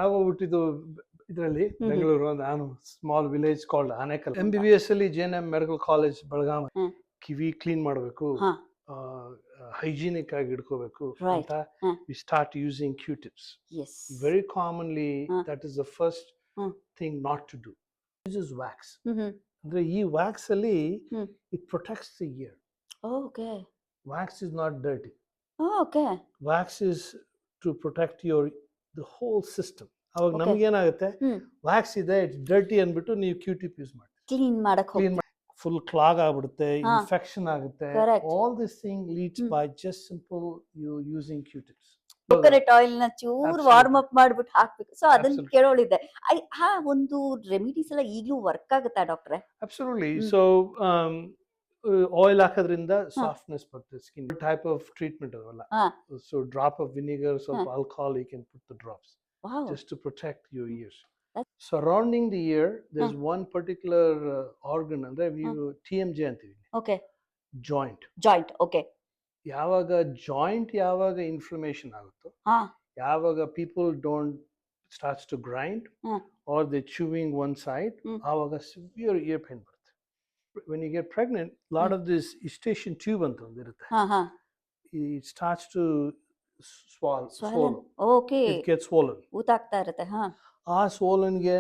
ನಾವು ಹುಟ್ಟಿದ್ದು ಇದರಲ್ಲಿ ಹ್ಮ್ ಹ್ಮ್ ಬೆಂಗಳೂರು. ನಾನು small village called Anekal. MBBS ಅಲ್ಲಿ JNM ಮೆಡಿಕಲ್ ಕಾಲೇಜ್ ಬೆಳಗಾವಿ. ಹ್ಮ್. ಕಿವಿ ಕ್ಲೀನ್ ಮಾಡಬೇಕು, ಹಾ ಹೈಜಿನಿಕ್ ಆಗಿ ಇಟ್ಕೋಬೇಕು ಅಂತ ರೈಟ್. ಹಾ we start using Q-tips. Yes. Very commonly, ಹಾ that is the first hmm thing not to do. This is wax. Hmm hmm ಅಂದ್ರೆ ಈ wax ಅಲ್ಲಿ hmm it protects the ear. Okay Wax is not dirty. Okay Wax is to protect the whole system. ಅವಾಗ okay ನಮಗೇನಾಗುತ್ತೆ, hmm wax ಇದೆ it's dirty ಅಂದ್ಬಿಟ್ಟು ನೀವು Q-tip use ಮಾಡ್ತೀವಿ. Clean ಮಾಡಕ್ ಕ್ಲೀನ್ ಹೋಗ್ತೀವಿ. ಫುಲ್ ಕ್ಲಾಗ್ ಆಗ್ಬಿಡುತ್ತೆ, ಹಾ ಇನ್ಫೆಕ್ಷನ್ ಆಗುತ್ತೆ. Correct. All this thing leads hmm by just simple you using Q-tips. Coconut oil ನ ಚೂರ್ ವಾರ್ಮ್ Absolutely. ಅಪ್ ಮಾಡ್ಬಿಟ್ಟು ಹಾಕ್ಬೇಕು. ಸೊ ಅದನ್ನ Absolutely. ಕೇಳೋಳಿದ್ದೆ. ಒಂದು ರೆಮಿಡೀಸ್ ಎಲ್ಲ ಈಗ್ಲೂ ವರ್ಕ್ ಆಗುತ್ತಾ ಡಾಕ್ಟ್ರೆ? Absolutely. ಹ್ಮ್ So, ಆಯಿಲ್ ಹಾಕೋದ್ರಿಂದ ಹಾ ಸಾಫ್ಟ್ನೆಸ್ ಬರ್ತದೆ ಸ್ಕಿನ್. ಟೈಪ್ ಆಫ್ ಟ್ರೀಟ್ಮೆಂಟ್ ಅದಲ್ಲ. ಹಾ So, drop of vinegar, ಹಾ ಸ್ವಲ್ಪ alcohol, you can put the drops wow. just to protect your ears. That's- Surrounding the ear, ಹಾ there's one particular organ, ಅಂದ್ರೆ ಹಾ ನೀವು TMJ ಅಂತೀವಿ, ಓಕೆ ಜಾಯಿಂಟ್. ಜಾಯಿಂಟ್ ಓಕೆ ಯಾವಾಗ ಜಾಯಿಂಟ್ ಯಾವಾಗ ಇನ್ಫ್ಲಮೇಷನ್ ಆಗುತ್ತೋ, ಹಾ ಯಾವಾಗ people don't starts to grind ಹಾ are they chewing one side, hmm ಆವಾಗ ಸಿವಿಯರ್ ಇಯರ್ ಪೇನ್ ಬರುತ್ತೆ. When you get pregnant, lot hmm of this eustachian tube ಅಂತ ಒಂದಿರುತ್ತೆ, ಹಾ ಹಾ it starts to swollen swollen. Okay It gets swollen. ಊತಾಗ್ತಾ ಇರುತ್ತೆ. ಹಾ ಆ ಸ್ವೋಲನ್ಗೆ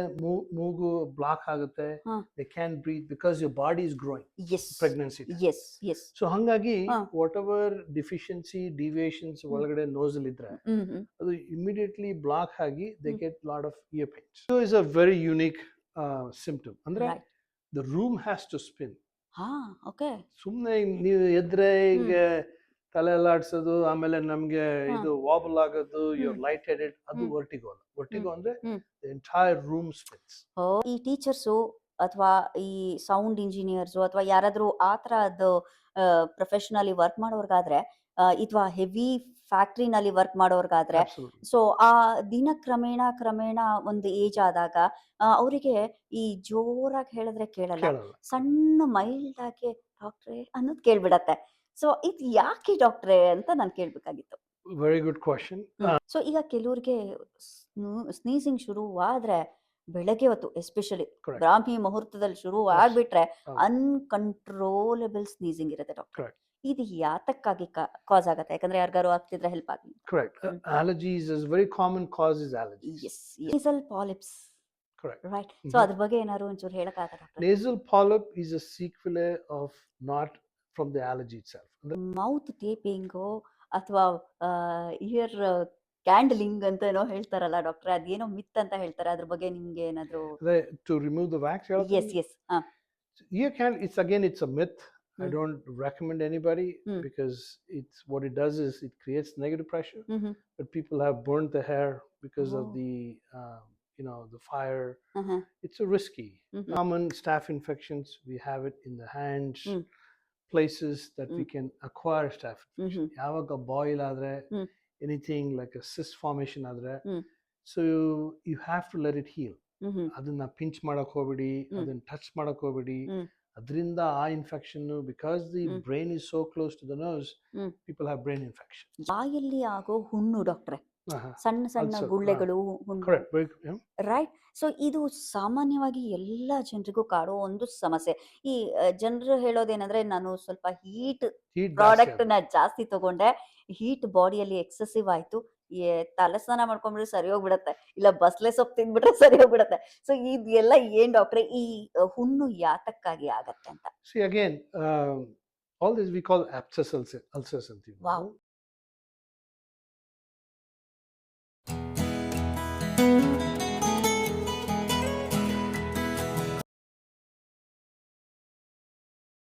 ಮೂಗು ಬ್ಲಾಕ್ ಆಗುತ್ತೆ. ಹಾ they can breathe because your body is growing as pregnancy time. Yes yes so ಹಾಗಾಗಿ ಹಾ whatever deficiency deviations hmm ಒಳಗಡೆ ನೋಸಲ್ ಇದ್ರೆ ಹ್ಮ್ ಹ್ಮ್ ಅದು ಇಮಿಡಿಯೇಟ್ಲಿ ಬ್ಲಾಕ್ ಆಗಿ they hmm get lot of ear pains. So is a very unique symptom. ಅಂದ್ರೆ right. The room has to spin. ಹಾ ಓಕೆ ಸುಮ್ಮನೆ ನೀವು ಎದ್ರೆ ಹ್ಮ್ ಹಿಂಗೆ ತಲೆ ಎಲ್ಲಾಡ್ಸೋದು, ಆಮೇಲೆ ನಮ್ಗೆ ಹಾ ಇದು ವಾಬಲ್ ಆಗೋದು, ಹ್ಮ್ ಯುವರ್ ಲೈಟ್ ಹೆಡೆಡ್, ಅದು ಹ್ಮ್ ವರ್ಟಿಗೋ ಅಲ್ಲ. ಹ್ಮ್ ವರ್ಟಿಗೋ ಅಂದ್ರೆ ಹ್ಮ್ ದ ಎಂಟೈರ್ ರೂಮ್ ಸ್ಪಿನ್ಸ್. ಓ ಈ ಟೀಚರ್ಸು ಅಥವಾ ಈ ಸೌಂಡ್ ಇಂಜಿನಿಯರ್ಸು ಅಥವಾ ಯಾರಾದ್ರೂ ಆ ತರದ್ದು ಪ್ರೊಫೆಷನಲಿ ವರ್ಕ್ ಮಾಡೋರ್ಗಾದ್ರೆ ಅಥವಾ ಹೆವಿ ಫ್ಯಾಕ್ಟ್ರಿನಲ್ಲಿ ವರ್ಕ್ ಮಾಡೋರ್ಗಾದ್ರೆ, Absolutely. ಸೊ ಆ ದಿನ ಕ್ರಮೇಣ ಕ್ರಮೇಣ ಒಂದು ಏಜ್ ಆದಾಗ ಅವರಿಗೆ ಈ ಜೋರಾಗಿ ಹೇಳಿದ್ರೆ ಕೇಳಲ್ಲ, ಕೇಳಲ್ಲ. ಸಣ್ಣ ಮೈಲ್ಡ್ ಆಗಿ ಡಾಕ್ಟ್ರೇ ಅನ್ನೋದು ಕೇಳ್ಬಿಡತ್ತೆ. ಸೊ ಇದು ಯಾಕೆ ಡಾಕ್ಟ್ರೇ ಅಂತ ನಾನು ಕೇಳ್ಬೇಕಾಗಿತ್ತು. Very good question. ಸೊ ಈಗ ಕೆಲವ್ರಿಗೆ ಸ್ನೀಸಿಂಗ್ ಶುರುವಾದ್ರೆ ಬೆಳಗ್ಗೆ ಹೊತ್ತು ಎಸ್ಪೆಷಲಿ ಕರೆಕ್ಟ್. ಬ್ರಾಹ್ಮಿ ಮುಹೂರ್ತದಲ್ಲಿ ಶುರು Yes. ಆಗ್ಬಿಟ್ರೆ ಹೌದು. ಅನ್ಕಂಟ್ರೋಲೆಬಲ್ ಸ್ನೀಸಿಂಗ್ ಇರುತ್ತೆ ಡಾಕ್ಟರ್. Correct. ಇದು ಯಾತಕ್ಕಾಗಿ ಕಾಸ್ ಆಗತ್ತೆ? ಯಾಕಂದ್ರೆ ಯಾರಿಗಾರು ಆಗ್ತಿದ್ರೆ ಹೆಲ್ಪ್ ಆಗಲಿ. Correct. Allergies is very common cause is allergies. Yes nasal polyps Correct. Right. So ಅದ್ರ ಬಗ್ಗೆ ಏನಾದ್ರು ಒಂಚೂರು ಹೇಳಕ್ಕಾಗತ್ತಾ doctor? Nasal polyp is a sequelae of not from the allergy itself. Mouth taping ಅಥವಾ ಇಯರ್ ಕ್ಯಾಂಡಲಿಂಗ್ ಅಂತ ಏನೋ ಹೇಳ್ತಾರಲ್ಲ ಡಾಕ್ಟ್ರೆ, ಅದೇನೋ ಮಿತ್ ಅಂತ ಹೇಳ್ತಾರೆ, ಅದ್ರ ಬಗ್ಗೆ ನಿಮ್ಗೆ ಏನಾದ್ರು? To remove the wax, yes yes ಹಾ ear can, it's a myth. I hmm don't recommend anybody hmm because what it does is it creates negative pressure. Hmm hmm But people have burnt the hair because oh of the the fire. ಹಾ ಹಾ It's a risky. Hmm hmm Common staph infections, we have it in the hands, hmm places that we hmm can acquire staph hmm infection. ಹ್ಮ್ ಯಾವಾಗ boil ಆದ್ರೆ, ಹ್ಮ್ anything like a cyst formation ಆದ್ರೆ, ಹ್ಮ್ so you have to let it heal. ಹ್ಮ್ ಹ್ಮ್ ಅದನ್ನ pinch ಮಾಡಕ್ ಹೋಗ್ಬೇಡಿ, ಹ್ಮ್ ಅದನ್ನ touch ಮಾಡಕ್ ಹೋಗ್ಬೇಡಿ. Hmm ಅದರಿಂದ ಆ infection, because the hmm brain is so close to the nerves, hmm people have brain infection. ಬಾಯಲ್ಲಿ ಆಗೋ ಹುಣ್ಣು ಡಾಕ್ಟ್ರೆ, ಸಣ್ಣ ಸಣ್ಣ ಅಲ್ಸರ್. ಗುಳ್ಳೆಗಳು ಹುಣ್ಣು ಕರೆಕ್ಟ್. ರೈಟ್. ಸೊ ಇದು ಸಾಮಾನ್ಯವಾಗಿ ಎಲ್ಲ ಜನರಿಗೂ ಕಾಡೋ ಒಂದು ಸಮಸ್ಯೆ. ಈ ಜನರು ಹೇಳೋದೇನಂದ್ರೆ, ನಾನು ಸ್ವಲ್ಪ ಹೀಟ್ ಹೀಟ್ ಪ್ರಾಡಕ್ಟ್ ನ ಜಾಸ್ತಿ ತಗೊಂಡೆ, ಹೀಟ್ ಬಾಡಿಯಲ್ಲಿ ಎಕ್ಸೆಸಿವ್ ಆಯ್ತು, ತಲೆ ಸ್ನಾನ ಮಾಡ್ಕೊಂಡ್ಬಿಟ್ರೆ ಸರಿ ಹೋಗ್ಬಿಡತ್ತೆ, ಇಲ್ಲ ಬಸ್ಲೆ ಸೊಪ್ಪು ತಿಂದ್ಬಿಟ್ರೆ ಸರಿ ಹೋಗ್ಬಿಡತ್ತೆ. ಸೊ ಇದೆಲ್ಲ ಏನ್ ಡಾಕ್ಟ್ರೆ, ಈ ಹುಣ್ಣು ಯಾತಕ್ಕಾಗಿ ಆಗತ್ತೆ ಅಂತ? See again, all this we call abscess ulcers ಅಂತೀವಿ. ವಾವ್.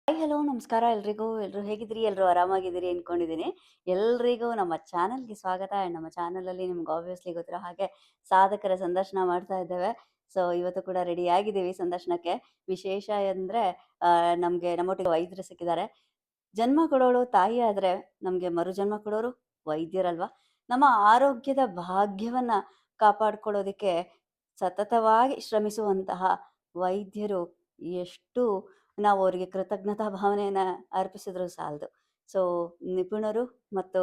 ಹಾಯ್ ಹಲೋ ನಮಸ್ಕಾರ ಎಲ್ರಿಗೂ. ಎಲ್ಲರೂ ಹೇಗಿದ್ದೀರಿ? ಎಲ್ಲರೂ ಆರಾಮಾಗಿದ್ದೀರಿ ಅನ್ಕೊಂಡಿದ್ದೀನಿ. ಎಲ್ರಿಗೂ ನಮ್ಮ ಚಾನಲ್ಗೆ ಸ್ವಾಗತ. ಆ್ಯಂಡ್ ನಮ್ಮ ಚಾನಲಲ್ಲಿ ನಿಮ್ಗೆ ಆಬ್ವಿಯಸ್ಲಿ ಗೊತ್ತಿರೋ ಹಾಗೆ ಸಾಧಕರ ಸಂದರ್ಶನ ಮಾಡ್ತಾ ಇದ್ದೇವೆ. ಸೊ ಇವತ್ತು ಕೂಡ ರೆಡಿ ಆಗಿದ್ದೀವಿ ಸಂದರ್ಶನಕ್ಕೆ. ವಿಶೇಷ ಅಂದರೆ ನಮಗೆ ನಮ್ಮೊಟ್ಟಿಗೆ ವೈದ್ಯರು ಸಿಕ್ಕಿದ್ದಾರೆ. ಜನ್ಮ ಕೊಡೋಳು ತಾಯಿ ಆದರೆ ನಮಗೆ ಮರುಜನ್ಮ ಕೊಡೋರು ವೈದ್ಯರಲ್ವಾ? ನಮ್ಮ ಆರೋಗ್ಯದ ಭಾಗ್ಯವನ್ನ ಕಾಪಾಡ್ಕೊಳ್ಳೋದಕ್ಕೆ ಸತತವಾಗಿ ಶ್ರಮಿಸುವಂತಹ ವೈದ್ಯರು ಎಷ್ಟು ನಾವು ಅವರಿಗೆ ಕೃತಜ್ಞತಾ ಭಾವನೆಯನ್ನ ಅರ್ಪಿಸಿದ್ರು ಸಾಲದು. ಸೊ ನಿಪುಣರು ಮತ್ತು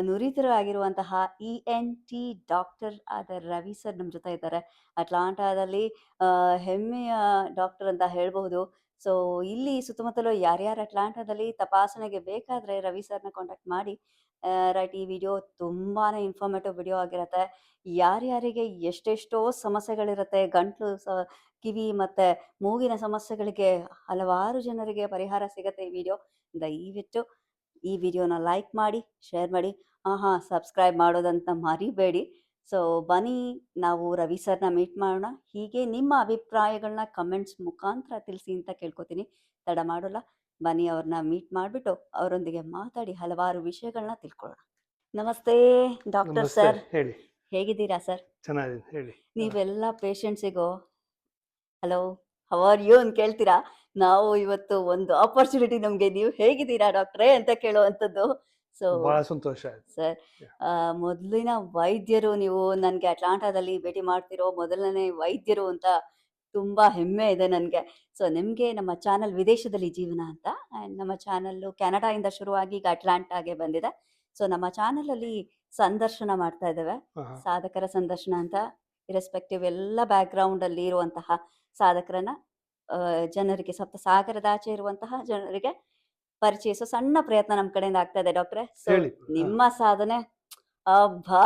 ನುರಿತರಾಗಿರುವಂತಹ ENT ಡಾಕ್ಟರ್ ಆದ ರವಿ ಸರ್ ನಮ್ಮ ಜೊತೆ ಇದ್ದಾರೆ. ಅಟ್ಲಾಂಟಾದಲ್ಲಿ ಹೆಮ್ಮೆಯ ಡಾಕ್ಟರ್ ಅಂತ ಹೇಳ್ಬಹುದು. ಸೊ ಇಲ್ಲಿ ಸುತ್ತಮುತ್ತಲು ಯಾರ್ಯಾರು ಅಟ್ಲಾಂಟಾದಲ್ಲಿ ತಪಾಸಣೆಗೆ ಬೇಕಾದ್ರೆ ರವಿ ಸರ್‌ನ ಕಾಂಟ್ಯಾಕ್ಟ್ ಮಾಡಿ. ರೈಟ್, ಈ ವಿಡಿಯೋ ತುಂಬಾನೇ ಇನ್ಫಾರ್ಮೇಟಿವ್ ವಿಡಿಯೋ ಆಗಿರತ್ತೆ. ಯಾರ್ಯಾರಿಗೆ ಎಷ್ಟೆಷ್ಟೋ ಸಮಸ್ಯೆಗಳಿರತ್ತೆ, ಗಂಟ್ಲು ಕಿವಿ ಮತ್ತೆ ಮೂಗಿನ ಸಮಸ್ಯೆಗಳಿಗೆ ಹಲವಾರು ಜನರಿಗೆ ಪರಿಹಾರ ಸಿಗತ್ತೆ ಈ ವಿಡಿಯೋ. ದಯವಿಟ್ಟು ಈ ವಿಡಿಯೋನ ಲೈಕ್ ಮಾಡಿ, ಶೇರ್ ಮಾಡಿ, ಸಬ್ಸ್ಕ್ರೈಬ್ ಮಾಡೋದಂತ ಮರಿಬೇಡಿ. ಸೊ ಬನ್ನಿ, ನಾವು ರವಿ ಸರ್‌ನ ಮೀಟ್ ಮಾಡೋಣ. ಹೀಗೆ ನಿಮ್ಮ ಅಭಿಪ್ರಾಯಗಳನ್ನ ಕಮೆಂಟ್ಸ್ ಮುಖಾಂತರ ತಿಳಿಸಿ ಅಂತ ಕೇಳ್ಕೊತೀನಿ. ತಡ ಮಾಡೋಲ್ಲ, ಬನ್ನಿ ಅವ್ರನ್ನ ಮೀಟ್ ಮಾಡಿಬಿಟ್ಟು ಅವರೊಂದಿಗೆ ಮಾತಾಡಿ ಹಲವಾರು ವಿಷಯಗಳನ್ನ ತಿಳ್ಕೊಳ್ಳೋಣ. ನಮಸ್ತೆ ಡಾಕ್ಟರ್ ನಮಸ್ತೆ, ಸರ್, ಹೇಳಿ. ಹೇಗಿದ್ದೀರಾ ಸರ್? ಚೆನ್ನಾಗಿದೆ, ಹೇಳಿ. ನೀವೆಲ್ಲ ಪೇಷಂಟ್ಸಿಗೂ ಹಲೋ, ಹೌ ಆರ್ ಯು ಅಂತ ಕೇಳ್ತೀರಾ. ನಾವು ಇವತ್ತು ಒಂದು ಆಪರ್ಚುನಿಟಿ, ನಮಗೆ ನೀವು ಹೇಗಿದ್ದೀರಾ ಡಾಕ್ಟ್ರೇ ಅಂತ ಕೇಳುವಂಥದ್ದು. ಸೊ ಬಹಳ ಸಂತೋಷ ಆಯ್ತು. Sir, Yeah. ಮೊದಲಿನ ವೈದ್ಯರು ನೀವು, ನನಗೆ ಅಟ್ಲಾಂಟಾದಲ್ಲಿ ಭೇಟಿ ಮಾಡ್ತಿರೋ ಮೊದಲನೇ ವೈದ್ಯರು ಅಂತ ತುಂಬಾ ಹೆಮ್ಮೆ ಇದೆ ನನಗೆ. ಸೊ ನಿಮಗೆ ನಮ್ಮ ಚಾನಲ್ ವಿದೇಶದಲ್ಲಿ ಜೀವನ ಅಂತ, ಆ್ಯಂಡ್ ನಮ್ಮ ಚಾನಲ್ಲು ಕೆನಡಾಯಿಂದ ಶುರುವಾಗಿ ಈಗ ಅಟ್ಲಾಂಟಾಗೆ ಬಂದಿದೆ. ಸೊ ನಮ್ಮ ಚಾನಲಲ್ಲಿ ಸಂದರ್ಶನ ಮಾಡ್ತಾ ಇದ್ದೇವೆ, ಆಹಾ. ಸಾಧಕರ ಸಂದರ್ಶನ ಅಂತ. ಇರೆಸ್ಪೆಕ್ಟಿವ್ ಎಲ್ಲ ಬ್ಯಾಕ್ಗ್ರೌಂಡಲ್ಲಿ ಇರುವಂತಹ ಸಾಧಕರನ್ನ ಜನರಿಗೆ, ಸಪ್ತ ಸಾಗರದಾಚೆ ಇರುವಂತಹ ಜನರಿಗೆ ಪರಿಚಯಿಸೋ ಸಣ್ಣ ಪ್ರಯತ್ನ ನಮ್ಮ ಕಡೆಯಿಂದ ಆಗ್ತಾ ಇದೆ ಡಾಕ್ಟ್ರೆ. ಸೊ ಹೇಳಿ. ನಿಮ್ಮ ಸಾಧನೆ ಅಬ್ಬಾ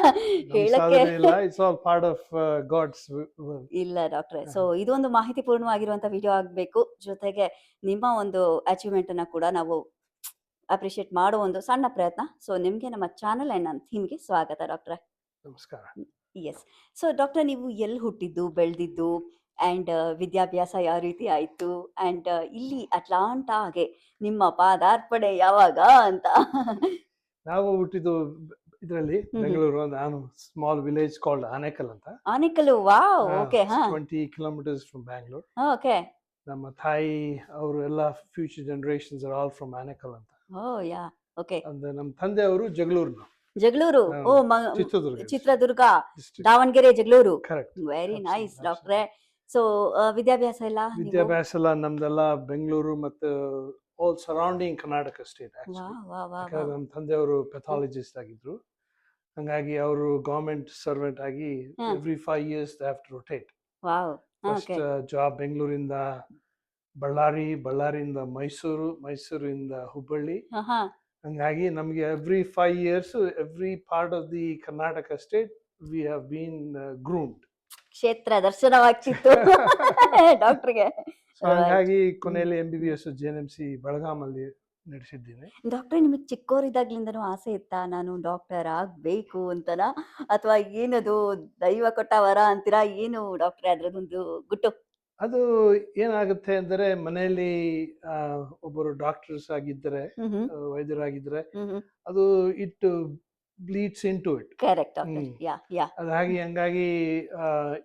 ನಮ್ ಹೇಳಕ್ಕೆ ಸಾಧನೆ ಇಲ್ಲ, it's all part of God's will. ಇಲ್ಲ ಡಾಕ್ಟ್ರೆ. ಸೊ ಇದೊಂದು ಮಾಹಿತಿ ಪೂರ್ಣವಾಗಿರುವಂತ ವಿಡಿಯೋ ಆಗಬೇಕು. ಜೊತೆಗೆ ನಿಮ್ಮ ಒಂದು ಅಚೀವ್ಮೆಂಟ್ ಅನ್ನ ಕೂಡ ನಾವು ಅಪ್ರಿಶಿಯೇಟ್ ಮಾಡೋ ಒಂದು ಸಣ್ಣ ಪ್ರಯತ್ನ. ಸೊ ನಿಮ್ಗೆ ನಮ್ಮ ಚಾನಲ್ ಅಂಡ್ ನನ್ನ ಥೀಮ್ಗೆ ಸ್ವಾಗತ ಡಾಕ್ಟ್ರೆ. ನಮಸ್ಕಾರ. ಎಸ್. ಸೊ ಡಾಕ್ಟರ್, ನೀವು ಎಲ್ಲಿ ಹುಟ್ಟಿದ್ದು, ಬೆಳೆದಿದ್ದು, ಆ್ಯಂಡ್ ವಿದ್ಯಾಭ್ಯಾಸ ಯಾವ ರೀತಿ ಆಯಿತು, ಆ್ಯಂಡ್ ಇಲ್ಲಿ ಅಟ್ಲಾಂಟಾಗೆ ನಿಮ್ಮ ಪಾದಾರ್ಪಣೆ ಯಾವಾಗ ಅಂತ? ನಾವು ಹುಟ್ಟಿದ್ದು ಇದರಲ್ಲಿ ಹ್ಮ್. ಬೆಂಗಳೂರು. ನಾನು ಸ್ಮಾಲ್ ವಿಲೇಜ್ ಕಾಲ್ಡ್ ಆನೇಕಲ್ ಅಂತ. Anekal, wow, okay. 20 kilometers from Bangalore. ಓಕೆ. ನಮ್ಮ ತಾಯಿ ಅವರು ಎಲ್ಲ future generations are all from Anekal ಅಂತ. Yeah, okay. ಅಂದ್ರೆ ನಮ್ಮ ತಂದೆ ಅವರು Jagalur, Jagalur, Chitradurga Chitradurga, district. Davanagere, Jagalur. Correct. Very nice Absolutely, ಡಾಕ್ಟ್ರೆ. ಸೊ ವಿದ್ಯಾಭ್ಯಾಸ ಎಲ್ಲ ನೀವು? ವಿದ್ಯಾಭ್ಯಾಸ ಎಲ್ಲ ನಮ್ದೆಲ್ಲ ಬೆಂಗಳೂರು ಮತ್ತು ಆಲ್ ಸರೌಂಡಿಂಗ್ ಕರ್ನಾಟಕ ಸ್ಟೇಟ್. ವಾ ವಾ ವಾ ಯಾಕಂದ್ರೆ ನಮ್ಮ ತಂದೆಯವರು ಪೆಥಾಲಜಿಸ್ಟ್ ಆಗಿದ್ರು. ಹಂಗಾಗಿ ಅವರು ಗವರ್ಮೆಂಟ್ ಸರ್ವೆಂಟ್ ಆಗಿ ಹ್ಮ್. Every 5 years they have to rotate. Wow, first okay. Job ಬೆಂಗಳೂರಿಂದ ಬಳ್ಳಾರಿ, ಬಳ್ಳಾರಿಯಿಂದ ಮೈಸೂರು, ಮೈಸೂರಿಂದ ಹುಬ್ಬಳ್ಳಿ. ಹಾ, ಹಂಗಾಗಿ ನಮಗೆ every 5 years every part of the Karnataka state we have been groomed. ಕ್ಷೇತ್ರ ದರ್ಶನವಾಗ್ತಿತ್ತು ಡಾಕ್ಟ್ರಿಗೆ. ಸೊ ಹಂಗಾಗಿ ಕೊನೆಯಲ್ಲಿ MBBS JNMC ಬೆಳಗಾಮಲ್ಲಿ ನಡೆಸಿದ್ದೀನಿ. ಡಾಕ್ಟ್ರೆ, ನಿಮಗೆ ಚಿಕ್ಕವರಿದ್ದಾಗ್ಲಿಂದನೂ ಆಸೆ ಇತ್ತಾ, ನಾನು ಡಾಕ್ಟರ್ ಆಗ್ಬೇಕು ಅಂತನಾ, ಅಥವಾ ಏನದು ದೈವ ಕೊಟ್ಟ ವರ ಅಂತೀರಾ, ಏನು ಡಾಕ್ಟ್ರೆ ಅದ್ರದೊಂದು ಗುಟ್ಟು? ಅದು ಏನಾಗುತ್ತೆ ಅಂದರೆ ಮನೆಯಲ್ಲಿ ಒಬ್ಬರು ಡಾಕ್ಟರ್ಸ್ ಆಗಿದ್ದರೆ, ವೈದ್ಯರಾಗಿದ್ದರೆ ಅದು it bleeds in to it. Correct doctor. Yeah yeah, ಅದು ಹಾಗೆ ಹಂಗಾಗಿ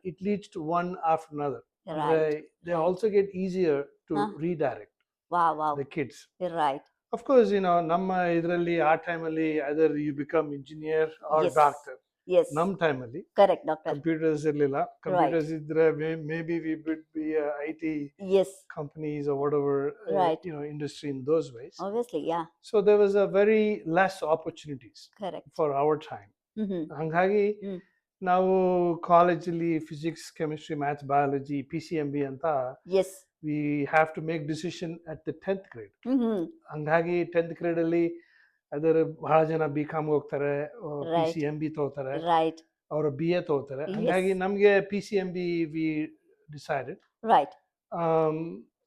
it leads to one after another. ಅಂದ್ರೆ they also get easier to redirect wow wow, the kids. Right. Of course ನಮ್ಮ ಇದರಲ್ಲಿ ಆ ಟೈಮಲ್ಲಿ other you become engineer or Yes. Doctor. Yes, ನಮ್ಮ ಟೈಮಲ್ಲಿ ಕರೆಕ್ಟ್ ಡಾಕ್ಟರ್. ಕಂಪ್ಯೂಟರ್ಸ್ ಇರಲಿಲ್ಲ. ಕಂಪ್ಯೂಟರ್ಸ್ ಇದ್ರೆ maybe we would be IT yes, companies or whatever Right. industry in those ways. Obviously, ya, So there was a very less opportunities correct. for our time. Hmm. ಹಂಗಾಗಿ hmm. ನಾವು ಕಾಲೇಜಲ್ಲಿ physics, chemistry, maths, biology, PCMB ಅಂತ yes. we have to make decision at the 10th grade. Hmm. ಹಂಗಾಗಿ 10th grade ಅಲ್ಲಿ ಅದರ ಬಹಳ ಜನ BCom ಹೋಗ್ತಾರೆ, Right. PCMB ತಗೋತಾರೆ, ರೈಟ್ ಅವರ BA ತಗೋತಾರೆ. Yes. ಹಂಗಾಗಿ ನಮಗೆ PCMB we decided. ರೈಟ್.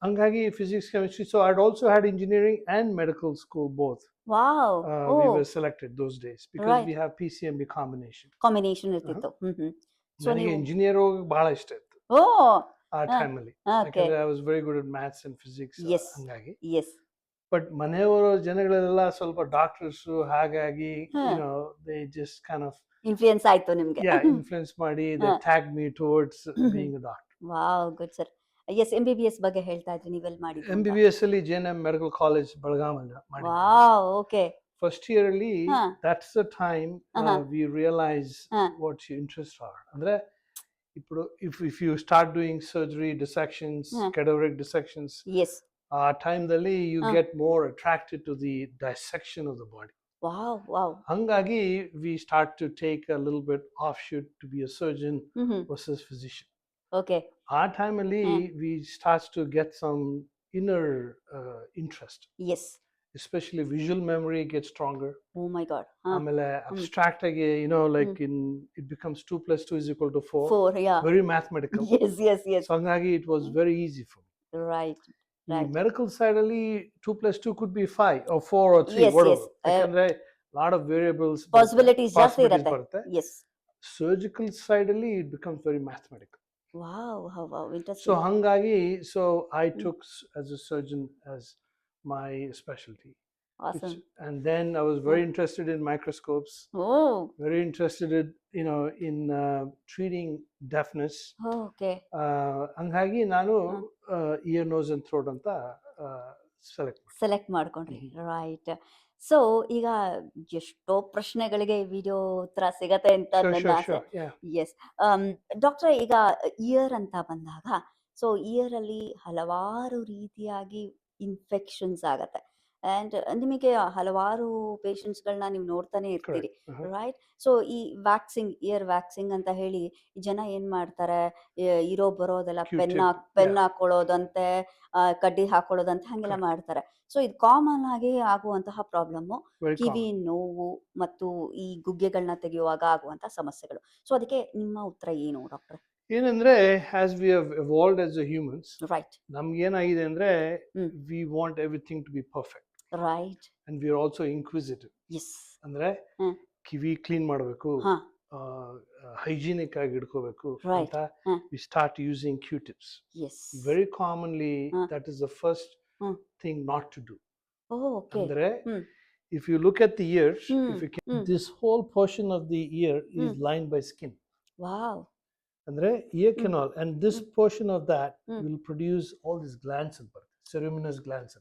ಹಂಗಾಗಿ physics, chemistry. So I'd also had engineering and medical school both. Wow, We were selected those days because Right. we have PCMB combination. Combination ಇರ್ತಿತ್ತು. So ನನಗೆ ನೀವು, engineer ಹೋಗಕ್ಕೆ ಬಹಳ ಇಷ್ಟ ಇತ್ತು ಓ, ಆ ಟೈಮಲ್ಲಿ. ಓಕೆ. ಯಾಕಂದ್ರೆ I was very good at maths and physics. Yes. ಹಂಗಾಗಿ ಎಸ್. ಬಟ್ ಮನೆಯವರ ಜನಗಳೆಲ್ಲ ಸ್ವಲ್ಪ ಡಾಕ್ಟರ್ಸ್, ಹಾಗಾಗಿ they just kind of influence ಆಯ್ತು ನಿಮ್ಗೆ? influence ಮಾಡಿ they tagged me towards being a doctor. Wow, good sir. Yes, MBBS ಬಗ್ಗೆ ಹೇಳ್ತಾ ಇದ್ರಿ, ನೀವೆಲ್ಲಿ ಮಾಡಿದ್ರಿ? MBBS ಅಲ್ಲಿ JNM ಮೆಡಿಕಲ್ ಕಾಲೇಜ್ ಬೆಳಗಾಮಲ್ಲಿ ಮಾಡಿದ್ದೆ. Wow, okay. ಫಸ್ಟ್ ಇಯರ್ ಅಲ್ಲಿ ಹಾ. that's the time we realize ಹಾ. what your interests are. ಅಂದ್ರೆ ఇప్పుడు if you start doing surgery, dissections, cadaveric dissections, yes. ಆ ಟೈಮ್ದಲ್ಲಿ you get more attracted to the dissection of the body. Wow. ಹಂಗಾಗಿ we start to take a little bit offshoot to be a surgeon versus physician. Okay. ಆ ಟೈಮಲ್ಲಿ we start to get some inner interest, yes. especially visual memory gets stronger. Oh my God. ಆಮೇಲೆ abstract ಆಗಿ like in it becomes 2 plus 2 is equal to 4. 4, yeah. Very mathematical. Yes. So ಹಂಗಾಗಿ it was very easy for me. Right. ಈ medical side ಅಲ್ಲಿ 2 plus 2 could be 5 or 4 or 3 Yes, whatever. yes. ಯಾಕಂದ್ರೆ lot of variables possibilities ಜಾಸ್ತಿ possibilities ಇರುತ್ತೆ. ಬರುತ್ತೆ. S. Surgical side ಅಲ್ಲಿ it becomes very mathematical. Wow, interesting. So ಹಂಗಾಗಿ I took as a surgeon as my specialty. Awesome. And then I was very interested in microscopes, very interested in treating deafness. Okay. ಹಂಗಾಗಿ ನಾನು ear, nose and throat ಅಂತ select ಮಾಡ್ಕೊಂಡ್ರಿ. Right. So ಈಗ ಎಷ್ಟೋ ಪ್ರಶ್ನೆಗಳಿಗೆ video ಉತ್ತರ ಸಿಗತ್ತೆ ಅಂತ ನನ್ನ ಆಸೆ. ಎಸ್. ಡಾಕ್ಟ್ರೆ, ಈಗ ಇಯರ್ ಅಂತ ಬಂದಾಗ ಸೊ ಇಯರ್ ಅಲ್ಲಿ ಹಲವಾರು ರೀತಿಯಾಗಿ ಇನ್ಫೆಕ್ಷನ್ಸ್ ಆಗತ್ತೆ ಅಂಡ್ ನಿಮಗೆ ಹಲವಾರು ಪೇಷಂಟ್ಸ್ಗಳನ್ನ ನೀವು ನೋಡ್ತಾನೆ ಇರ್ತೀರಿ, ರೈಟ್? ಸೊ ಈ ಇಯರ್ ವ್ಯಾಕ್ಸಿಂಗ್ ಅಂತ ಹೇಳಿ ಜನ ಏನ್ ಮಾಡ್ತಾರೆ, ಇರೋ ಬರೋದೆಲ್ಲ ಪೆನ್ ಹಾಕೊಳ್ಳೋದಂತೆ, ಕಡ್ಡಿ ಹಾಕೊಳ್ಳೋದಂತೆ ಹಂಗೆಲ್ಲ ಮಾಡ್ತಾರೆ. ಸೊ ಇದು ಕಾಮನ್ ಆಗಿ ಆಗುವಂತಹ ಪ್ರಾಬ್ಲಮ್, ಕಿವಿ ನೋವು ಮತ್ತು ಈ ಗುಗ್ಗೆಗಳನ್ನ ತೆಗೆಯುವಾಗ ಆಗುವಂತಹ ಸಮಸ್ಯೆಗಳು. ಸೊ ಅದಕ್ಕೆ ನಿಮ್ಮ ಉತ್ತರ ಏನು ಡಾಕ್ಟರ್? ಏನಂದ್ರೆ as we have evolved as a humans, right, ನಮ್ಗೆ ಏನಾಗಿದೆ ಅಂದ್ರೆ we want everything to be perfect, right, and we are also inquisitive. Yes. ಅಂದ್ರೆ ಕಿವಿ ಕ್ಲೀನ್ ಮಾಡಬೇಕು, ಹೈಜಿನಿಕ್ ಆಗಿ ಇಟ್ಕೋಬೇಕು ಅಂತ we start using Q-tips. Yes. Very commonly that is the first thing not to do. Okay. Andre, if you look at the ears, this whole portion of the ear is lined by skin. Wow. Andre, ear canal, and this portion of that will produce all these glands and ceruminous glands.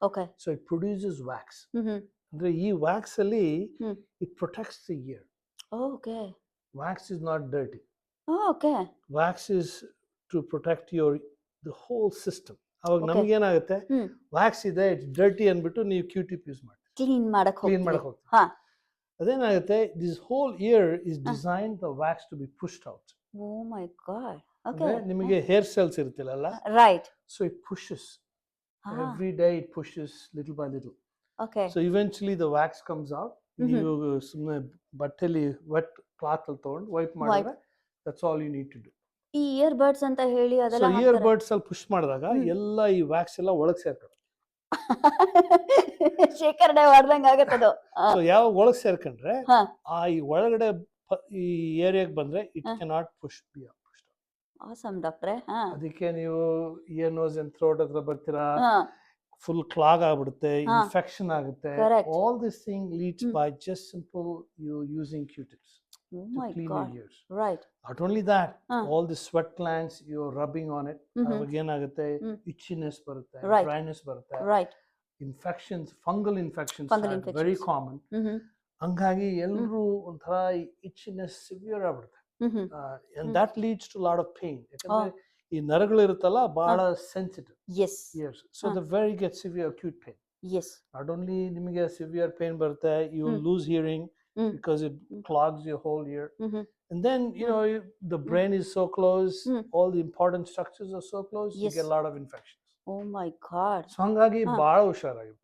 Okay. So it produces wax. Andre, ee wax alli it protects the ear. Okay. Wax is not dirty. Okay. Wax is to protect the whole system. ಅವಾಗ ನಮ್ಗೆ ಏನಾಗುತ್ತೆ, wax ಇದೆ, it's dirty ಅಂದ್ಬಿಟ್ಟು ನೀವು Q-tip use ಮಾಡಿ clean ಮಾಡಕ್ ಹೋಗ್ತೀವಿ. ಅದೇನಾಗುತ್ತೆ, this whole ear is design the wax to be pushed out. Oh my god. Okay. ನಿಮಗೆ ಹೇರ್ ಸೆಲ್ಸ್ ಇರುತ್ತಲ್ಲ, right? So it pushes every day, it pushes little by little. Okay. So eventually the wax comes out. ನೀವು ಸುಮ್ಮನೆ ಬಟ್ಟೆಲಿ wet cloth ಅಲ್ಲಿ ತಗೊಂಡು wipe ಮಾಡಿದ್ರೆ that's all you need to do. ಈ ear buds ಅಂತ ಹೇಳಿ ಅದೆಲ್ಲ ಇಯರ್ ಬಡ್ಸ್ ಅಲ್ಲಿ ಪುಷ್ ಮಾಡಿದಾಗ ಎಲ್ಲ ಈ ವ್ಯಾಕ್ಸ್ ಎಲ್ಲ ಒಳಗೆ ಸೇರ್ಕೊಂಡು ಶೇಖರಣೆ ಮಾಡ್ದಂಗ ಆಗತ್ತದು. ಸೊ ಯಾವಾಗ ಒಳಗೆ ಸೇರ್ಕೊಂಡ್ರೆ ಆ ಈ ಒಳಗಡೆ ಈ ಏರಿಯಾಗೆ ಬಂದ್ರೆ it cannot push be up. Awesome ಡಾಕ್ಟ್ರೆ. ಅದಕ್ಕೆ ನೀವು ಇಯರ್, ನೋಸ್ ಅಂಡ್ ಥ್ರೋಟ್ ಹತ್ರ ಬರ್ತೀರಾ, ಫುಲ್ ಕ್ಲಾಗ್ ಆಗ್ಬಿಡುತ್ತೆ, ಇನ್ಫೆಕ್ಷನ್ ಆಗುತ್ತೆ. All this thing leads by just simple you using Q-tips. Oh my God. Ears. Right. Not only that, all the sweat glands you're rubbing on it, again itchiness barutte, dryness barutte. Right. Infections, fungal infections are very common. Hangagi elru onthara itchiness severe agibidutte. And that leads to a lot of pain. Yakandre ee ನರಗಳು ಇರುತ್ತಲ್ಲ ಬಹಳ sensitive. Yes. Ears. So the very get severe acute pain. Yes. Not only ನಿಮಗೆ severe pain barutte, you will lose hearing because it clogs your whole ear. And then the brain is so close, all the important structures are so close, you get a lot of infections. Oh my God. So hangagi bala ಹುಷಾರಾಗಿ.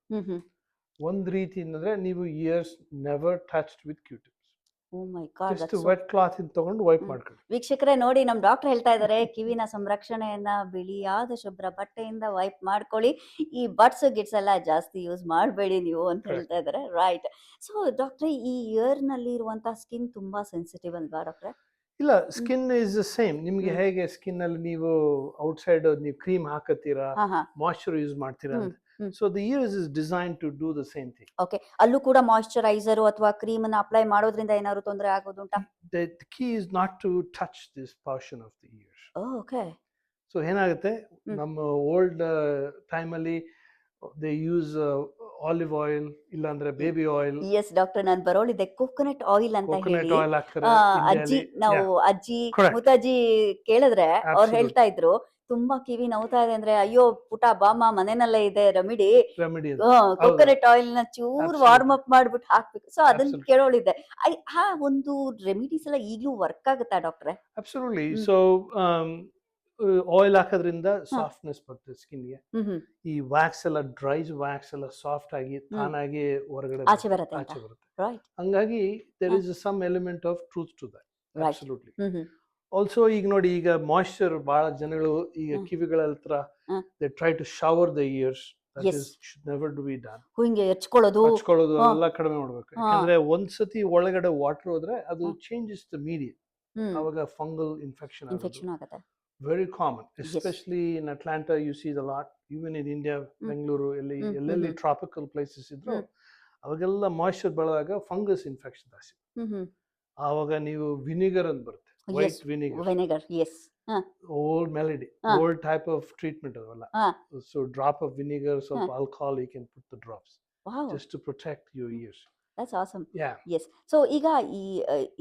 ಒಂದ್ ರೀತಿ ಅಂದ್ರೆ ನೀವು ears never touched with Q-tips. Oh my God. Just wet cloth in ತಗೊಂಡು wipe ಮಾಡ್ಕೊಳ್ಳಿ. ವೀಕ್ಷಕರೇ ನೋಡಿ, ನಮ್ ಡಾಕ್ಟರ್ ಹೇಳ್ತಾ ಇದ್ದಾರೆ ಕಿವಿನ ಸಂರಕ್ಷಣೆಯನ್ನ ಬಿಳಿಯಾದ ಶುಭ್ರ ಬಟ್ಟೆಯಿಂದ ವೈಪ್ ಮಾಡ್ಕೊಳ್ಳಿ, ಈ ಬಡ್ಸ್ ಗಿಡ್ಸ್ ಎಲ್ಲ ಜಾಸ್ತಿ ಯೂಸ್ ಮಾಡಬೇಡಿ ನೀವು ಅಂತ ಹೇಳ್ತಾ ಇದ್ದಾರೆ. ರೈಟ್. ಸೊ ಡಾಕ್ಟ್ರೆ, ಈ ಇಯರ್ ನಲ್ಲಿ ಇರುವಂತಹ ಸ್ಕಿನ್ ತುಂಬಾ ಸೆನ್ಸಿಟಿವ್ ಅಲ್ವಾ ಡಾಕ್ಟ್ರೆ? ಇಲ್ಲ, ಸ್ಕಿನ್ ಇಸ್ ದ ಸೇಮ್. ನಿಮ್ಗೆ ಹೇಗೆ ಸ್ಕಿನ್ ಅಲ್ಲಿ ನೀವು ಔಟ್ಸೈಡ್ ನೀವು ಕ್ರೀಮ್ ಹಾಕತ್ತೀರಾ, ಮಾಯಿಶ್ಚರ್ ಯೂಸ್ ಮಾಡ್ತೀರಾ, so the ears is designed to do the same thing. Okay. ಅಲ್ಲೂ ಕೂಡ ಮಾಯಿಶ್ಚರೈಸರ್ ಅಥವಾ ಕ್ರೀಮ್ ಅನ್ನು ಅಪ್ಲೈ ಮಾಡೋದ್ರಿಂದ ಏನಾದ್ರು ತೊಂದರೆ ಆಗೋದುಂಟಾ? The key is not to touch this portion of the ear. Oh, okay. So ಏನಾಗುತ್ತೆ, ನಮ್ಮ ಓಲ್ಡ್ ಟೈಮ್ ಅಲ್ಲಿ they use olive oil ಇಲ್ಲಾಂದ್ರೆ ಬೇಬಿ ಆಯಿಲ್. ಎಸ್ ಡಾಕ್ಟರ್, ನಾನು ಬರೋಳಿದ್ದೆ ಕೋಕೋನಟ್ ಆಯಿಲ್ ಅಂತ ಹೇಳಿ. ಆಯಿಲ್ ಹಾಕ್ತಾರೆ ಅಜ್ಜಿ, ನಾವು ಅಜ್ಜಿ ಮುತ್ತಜ್ಜಿ ಕೇಳಿದ್ರೆ ಅವ್ರು ಹೇಳ್ತಾ ಇದ್ರು ತುಂಬಾ ಕಿವಿ ನೋವ್ತಾ ಇದೆ ಅಂದ್ರೆ ಅಯ್ಯೋ ಪುಟ ಬಾಮ ಮನೆನಲ್ಲೇ ಇದೆ ರೆಮಿಡಿ, ರೆಮಿಡಿ ಕೋಕೋನಟ್ ಆಯಿಲ್ ನ ಚೂರ್ ವಾರ್ಮ್ ಅಪ್ ಮಾಡ್ಬಿಟ್ಟು ಹಾಕ್ಬೇಕು. ಸೊ ಅದನ್ನ Absolutely. ಕೇಳೋಳಿದ್ದೆ. ಆ ಒಂದು ರೆಮಿಡೀಸ್ ಎಲ್ಲ ಈಗ್ಲೂ ವರ್ಕ್ ಆಗುತ್ತಾ ಡಾಕ್ಟ್ರೆ? ಅಬ್ಸಲ್ಯೂಟ್ಲಿ. ಸೊ ಆಯಿಲ್ ಹಾಕೋದ್ರಿಂದ ಹಾ. ಸಾಫ್ಟ್ನೆಸ್ ಬರ್ತದೆ ಸ್ಕಿನ್ಗೆ. ಹ್ಮ್ ಈ ವ್ಯಾಕ್ಸ್ ಎಲ್ಲ ಡ್ರೈಸ್ ವ್ಯಾಕ್ಸ್ ಎಲ್ಲ ಸಾಫ್ಟ್ ಆಗಿ ತಾನಾಗಿ ಹೊರಗಡೆ ಆಚೆ ಬರುತ್ತೆ ಅಂತ. ಆಚೆ ಬರುತ್ತೆ. ರೈಟ್ ಹಂಗಾಗಿ ದೇರ್ ಹಾ. Is some element of truth to that. Right. Absolutely. Hmm also ಈಗ ನೋಡಿ, ಈಗ ಮಾಯಿಶ್ಚರ್ ಬಹಳ ಜನಗಳು ಈಗ ಹ್ಮ್. ಕಿವಿಗಳ ಹತ್ರ ಹ್ಮ್. They try to shower the ears. That Yes. Is should never do be done. ಹಿಂಗೆ ಹಚ್ಕೊಳ್ಳೋದು. ಹಚ್ಕೊಳ್ಳೋದು ಹಾ. ಎಲ್ಲ ಕಡಿಮೆ ಮಾಡ್ಬೇಕು. ಹಾ. ಯಾಕಂದ್ರೆ ಒಂದ್ಸತಿ ಒಳಗಡೆ ವಾಟರ್ ಹೋದ್ರೆ ಅದು ಹಾ. Changes the media. ಹ್ಮ್ ಅವಾಗ ಫಂಗಲ್ ಇನ್ಫೆಕ್ಷನ್ ಆಗೋದು ಇನ್ಫೆಕ್ಷನ್ ಆಗುತ್ತೆ. very common, Yes. especially in Atlanta. You see it a lot, even in India, Bangalore, ಎಲ್ಲೆಲ್ಲಿ ಟ್ರಾಪಿಕಲ್ ಪ್ಲೇಸಸ್ ಇದ್ರು ಅವಾಗೆಲ್ಲ ಮಾಯಿಶ್ಚರ್ ಬೆಳೆದಾಗ ಫಂಗಸ್ ಇನ್ಫೆಕ್ಷನ್ ಜಾಸ್ತಿ. ಆವಾಗ ನೀವು ವಿನಿಗರ್ ಅಂತ ಬರುತ್ತೆ, white vinegar, vinegar. Yes. Old melody, old type of treatment ಅದೆಲ್ಲ. ಸೊ ಡ್ರಾಪ್ ಆಫ್ ವಿನಿಗರ್, ಸ್ವಲ್ಪ alcohol, you can put the drops wow, just to protect your ears. That's awesome. Yeah. Yes. So ಈಗ ಈ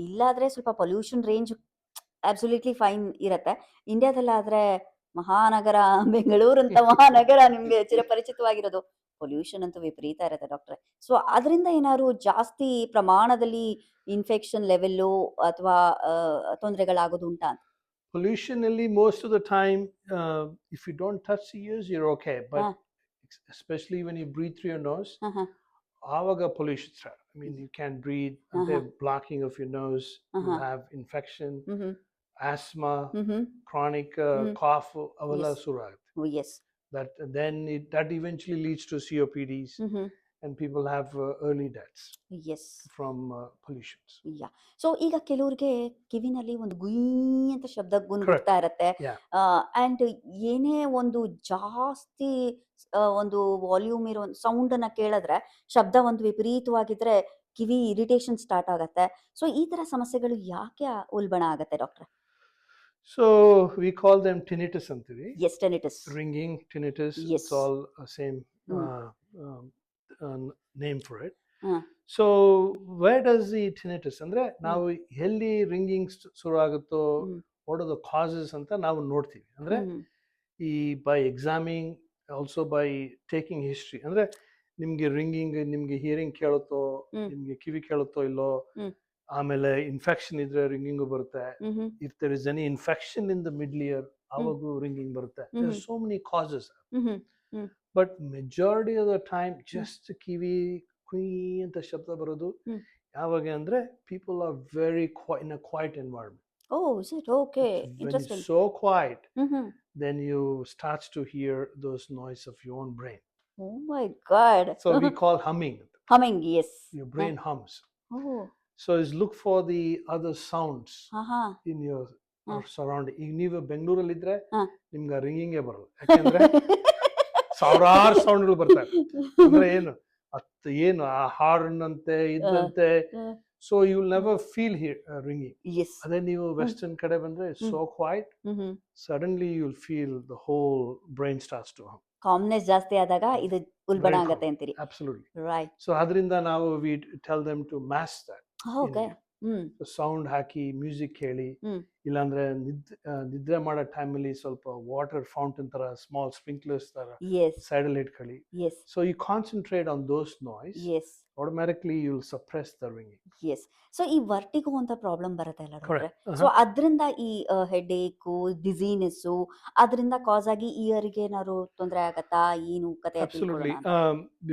ಇಲ್ಲಾದ್ರೆ ಸ್ವಲ್ಪ pollution range absolutely fine ಇರತ್ತೆ. ಇಂಡಿಯಾದಲ್ಲಾದ್ರೆ ಮಹಾನಗರ ಬೆಂಗಳೂರು ಅಂತ ಮಹಾನಗರ ನಿಮ್ಗೆ ಚಿರಪರಿಚಿತವಾಗಿರೋದು. ಪೊಲ್ಯೂಷನ್ ಅಂತೂ ವಿಪರೀತ ಇರುತ್ತೆ ಡಾಕ್ಟ್ರೆ. ಸೊ ಅದರಿಂದ ಏನಾದ್ರು ಜಾಸ್ತಿ ಪ್ರಮಾಣದಲ್ಲಿ ಇನ್ಫೆಕ್ಷನ್ ಲೆವೆಲ್ಲು ಅಥವಾ ತೊಂದರೆಗಳಾಗೋದು ಉಂಟಾ ಅಂತ? Pollution ಅಲ್ಲಿ most of the time, if you don't touch the ears, you're okay. But especially when you breathe through your nose, ಆವಾಗ pollution start. I mean, you can't breathe, and they're blocking of your nose. You have infection, asthma, chronic cough, ಅವೆಲ್ಲ ಶುರು ಆಗುತ್ತೆ. S. That eventually leads to COPDs, and people have early deaths yes. from pollutions. Yeah. So ಈಗ ಕೆಲವ್ರಿಗೆ ಕಿವಿನಲ್ಲಿ ಒಂದು ಗುಯ್ ಅಂತ ಶಬ್ದ ಗುನ್ಗುಡ್ತಾ ಇರತ್ತೆ. Yeah. And ಏನೇ ಒಂದು ಜಾಸ್ತಿ ಒಂದು ವಾಲ್ಯೂಮ್ ಇರೋ ಸೌಂಡ್ ಅನ್ನ ಕೇಳಿದ್ರೆ, ಶಬ್ದ ಒಂದು ವಿಪರೀತವಾಗಿದ್ರೆ ಕಿವಿ ಇರಿಟೇಷನ್ ಸ್ಟಾರ್ಟ್ ಆಗತ್ತೆ. ಸೊ ಈ ತರ ಸಮಸ್ಯೆಗಳು ಯಾಕೆ ಉಲ್ಬಣ ಆಗತ್ತೆ ಡಾಕ್ಟ್ರೆ? So we call them tinnitus ಅಂತೀವಿ. Yes, tinnitus. Ringing, tinnitus, Yes. it's all same name for it. Hmm. So where does the tinnitus ಅಂದ್ರೆ ನಾವು ಎಲ್ಲಿ ರಿಂಗಿಂಗ್ ಶುರು ಆಗುತ್ತೋ, what are the causes ಅಂತ ನಾವು ನೋಡ್ತೀವಿ. ಅಂದ್ರೆ ಈ by examining, also by taking history. ಅಂದ್ರೆ ನಿಮ್ಗೆ ರಿಂಗಿಂಗ್, ನಿಮ್ಗೆ ಹಿಯರಿಂಗ್ ಕೇಳುತ್ತೋ, ನಿಮ್ಗೆ ಕಿವಿ ಕೇಳುತ್ತೋ ಇಲ್ಲೋ, ಆಮೇಲೆ ಇನ್ಫೆಕ್ಷನ್ ಇದ್ರೆ ರಿಂಗಿಂಗು ಬರುತ್ತೆ. If there is any infection in the middle ear, ಆವಾಗೂ ರಿಂಗಿಂಗ್ ಬರುತ್ತೆ. There so many causes. But majority of the time just ಕಿವಿ ಕುಯ್ ಅಂತ ಶಬ್ದ ಬರೋದು ಯಾವಾಗ ಅಂದ್ರೆ people are very in a quiet environment. Oh, is it? Okay. When Interesting. it's so quiet, then you starts to hear those noise of your own brain. Oh my God. So we call humming. Humming, yes. Your brain hums. Oh. So is look for the other sounds in your surrounding. ಈಗ ನೀವು ಬೆಂಗಳೂರಲ್ಲಿ ಇದ್ರೆ ನಿಮ್ಗೆ ರಿಂಗಿಂಗೇ ಬರಲ್ಲ. ಯಾಕೆಂದ್ರೆ ಸಾವಿರಾರು ಸೌಂಡ್ಗಳು ಬರ್ತಾರೆ. ಅಂದ್ರೆ ಏನು ಆ ಹಾರ್ನ್ ಅಂತೆ ಇದಂತೆ. So you will never feel here ringing. Yes. ಅದೇ ನೀವು ವೆಸ್ಟರ್ನ್ ಕಡೆ ಬಂದ್ರೆ so quiet, suddenly you'll feel the whole brain starts to hum. Calmness ಜಾಸ್ತಿ ಆದಾಗ ಇದು ಉಲ್ಬಣ ಆಗತ್ತೆ ಅಂತೀರಿ. Absolutely. Right. So ಅದರಿಂದ ನಾವು we tell them to mask that. Okay. Sound ಹಾಕಿ ಮ್ಯೂಸಿಕ್ ಕೇಳಿ, ಇಲ್ಲಾಂದ್ರೆ ನಿದ್ರೆ ಮಾಡೋ ಟೈಮಲ್ಲಿ ಸ್ವಲ್ಪ ವಾಟರ್ ಫೌಂಟನ್ ತರ ಸ್ಮಾಲ್ ಸ್ಪ್ರಿಂಕ್ಲರ್ಸ್ ತರ ಸೈಡ್ ಅಲ್ಲಿ ಇಟ್ಕೊಳ್ಳಿ. So you concentrate on those noise, automatically you will suppress the ringing. Yes. So ಈ ವರ್ಟಿಗೋ ಅಂತ ಪ್ರಾಬ್ಲಮ್ ಬರುತ್ತೆ ಅಲ್ಲ ಡಾಕ್ಟ್ರೆ, ಸೊ ಅದರಿಂದ ಈ ಹೆಡ್ ಏಕು, ಡಿಸೀನೆಸ್ ಅದರಿಂದ ಕಾಸ್ ಆಗಿ ಇಯರ್ಗೆ ಏನಾದ್ರು ತೊಂದರೆ ಆಗತ್ತಾ? ಏನು ಕತೆ? Absolutely.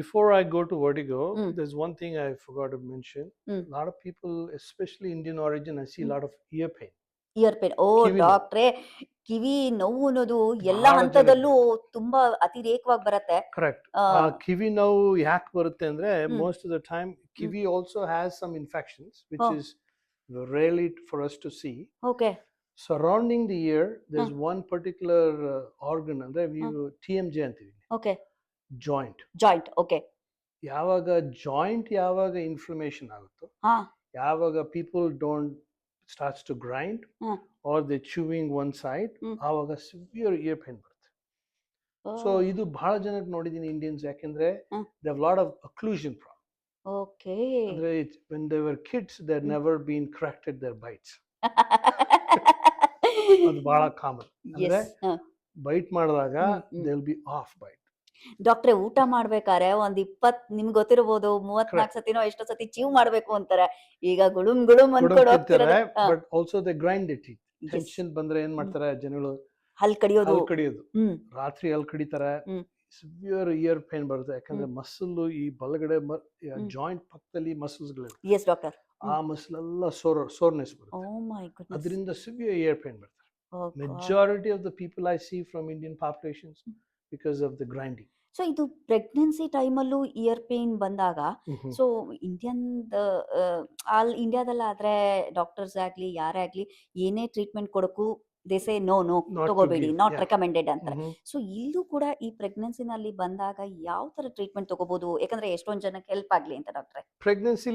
Before I go to vertigo, there's one thing I forgot to mention. A lot of people, especially Indian origin, I see a lot of ear pain. Ear pain. Oh ಡಾಕ್ಟ್ರೆ, ಕಿವಿ ನೋವು ಅನ್ನೋದು ಎಲ್ಲ ಹಂತದಲ್ಲೂ ತುಂಬಾ ಅತಿರೇಕವಾಗಿ ಬರುತ್ತೆ. ಕರೆಕ್ಟ್. ಕಿವಿ ನೋವು ಯಾಕೆ ಬರುತ್ತೆ ಅಂದ್ರೆ, ಮೋಸ್ಟ್ ಆಫ್ ದ ಟೈಮ್ ಕಿವಿ also has some infections which is rarely for us to see. Okay. Surrounding the ear, there's one particular organ, ಅಂದ್ರೆ ನೀವು TMJ ಅಂತೀವಿ. ಓಕೆ. ಜಾಯಿಂಟ್. ಜಾಯಿಂಟ್. ಓಕೆ. ಯಾವಾಗ ಜಾಯಿಂಟ್ ಯಾವಾಗ ಇನ್ಫ್ಲಮೇಷನ್ ಆಗುತ್ತೋ, ಯಾವಾಗ people don't starts to grind or they chewing one side, ಆವಾಗ severe ear pain ಬರುತ್ತೆ. So ಇದು ಬಹಳ ಜನಕ್ಕೆ ನೋಡಿದೀನಿ ಇಂಡಿಯನ್ಸ್, ಯಾಕೆಂದ್ರೆ they have a lot of occlusion problem. Okay. ಅಂದ್ರೆ when they were kids, they had never been corrected their bites. ಅದು ಬಹಳ ಕಾಮನ್. ಅಂದ್ರೆ ಬೈಟ್ ಮಾಡಿದಾಗ they will be off bite. ಡಾಕ್ಟ್ರೆ ಊಟ ಮಾಡ್ಬೇಕಾದ್ರೆ ಒಂದ್ 20 ನಿಮ್ಗೆ ಗೊತ್ತಿರಬಹುದು 34 ಸತಿನೋ ಎಷ್ಟೋ ಸತಿ ಚೀವ್ ಮಾಡ್ಬೇಕು ಅಂತಾರೆ. ಈಗ ಗುಳುಮ್ ಗುಳುಮ್ ಅನ್ಕೊಂಡು ಹೋಗ್ತಿದ್ದಾರೆ. But also they grind it. Tension ಬಂದ್ರೆ ಏನ್ ಮಾಡ್ತಾರೆ ಜನಗಳು? ಹಲ್ ಕಡಿಯೋದು. ರಾತ್ರಿ ಹಲ್ ಕಡಿತಾರೆ. ಸಿವಿಯರ್ ಇಯರ್ ಪೇನ್ ಬರುತ್ತೆ. ಯಾಕಂದ್ರೆ ಮಸಲ್ ಈ ಬಲಗಡೆ ಜಾಯಿಂಟ್ ಪಕ್ಕದಲ್ಲಿ ಮಸಲ್ಸ್ ಗಳು, ಎಸ್ ಡಾಕ್ಟರ್, ಆ ಮಸಲ್ ಎಲ್ಲ ಸೋರ್ನೆಸ್ ಬರುತ್ತೆ. ಓ ಮೈ ಗುಡ್ನೆಸ್. ಅದರಿಂದ ಸಿವಿಯರ್ ಇಯರ್ ಪೇನ್ ಬರುತ್ತೆ. Majority of the people I see from Indian populations because of the grinding. So ಇದು ಪ್ರೆಗ್ನೆನ್ಸಿ ಟೈಮಲ್ಲೂ ಇಯರ್ ಪೇನ್ ಬಂದಾಗ, ಸೊ ಇಂಡಿಯಾದಲ್ಲಾದ್ರೆ ಡಾಕ್ಟರ್ಸ್ ಆಗ್ಲಿ ಯಾರೇ ಆಗ್ಲಿ ಏನೇ ಟ್ರೀಟ್ಮೆಂಟ್ ಕೊಡಕ್ಕೂ ದೇ ಸೇ ನೋ ತಗೋಬೇಡಿ, ನಾಟ್ ರೆಕಮೆಂಡೆಡ್ ಅಂತಾರೆ. ಸೊ ಇಲ್ಲೂ ಕೂಡ ಈ ಪ್ರೆಗ್ನೆನ್ಸಿನಲ್ಲಿ ಬಂದಾಗ ಯಾವ ತರ ಟ್ರೀಟ್ಮೆಂಟ್ ತಗೋಬಹುದು? ಯಾಕಂದ್ರೆ ಎಷ್ಟೊಂದ್ ಜನಕ್ಕೆ ಹೆಲ್ಪ್ ಆಗ್ಲಿ ಅಂತ ಡಾಕ್ಟ್ರೆ. Pregnancy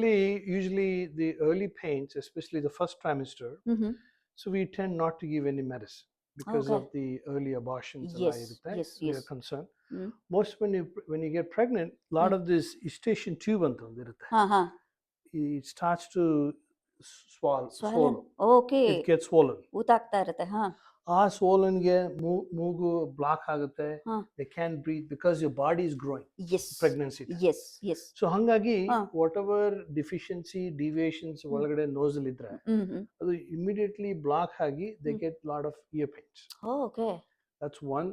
usually the early pains, especially the first trimester, so we tend not to give any medicine because of the early abortions. Yes. We are concerned. Most when you get pregnant, a lot of this gestation tube antandirutte. It starts to swollen. Okay. It gets swollen. ಊತಾಗ್ತಾ ಇರುತ್ತೆ. ಆ swollen ಗೆ ಮೂಗು block ಆಗುತ್ತೆ. They can't breathe because your body is growing. Yes. Pregnancy. Yes. So ಹಂಗಾಗಿ whatever deficiency deviations ಒಳಗಡೆ nostril ಇದ್ರೆ ಅದು immediately block ಆಗಿ they get lot of ear pains. Okay. That's one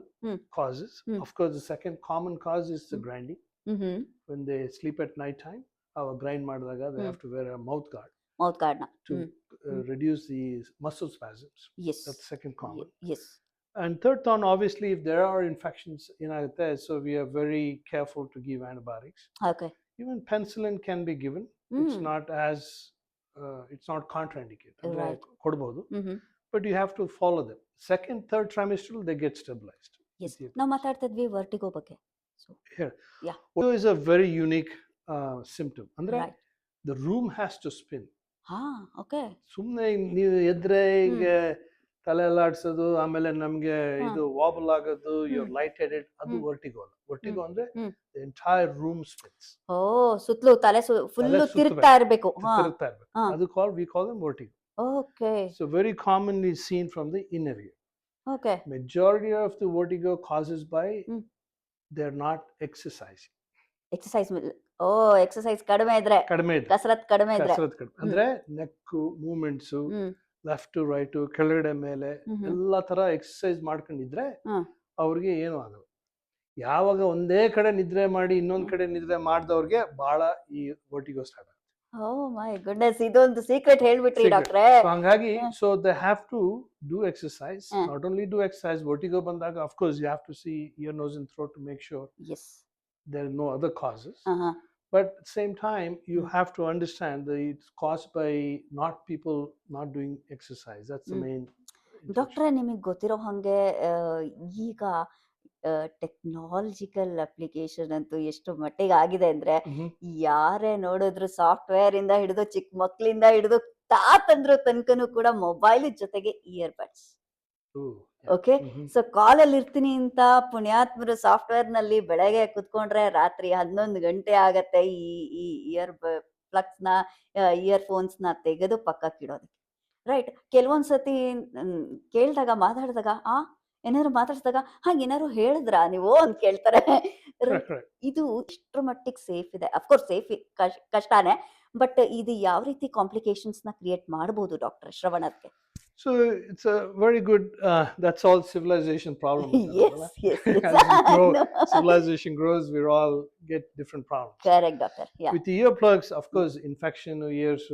causes. Of course, the second common cause is the grinding. When they sleep at night time, our grind ಮಾಡಿದಾಗ they have to wear a mouth guard to reduce the muscle spasms. Yes. That's the second common. Yes. And third one, obviously, if there are infections in our so we are very careful to give antibiotics. Okay. Even penicillin can be given. It's not as it's not contraindicated. Right. ಕೊಡಬಹುದು. But you have to follow them. Second, third trimester, they get stabilized. Yes. ನಾವು ಮಾತಾಡ್ತಿದ್ವಿ vertigo ಬಗ್ಗೆ. So here, yeah, vertigo is a very unique symptom. ಅಂದ್ರೆ the room has to spin. Okay. ಸುಮ್ಮನೆ ನೀವು ಎದ್ರೆ ಈಗ ತಲೆ ಅಲ್ಲಾಡ್ಸೋದು, ಆಮೇಲೆ ನಮ್ಗೆ ಇದು ವಾಬಲ್ ಆಗೋದು, you're light headed, ಅದು ವರ್ಟಿಗೋ ಅಲ್ಲ. ವರ್ಟಿಗೋ ಅಂದ್ರೆ the entire room spins. ಸುತ್ತಲೂ ತಲೆ ಫುಲ್ ತಿರುಗ್ತಾ ಇರಬೇಕು. ಅದು we call them vertigo. Okay. So very commonly seen from the inner ear. Okay. Majority of the vertigo causes by they're not exercising. Exercise exercise ಕಡಿಮೆ ಇದ್ರೆ, ಕಸರತ್ ಕಡಿಮೆ ಇದ್ರೆ, ಅಂದ್ರೆ neck movements left to right ಕೆಳಗಡೆ ಮೇಲೆ ಎಲ್ಲಾ ತರ ಎಕ್ಸರ್ಸೈಸ್ ಮಾಡ್ಕೊಂಡಿದ್ರೆ ಅವ್ರಿಗೆ ಏನು ಆಗಲ್ಲ. ಯಾವಾಗ ಒಂದೇ ಕಡೆ ನಿದ್ರೆ ಮಾಡಿ ಇನ್ನೊಂದ್ ಕಡೆ ನಿದ್ರೆ ಮಾಡಿದವ್ರಿಗೆ ಬಹಳ ಈ ವರ್ಟಿಗೋ ಸ್ಟಾರ್ಟ್ ಆಗುತ್ತೆ. ಓ ಮೈ ಗುಡ್ನೆಸ್, ಇದೊಂದು ಸೀಕ್ರೆಟ್ ಹೇಳ್ಬಿಟ್ರಿ ಡಾಕ್ಟ್ರೆ. ಹಂಗಾಗಿ so they have to do exercise. Not only do exercise, vertigo ಬಂದಾಗ of course you have to see ear, nose and throat to make sure yes there are no other causes. But at the same time you have to understand that it's caused by not people not doing exercise. That's the main. ಡಾಕ್ಟ್ರೆ, ನಿಮಗೆ ಗೊತ್ತಿರೋ ಹಂಗೆ ಈಗ technological application ಅಂತೂ ಎಷ್ಟು ಮಟ್ಟಿಗೆ ಆಗಿದೆ ಅಂದ್ರೆ, ಯಾರೇ ನೋಡಿದ್ರು ಸಾಫ್ಟ್ವೇರ್ ಇಂದ ಹಿಡಿದು ಚಿಕ್ಕ ಮಕ್ಳಿಂದ ಹಿಡಿದು ತಾತಂದ್ರು ತನಕನೂ ಕೂಡ ಮೊಬೈಲ್ ಜೊತೆಗೆ ಇಯರ್ ಬಡ್ಸ್. ಓಕೆ. ಸೊ ಕಾಲಲ್ಲಿ ಇರ್ತೀನಿ ಅಂತ ಪುಣ್ಯಾತ್ಮರು ಸಾಫ್ಟ್ವೇರ್ ನಲ್ಲಿ ಬೆಳಗ್ಗೆ ಕುತ್ಕೊಂಡ್ರೆ ರಾತ್ರಿ 11 ಗಂಟೆ ಆಗತ್ತೆ ಈ ಇಯರ್ ಪ್ಲಗ್ಸ್ ನ ಇಯರ್ ಫೋನ್ಸ್ ನ ತೆಗೆದು ಪಕ್ಕಕ್ಕಿಡೋದಕ್ಕೆ. ರೈಟ್. ಕೆಲವೊಂದ್ಸತಿ ಕೇಳಿದಾಗ ಮಾತಾಡಿದಾಗ ಏನಾದ್ರು ಮಾತಾಡ್ಸಿದಾಗ ಏನಾದ್ರು ಹೇಳಿದ್ರ ನೀವು ಅಂತ ಕೇಳ್ತಾರೆ. ಇದು ಇಷ್ಟರ ಮಟ್ಟಿಗೆ ಸೇಫ್ ಇದೆ? ಅಫ್ಕೋರ್ಸ್ ಸೇಫ್ ಕಷ್ಟನೇ, ಬಟ್ ಇದು ಯಾವ ರೀತಿ ಕಾಂಪ್ಲಿಕೇಶನ್ಸ್ ನ ಕ್ರಿಯೇಟ್ ಮಾಡಬಹುದು doctor ಶ್ರವಣಕ್ಕೆ? So it's a very good that's all civilization problem. Yes. Civilization grows, we all get different problems. Correct, doctor. Yeah. With the earplugs, of course, infection ears,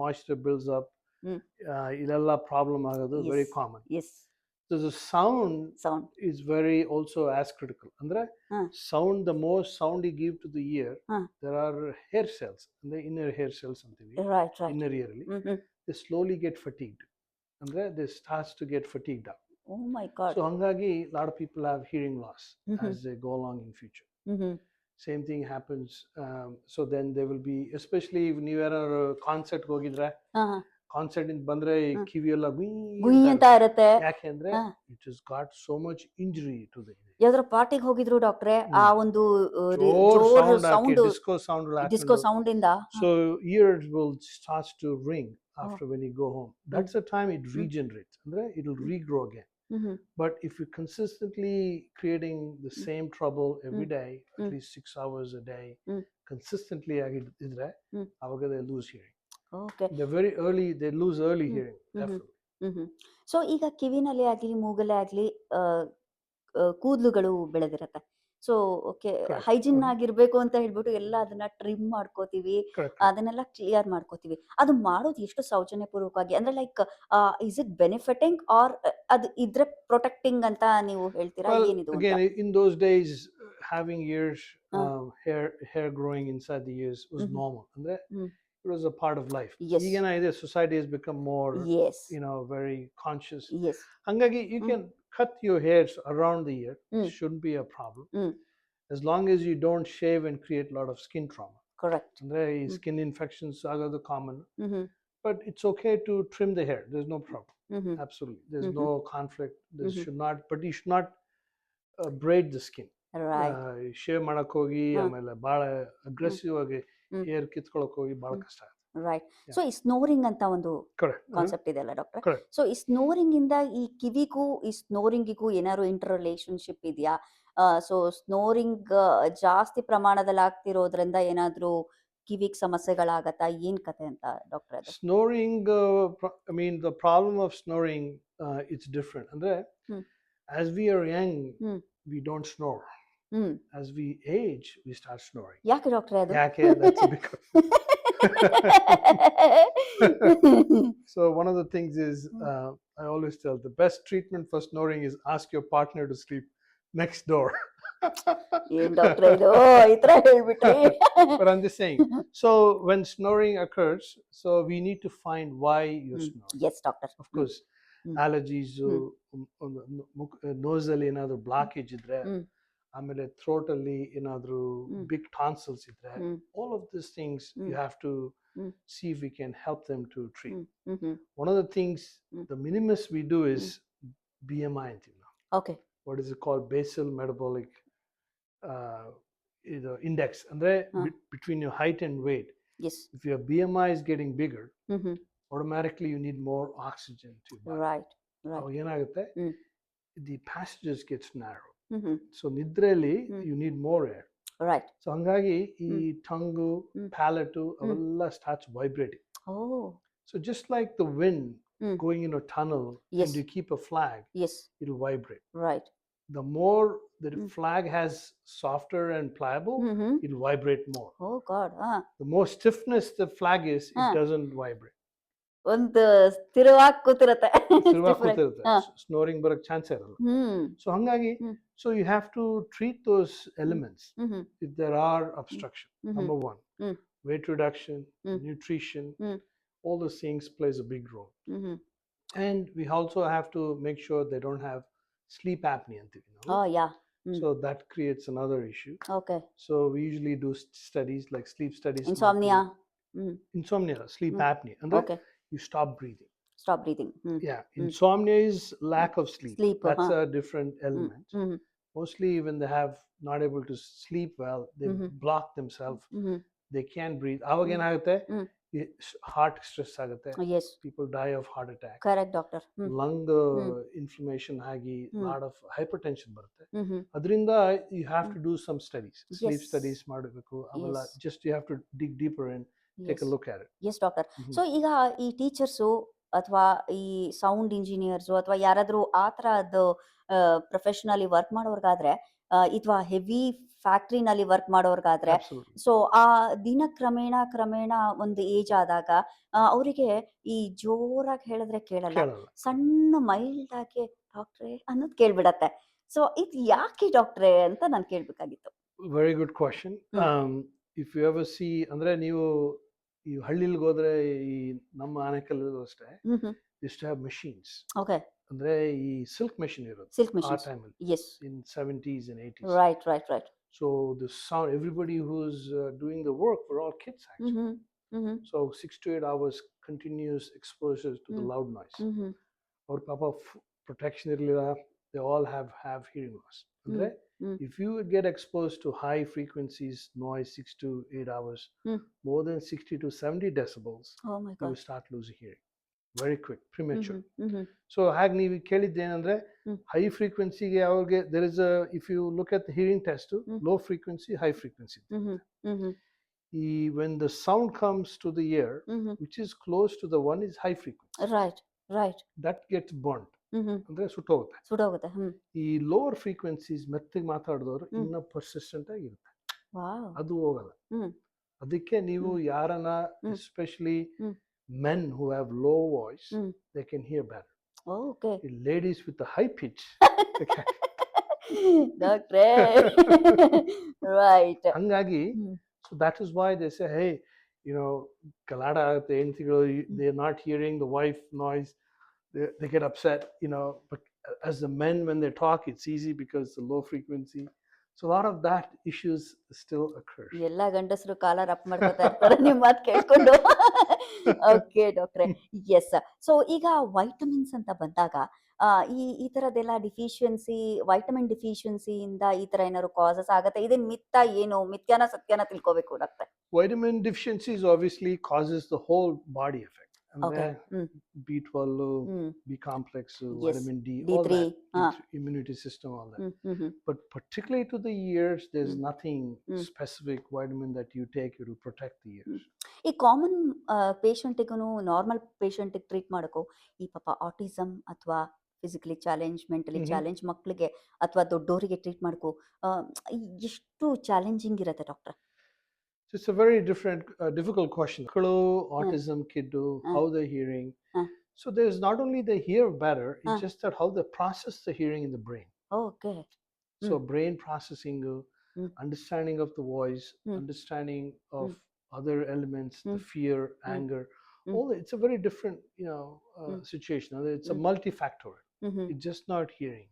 moisture builds up. Idella problem agodu very common. Yes. So the sound is very also as critical. Andre sound, the more sound you give to the ear, there are hair cells, and the inner hair cells something. Right. Inner ear, they slowly get fatigued. Andre they starts to get fatigued up. Oh my god. So hangagi a lot of people have hearing loss as they go along in future. Same thing happens. So then there will be, especially if you are a concert hogidre, concert ಇಂದ ಬಂದ್ರೆ ಕಿವಿ ಎಲ್ಲ ಗುಯ್ ಅಂತ ಇರುತ್ತೆ. ಯಾಕೆಂದ್ರೆ it has got so much injury to the ear. ಯಾವ್ದ್ರ ಪಾರ್ಟಿಗೆ ಹೋಗಿದ್ರು ಡಾಕ್ಟ್ರೆ, ಆ ಒಂದು ಸೌಂಡ್ ಡಿಸ್ಕೋ ಸೌಂಡ್ ಇಂದ so ears will start to ring after when you go home. That's the time it regenerates. ಅಂದ್ರೆ it will regrow again. But if you're consistently creating the same trouble every day, at least 6 hours a day, consistently ಆಗಿದ್ರೆ ಅವಾಗ they lose hearing. Okay. They're very early, they lose early hearing, definitely. So ಈಗ ಕಿವಿನಲ್ಲಿ ಆಗ್ಲಿ ಮೂಗಲ್ಲೇ ಆಗ್ಲಿ ಕೂದಲುಗಳು ಬೆಳೆದಿರತ್ತೆ. So okay, hygiene ಆಗಿರ್ಬೇಕು ಅಂತ ಹೇಳ್ಬಿಟ್ಟು ಎಲ್ಲ ಅದನ್ನ ಟ್ರಿಮ್ ಮಾಡ್ಕೋತೀವಿ, ಅದನ್ನೆಲ್ಲ ಕ್ಲಿಯರ್ ಮಾಡ್ಕೋತೀವಿ. ಅದು ಮಾಡೋದು ಎಷ್ಟು ಸೌಜನ್ಯಪೂರ್ವಕವಾಗಿ, ಅಂದ್ರೆ like is it benefiting or ಅದು ಇದ್ರೆ ಪ್ರೊಟೆಕ್ಟಿಂಗ್ ಅಂತ ನೀವು ಹೇಳ್ತೀರಾ? ಏನಿದು ಅಂತ? Again, in those days, having ears, hair growing inside the ears was normal. Andre it was a part of life. Even society has become more, very conscious. Hangagi you can cut your hairs around the ear. Shouldn't be a problem. As long as you don't shave and create a lot of skin trauma. Correct. Andre skin infections are the common. But it's okay to trim the hair. There's no problem. Absolutely. There's no conflict. There should not, but you should not braid the skin. Right. Shave ಮಾಡಕ್ ಹೋಗಿ ಆಮೇಲೆ ಬಹಳ aggressive ಆಗಿ hair ಕಿತ್ಕೊಳ್ಳೋಕೆ ಹೋಗಿ ಬಹಳ ಕಷ್ಟ ಆಗುತ್ತೆ. Right. So ಈ ಸ್ನೋರಿಂಗ್ ಅಂತ ಒಂದು ಕಾನ್ಸೆಪ್ಟ್ ಇದೆ ಅಲ್ಲ ಡಾಕ್ಟರ್? ಸೊ ಈ ಸ್ನೋರಿಂಗ್ ಇಂದ ಈ ಕಿವಿಗೂ ಈ ಸ್ನೋರಿಂಗಿಗೂ ಏನಾದ್ರು ಇಂಟರ್ ರಿಲೇಶನ್ಶಿಪ್ ಇದೆಯಾ? ಸೊ ಸ್ನೋರಿಂಗ್ ಜಾಸ್ತಿ ಪ್ರಮಾಣದಲ್ಲಿ ಆಗ್ತಿರೋದ್ರಿಂದ ಏನಾದ್ರು ಕಿವಿಗ್ ಸಮಸ್ಯೆಗಳಾಗತ್ತಾ? ಏನ್ ಕತೆ ಅಂತ ಡಾಕ್ಟರ್? ಅದು snoring, I mean the problem of snoring it's different. ಅಂದ್ರೆ as we are young we don't snore. As we age we start snoring. ಯಾಕೆ ಡಾಕ್ಟರ್ ಅದು? ಯಾಕೆ? That's because so one of the things is I always tell the best treatment for snoring is ask your partner to sleep next door. ಏನ್ doctor ಇದು ಈ ತರ ಹೇಳ್ಬಿಟ್ರಿ? But I'm just saying, so when snoring occurs, so we need to find why you're snoring. Yes doctor. Of course allergies, nose ಅಲ್ಲಿ ಏನಾದ್ರು blockage ಇದ್ರೆ, ಆಮೇಲೆ throat ಅಲ್ಲಿ ಏನಾದ್ರು ಬಿಗ್ ಟಾನ್ಸಲ್ಸ್ ಇದ್ರೆ, all of these things you have to see if we can help them to treat. One of the things, the minimus we do is BMI ಅಂತೀವಿ ನಾವು. Okay. What is it called? Basal metabolic index. ಅಂದ್ರೆ between your height and weight. Yes. If your BMI is getting bigger, automatically you need more oxygen to your body. Right. ಅವಾಗ ಏನಾಗುತ್ತೆ, the passages gets narrow. So ನಿದ್ರೆಯಲ್ಲಿ you need more air. Right. So ಹಂಗಾಗಿ ಈ tongue, ಪ್ಯಾಲೆಟು ಅವೆಲ್ಲ starts vibrating. Oh. So just like the wind going in a tunnel, and you keep a flag, it'll vibrate. Right. The more the flag has softer and pliable, it'll vibrate more. Oh God. The more stiffness the flag is, it doesn't vibrate. ಒಂದು ಸ್ಥಿರವಾಗಿ ಕೂತಿರುತ್ತೆ. Snoring ಬರಕ್ chance ಇರಲ್ಲ. So ಹಂಗಾಗಿ so you have to treat those elements if there are obstruction. Number one, weight reduction, nutrition, all those things plays a big role. And we also have to make sure they don't have sleep apnea. Oh yeah. So that creates another issue. Okay. So we usually do studies like sleep studies. Insomnia, sleep apnea. And okay. You stop breathing. Stop breathing. Yeah. Insomnia is lack of sleep. That's a different element. Mostly when they have not able to sleep well, they block themselves. They can't breathe. Aವಾಗ ಏನಾಗುತ್ತೆ, heart stress ಆಗುತ್ತೆ. Yes. People die of heart attack. Correct doctor. Lung inflammation ಆಗಿ lot of hypertension ಬರುತ್ತೆ. ಅದರಿಂದ you have to do some studies. Sleep studies ಮಾಡಬೇಕು. ಅವೆಲ್ಲ just you have to dig deeper and take a look at it. Yes doctor. So ಈಗ ಈ teachers ಅಥವಾ ಈ sound engineers ಅಥವಾ ಯಾರಾದ್ರೂ ಆ ತರದ್ದು ಪ್ರೊಫೆಷನಲಿ ವರ್ಕ್ ಮಾಡೋರ್ಗಾದ್ರೆ, ಅಥವಾ ಹೆವಿ ಫ್ಯಾಕ್ಟ್ರಿನಲ್ಲಿ ವರ್ಕ್ ಮಾಡೋರ್ಗಾದ್ರೆ, ಸೊ ಆ ದಿನ ಕ್ರಮೇಣ ಒಂದು ಏಜ್ ಆದಾಗ ಅವರಿಗೆ ಈ ಜೋರಾಗಿ ಹೇಳಿದ್ರೆ ಕೇಳಲ್ಲ, ಸಣ್ಣ ಮೈಲ್ಡ್ ಆಗಿ ಡಾಕ್ಟ್ರೇ ಅನ್ನೋದು ಕೇಳ್ಬಿಡತ್ತೆ. ಸೊ ಇದು ಯಾಕೆ ಡಾಕ್ಟ್ರೇ ಅಂತ ನಾನು ಕೇಳ್ಬೇಕಾಗಿತ್ತು. Very good question. If you ever see, ಅಂದ್ರೆ ನೀವು ಈ ಹಳ್ಳಿಗೆ ಹೋದ್ರೆ, ಈ ನಮ್ಮ ಆನೆಕಲ್ಲೂ ಅಷ್ಟೇ, used to have machines. Okay. ಅಂದ್ರೆ ಈ ಸಿಲ್ಕ್ ಮೆಷಿನ್ ಇರೋದು ಆ ಟೈಮಲ್ಲಿ. Yes. In 70s and 80s. Right. So the sound, everybody who's doing the work were all kids actually. So 6 to 8 hours continuous exposure to the loud noise. Or papa protection irliಲ್ಲ, they all have hearing loss. Andre if you get exposed to high frequencies noise 6 to 8 hours, more than 60 to 70 decibels, oh my God, you will start losing hearing. Very quick premature. Hmm so ಹಾಗೆ ನೀವು ಕೇಳಿದ್ದೇನೆಂದ್ರೆ hmm. High ಫ್ರೀಕ್ವೆನ್ಸಿಗೆ ಅವ್ರಿಗೆ there is a if you look at the hearing test low frequency high frequency. ಈ when the sound comes to the ear which is close to the one is high frequency, right that gets burnt ಅಂದ್ರೆ ಸುಟ್ಟೋಗುತ್ತೆ. ಸುಡೋಗುತ್ತೆ. ಈ lower frequencies ಮೆತ್ತಗೆ ಮಾತಾಡಿದವರು ಇನ್ನೂ persistent ಆಗಿರುತ್ತೆ, ಅದು ಹೋಗಲ್ಲ. ಅದಕ್ಕೆ ನೀವು ಯಾರನ್ನ especially men who have low voice they can hear better. Okay. Ladies with a high pitch doctor. Right. ಹಂಗಾಗಿ so that is why they say, hey, you know, galada agutte ಹೆಂಡತಿಗಳು, they are not hearing the wife noise, they get upset, you know. But as the men, when they talk, it's easy because the low frequency. So a lot of that issues still occur. ಎಲ್ಲ ಗಂಡಸರು collar up ಮಾಡ್ಕೊತಾ ಇರ್ತಾರೆ ನಿಮ್ಮ ಮಾತು ಕೇಳ್ಕೊಂಡು. Okay ಡಾಕ್ಟ್ರೆ, S. So ಈಗ vitamins ಅಂತ ಬಂದಾಗ ಈ ತರದೆಲ್ಲ ಡಿಫಿಷಿಯನ್ಸಿ, ವೈಟಮಿನ್ ಡಿಫಿಷಿಯನ್ಸಿಯಿಂದ ಈ ತರ ಏನಾದ್ರು ಕಾಸಸ್ ಆಗತ್ತೆ? ಇದೇ ಮಿತ್ತ ಏನು, ಮಿಥ್ಯಾನ ಸತ್ಯನ ತಿಳ್ಕೋಬೇಕು ಡಾಕ್ಟ್ರೆ. Vitamin deficiencies obviously causes the whole body effect. Okay. B12, B complex, Yes. vitamin D, D3, all that, immunity system, all that. But particularly to the ears, there's nothing specific vitamin that you take, it will protect the ears. ಈ common ಪೇಷಂಟಿಗೂ normal ಪೇಷಂಟಿಗೆ treat ಮಾಡೋಕ್ಕೂ ಈ ಪಾಪ autism ಅಥವಾ physically challenge, mentally challenge ಮಕ್ಕಳಿಗೆ ಅಥವಾ ದೊಡ್ಡವರಿಗೆ treat ಮಾಡೋಕ್ಕೂ ಎಷ್ಟು ಚಾಲೆಂಜಿಂಗ್ ಇರುತ್ತೆ doctor? So it's a very difficult question. Autism kid, how they're hearing. So there's not only they hear better, it's just that how they process the hearing in the brain. Okay. So brain processing, understanding of the voice, understanding of other elements, the fear, anger, all that. It's a very different, situation. It's a multifactorial. It's just not hearing.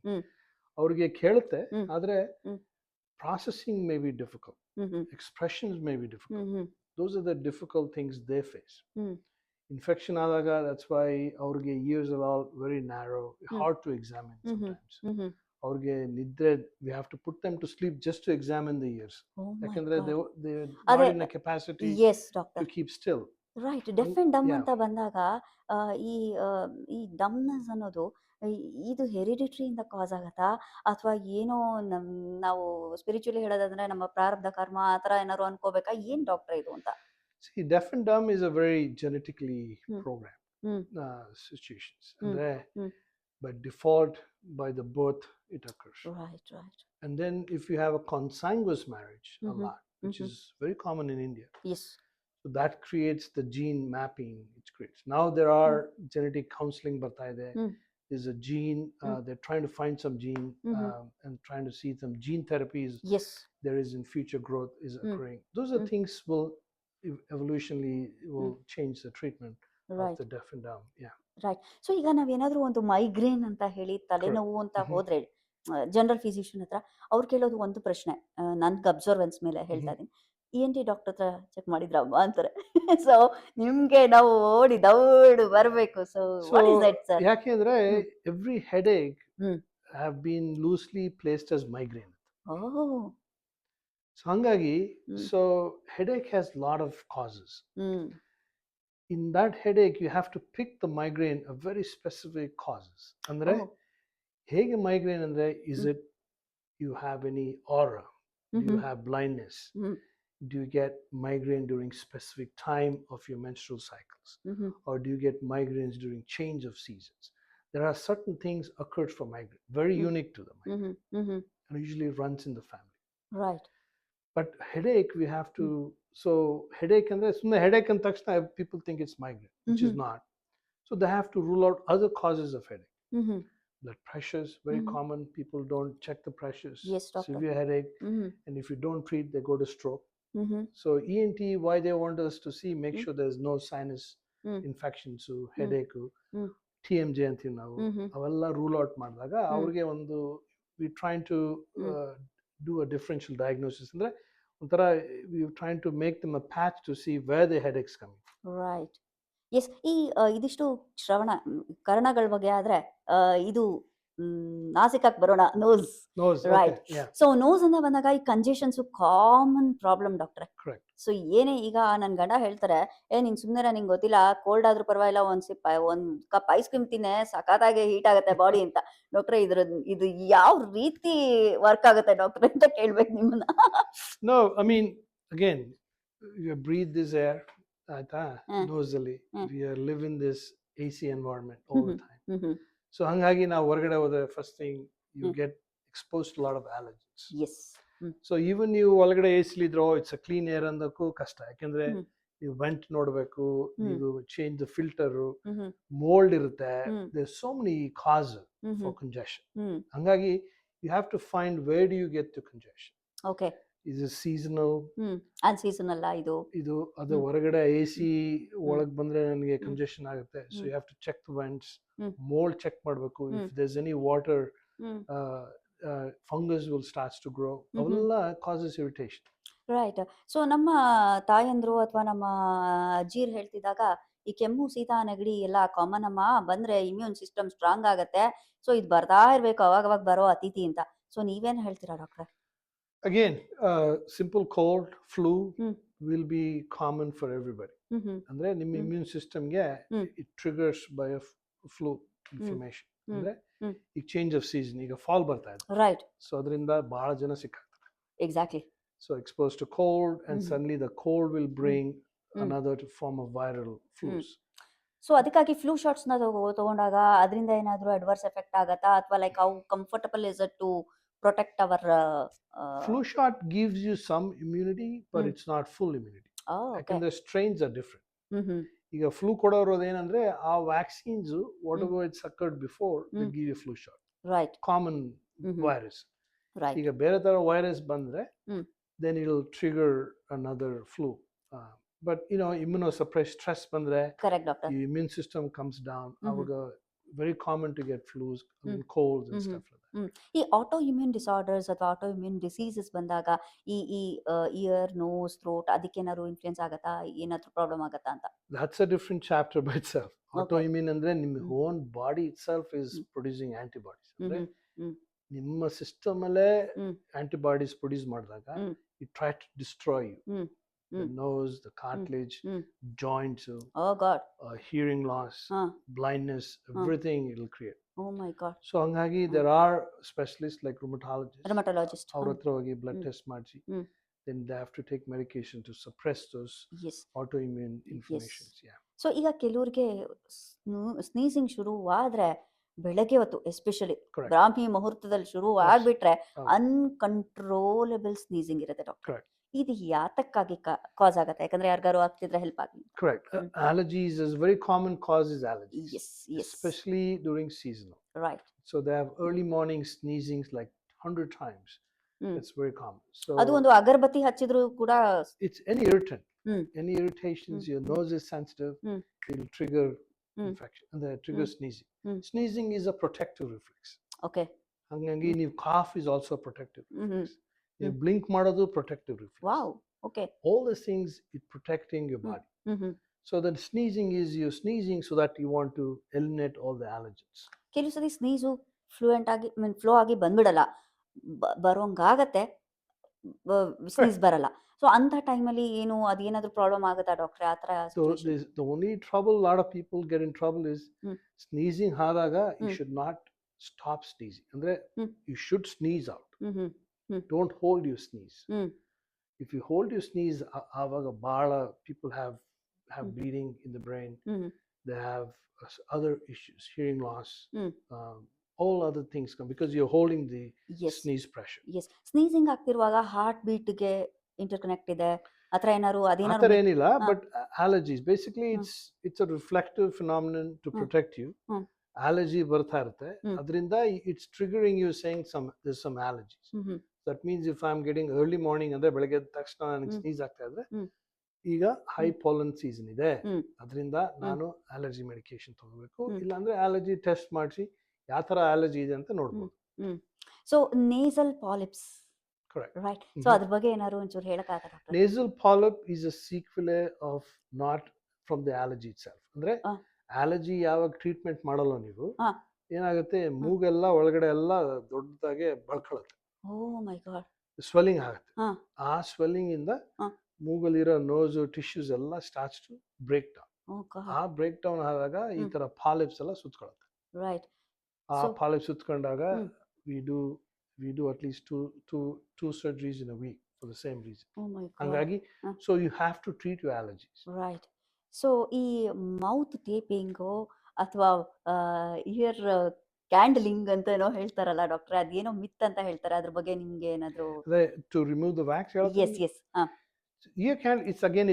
ಅವ್ರಿಗೆ ಕೇಳುತ್ತೆ, ಆದ್ರೆ processing may be difficult. Expressions may be difficult. Those are the difficult things they face. Infection adaga, that's why ಅವ್ರಿಗೆ ears are all very narrow, hard to examine sometimes. ಅವ್ರಿಗೆ ನಿದ್ರೆ, we have to put them to sleep just to examine the ears. ಯಾಕಂದ್ರೆ they not in a capacity to keep still. Right. Deaf and dumb ಅಂತ ಬಂದಾಗ ಈ ಡಮ್ನೆಸ್ ಅನ್ನೋದು ಇದು ಹೆರಿಡಿಟ್ರಿಯಿಂದ ಕಾಸ್ ಆಗತ್ತಾ, ಅಥವಾ ಏನೋ ನಾವು ಸ್ಪಿರಿಚುಲಿ ಹೇಳೋದಂದ್ರೆ ನಮ್ಮ ಪ್ರಾರಬ್ಧ ಕರ್ಮ ಆ ಥರ ಏನಾದ್ರು ಅನ್ಕೋಬೇಕಾ, ಏನ್ ಡಾಕ್ಟರ್ ಇದು ಅಂತ? See, deaf and dumb is a very genetically programmed situations. Andre by default, by the birth, it occurs. Right. And then if you have a consanguineous marriage, a lot, which is very common in India. Yes. So that creates the gene mapping. It creates. Now there are genetic counseling barta ide. There's a gene. They're trying to find some gene and trying to see some gene therapies. Yes. There is in future growth is occurring. Those are things will evolutionally will change the treatment of the deaf and dumb. Yeah. Right. So ಈಗ ನಾವೇನಾದ್ರೂ ಒಂದು migraine ಅಂತ ಹೇಳಿ ತಲೆನೋವು ಅಂತ ಹೋದ್ರೆ general physician ಹತ್ರ ಅವ್ರು ಕೇಳೋದು ಒಂದು ಪ್ರಶ್ನೆ, ನನ್ಗೆ ಅಬ್ಸರ್ವೆನ್ಸ್ ಮೇಲೆ ಹೇಳ್ತಾ ಇದೀನಿ, ENT ಡಾಕ್ಟರ್ ಹತ್ರ ಚೆಕ್ ಮಾಡಿದ್ರಮ್ಮ ಅಂತಾರೆ. ಸೊ ನಿಮ್ಗೆ ನಾವು ಓಡಿ ದೌಡು ಬರಬೇಕು. So what is that sir? ಯಾಕೆಂದ್ರೆ every headache have been loosely placed as migraine. So hangagi, so headache has lot of causes. In that headache you have to pick the migraine a very specific causes. Andre hege migraine andre, is it you have any aura, do you have blindness, do you get migraine during specific time of your menstrual cycles, or do you get migraines during change of seasons? There are certain things occurred for migraine, very unique to the migraine, and usually runs in the family. Right. But headache, we have to, so headache andre sunna headache anta takshana people think it's migraine, which is not. So they have to rule out other causes of headache. Blood pressures, very common. People don't check the pressures. Yes, doctor. Severe headache, and if you don't treat, they go to stroke. So ENT, why they want us to see, make sure there's no sinus infections, headache, TMJ ಅಂತೀವಿ ನಾವು, ಅವೆಲ್ಲ rule out ಮಾಡಿದಾಗ ಅವ್ರಿಗೆ ಒಂದು we trying to do a differential diagnosis. ಅಂದ್ರೆ ಒಂಥರ we trying to make them a patch to see where the headaches coming. Right. Yes. ಈ ಇದಿಷ್ಟು ಶ್ರವಣ ಕರ್ಣಗಳ ಬಗ್ಗೆ ಆದ್ರೆ ಇದು ನಾಸಿಕಕ್ಕೆ ಬರೋಣ. Nose. Nose, right. okay, yeah, so nose ಅಂತ ಬಂದಾಗ ಈ ಕಂಜೆಷನ್ಸ್ ಕಾಮನ್ ಪ್ರಾಬ್ಲಮ್ ಡಾಕ್ಟ್ರೆ. correct. ಸೊ ಏನೇ ಈಗ ನನ್ನ ಗಂಡ ಹೇಳ್ತಾರೆ, ನೀನ್ ಸುಮ್ಮನೆ ನಿಂಗೆ ಗೊತ್ತಿಲ್ಲ, ಕೋಲ್ಡ್ ಆದ್ರೂ ಪರವಾಗಿಲ್ಲ, ಒಂದ್ ಕಪ್ ಐಸ್ ಕ್ರೀಮ್ ತಿನ್ನೆ, ಸಖತ್ತಾಗಿ ಹೀಟ್ ಆಗುತ್ತೆ ಬಾಡಿ ಅಂತ. ಡಾಕ್ಟ್ರೆ ಇದು ಯಾವ ರೀತಿ ವರ್ಕ್ ಆಗುತ್ತೆ ಡಾಕ್ಟ್ರೆ ಅಂತ ಕೇಳ್ಬೇಕು ನಿಮ್ಮನ್ನ. No, I mean, again, you breathe this air, ಆಯ್ತಾ, ಹ್ಮ್. nosally. Hmm. We live in this AC environment all the hmm. time. Hmm. So ಹಂಗಾಗಿ ನಾವು ಹೊರಗಡೆ ಹೋದ್ರೆ first thing you hmm. get exposed to a lot of allergens. Yes. So even ನೀವು ಒಳಗಡೆ ಎಸಿಲಿ ಇದ್ರೋ it's a clean air ಅಂದಕ್ಕೂ ಕಷ್ಟ, ಯಾಕೆಂದ್ರೆ ಹ್ಮ್. ನೀವು ವೆಂಟ್ ನೋಡಬೇಕು, ಹ್ಮ್. ನೀವು change the filter, hmm. Mold ಇರುತ್ತೆ, hmm. There so many cause hmm. For congestion. Hmm. ಹಂಗಾಗಿ you have to find where do you get the congestion. Okay. ಇದು ಸೀಸನಲ್, ಅನ್ಸೀಸನ್ ಅಲ್ಲ ಇದು. ಇದು ಅದು ಹ್ಮ್. ಹೊರಗಡೆ ಎಸಿ ಒಳಗ್ ಬಂದ್ರೆ ನನಗೆ ಹ್ಮ್. ಕಂಜೆಷನ್ ಆಗುತ್ತೆ. So hmm. You have to check the vents, hmm. Mold check ಮಾಡಬೇಕು. Hmm. If there is any water hmm. fungus will starts to grow. ಅವೆಲ್ಲ causes irritation. ರೈಟ್. ಸೊ ನಮ್ಮ ತಾಯಂದ್ರು ಅಥವಾ ನಮ್ಮ ಅಜ್ಜಿರ್ ಹೇಳ್ತಿದ್ದಾಗ, ಈ ಕೆಮ್ಮು, ಶೀತ, ನೆಗಡಿ ಎಲ್ಲ ಕಾಮನ್ ಅಮ್ಮ, ಬಂದ್ರೆ ಇಮ್ಯೂನ್ ಸಿಸ್ಟಮ್ ಸ್ಟ್ರಾಂಗ್ ಆಗತ್ತೆ, ಸೊ ಇದು ಬರ್ತಾ ಇರ್ಬೇಕು, ಅವಾಗ ಬರೋ ಅತಿಥಿ ಅಂತ. ಸೊ ನೀವೇನ್ ಹೇಳ್ತೀರಾ ಡಾಕ್ಟ್ರೆ? Again, simple cold, flu hmm. will be common for everybody. ಹ್ಮ್. ಅಂದ್ರೆ ನಿಮ್ಮ ಹ್ಮ್. ಇಮ್ಯೂನ್ ಸಿಸ್ಟಮ್ಗೆ ಹ್ಮ್. it triggers by a flu inflammation. ಹ್ಮ್. ಅಂದ್ರೆ ಹ್ಮ್. ಈಗ ಚೇಂಜ್ ಆಫ್ ಸೀಸನ್, ಈಗ ಫಾಲ್ ಬರ್ತಾ ಇದೆ, ರೈಟ್. ಸೊ ಅದರಿಂದ ಬಹಳ ಜನ ಸಿಕ್ಕಾಗ್ತಾರೆ. Exactly. So exposed to cold and hmm. suddenly the cold will bring hmm. another form of viral flus. So ಅದಕ್ಕಾಗಿ ಫ್ಲೂ ಶಾಟ್ಸ್ ನ ತಗೊಂಡಾಗ ಅದರಿಂದ ಏನಾದ್ರು ಅಡ್ವರ್ಸ್ ಎಫೆಕ್ಟ್ ಆಗತ್ತಾ, ಅಥವಾ like how comfortable is it to protect our? Flu shot gives you some immunity, but hmm. it's not full immunity. Okay. ಯಾಕಂದ್ರೆ strains are different. Hmm. ಈಗ flu ಕೊಡೋರೋದು ಏನಂದ್ರೆ ಆ vaccines whatever it's accord before they give you flu shot, right. Common hmm. Virus. Right. ಈಗ ಬೇರೆ ತರ virus ಬಂದ್ರೆ hmm. Then it will trigger another flu. But immunosuppressed stress ಬಂದ್ರೆ correct doctor. the immune system comes down. Hmm. ಅವಾಗ very common to get flus, hmm. colds and hmm. stuff like that. ಈ autoimmune disorders ಅಥವಾ autoimmune diseases ಬಂದಾಗ ಈ year, nose, throat ಅದಕ್ಕೇನಾದ್ರು influence ಆಗತ್ತಾ, ಏನಾದ್ರು problem ಆಗತ್ತಾ ಅಂತ? That's a different chapter by itself. Autoimmune ಅಂದ್ರೆ ನಿಮ್ಮ ಹ್ಮ್. own body itself is hmm. producing antibodies. ಅಂದ್ರೆ ಹ್ಮ್. ನಿಮ್ಮ ಸಿಸ್ಟಮ್ ಅಲ್ಲೇ ಹ್ಮ್. ಆಂಟಿಬಾಡೀಸ್ ಪ್ರೊಡ್ಯೂಸ್ ಮಾಡಿದಾಗ hmm. it try to destroy you. Hmm. The nose, the cartilage, hmm. joints, oh god. hearing loss, ಹಾ. blindness, everything it will create. Oh my god. So ಹಂಗಾಗಿ there are specialists like rheumatologists. Rheumatologist. ಅವ್ರ ಹತ್ರ ಹೋಗಿ blood hmm. test ಮಾಡಿಸಿ, hmm. then they have to take medication to suppress those yes. autoimmune inflammations. Yeah. So ಈಗ ಕೆಲವ್ರಿಗೆ sneezing ಶುರುವಾದ್ರೆ ಬೆಳಗ್ಗೆ ಹೊತ್ತು especially Correct. ಬ್ರಾಹ್ಮಿ ಮುಹೂರ್ತದಲ್ಲಿ ಶುರು ಆಗ್ಬಿಟ್ರೆ ಹೌದು. ಅನ್ಕಂಟ್ರೋಲಬಲ್ ಸ್ನೀಸಿಂಗ್ ಇರುತ್ತೆ ಡಾಕ್ಟರ್. Correct. ಇದು ಯಾತಕ್ಕಾಗಿ ಕಾಸ್ ಆಗತ್ತೆ? ಯಾಕಂದ್ರೆ ಯಾರಿಗಾರು ಆಗ್ತಿದ್ರೆ ಹೆಲ್ಪ್ ಆಗಲಿ. Correct. Allergies is very common cause is allergies. Yes. Yes. Especially during seasonal. Right. So they have early morning sneezings like 100 times. Hmm. It's very common. So ಅದು ಒಂದು ಅಗರಬತ್ತಿ ಹಚ್ಚಿದ್ರು ಕೂಡ. it's any irritant, hmm. any irritations, your nose is sensitive, hmm. it will trigger hmm. infection and that triggers sneezing. Hmm. Sneezing is a protective reflex. Okay. ಹಂಗಾಗಿ ನೀವು cough is also a protective hmm. reflex. ನೀವು blink ಮಾಡೋದು protective reflex. Wow. Okay. All these things it protecting your body. Hmm. So then sneezing is you sneezing so that you want to eliminate all the allergens. ಕೆಲವು ಸತಿ ಸ್ನೀಸು fluent ಆಗಿ flow ಆಗಿ ಬಂದ್ಬಿಡಲ್ಲ, ಬರೋಂಗಾಗತ್ತೆ, sneeze ಬರಲ್ಲ. So ಅಂತ ಟೈಮಲ್ಲಿ ಏನು ಅದೇನಾದ್ರೂ problem ಆಗುತ್ತಾ ಡಾಕ್ಟ್ರೆ? ಆ ಥರ So the only trouble a lot of people get in trouble is sneezing ಆದಾಗ you should not stop sneezing. ಅಂದ್ರೆ you should sneeze out. Don't hold your sneeze. If you hold your sneeze, ಆವಾಗ ಬಹಳ people have bleeding in the brain. They have other issues, hearing loss, all other things come because you're holding the sneeze pressure. Yes. Sneezing ಆಗ್ತಿರುವಾಗ heart ಬೀಟ್ಗೆ interconnect ಇದೆ, ಆ ಥರ ಏನಾದ್ರು ಆ ಅದೇನಾದ್ರು? ಥರ ಏನಿಲ್ಲ, but allergies basically it's a reflective phenomenon to protect you. Allergy ಬರ್ತಾ ಇರುತ್ತೆ, ಅದರಿಂದ it's triggering you saying there's some allergies. That means if I'm getting early morning ಅಂದ್ರೆ ಬೆಳಗ್ಗೆ ಎದ್ದ ತಕ್ಷಣ ನನಗೆ ಸ್ನೀಸ್ ಆಗ್ತಾ ಇದ್ರೆ ಈಗ ಹೈ ಪಾಲನ್ ಸೀಸನ್ ಇದೆ, ಅದರಿಂದ ನಾನು ಅಲರ್ಜಿ ಮೆಡಿಕೇಶನ್ ತಗೋಬೇಕು, ಇಲ್ಲಾಂದ್ರೆ ಅಲರ್ಜಿ ಟೆಸ್ಟ್ ಮಾಡಿಸಿ ಯಾವ ತರ ಅಲರ್ಜಿ ಇದೆ ಅಂತ ನೋಡ್ಬೋದು. So nasal polyps, correct, right? So ಅದ್ರ ಬಗ್ಗೆ ಏನಾದ್ರು ಒಂಚೂರು ಹೇಳಕ್ಕಾಗತ್ತಾ doctor? Nasal polyp is a sequelae of not from the allergy itself. ಅಂದ್ರೆ ಅಲರ್ಜಿ ಯಾವಾಗ ಟ್ರೀಟ್ಮೆಂಟ್ ಮಾಡಲ್ಲ ನೀವು, ಏನಾಗುತ್ತೆ, ಮೂಗೆಲ್ಲ ಒಳಗಡೆ ಎಲ್ಲ ದೊಡ್ಡದಾಗೆ ಬಳ್ಕೊಳ್ಳುತ್ತೆ, ಓ ಮೈ ಗಾಡ್. ಸ್ವೆಲ್ಲಿಂಗ್ ಆಗುತ್ತೆ. ಹಾ ಆ ಸ್ವೆಲ್ಲಿಂಗ್ ಇಂದ ಹಾ ಮೂಗಲ್ಲಿರೋ ನೋಸು ಟಿಶ್ಯೂಸ್ ಎಲ್ಲ starts to break down. Oh god. ಆ ಬ್ರೇಕ್ ಡೌನ್ ಆದಾಗ ಈ ತರ ಪಾಲಿಪ್ಸ್ ಎಲ್ಲ ಸುತ್ಕೊಳ್ಳುತ್ತೆ. ರೈಟ್. ಆ ಸೊ ಪಾಲಿಪ್ಸ್ ಸುತ್ಕೊಂಡಾಗ we do at least two surgeries in a week for the same reason. Oh my god. ಹಂಗಾಗಿ so you have to treat your allergies. Right. So ಈ mouth taping ಅಥವಾ ear ಕ್ಯಾಂಡಲಿಂಗ್ ಅಂತ ಏನೋ ಹೇಳ್ತಾರಲ್ಲ ಡಾಕ್ಟ್ರೆ, ಅದೇನೋ ಮಿತ್ ಅಂತ ಹೇಳ್ತಾರೆ, ಅದ್ರ ಬಗ್ಗೆ ನಿಮ್ಗೆ ಏನಾದ್ರು? To remove the wax, yes yes. ಹಾ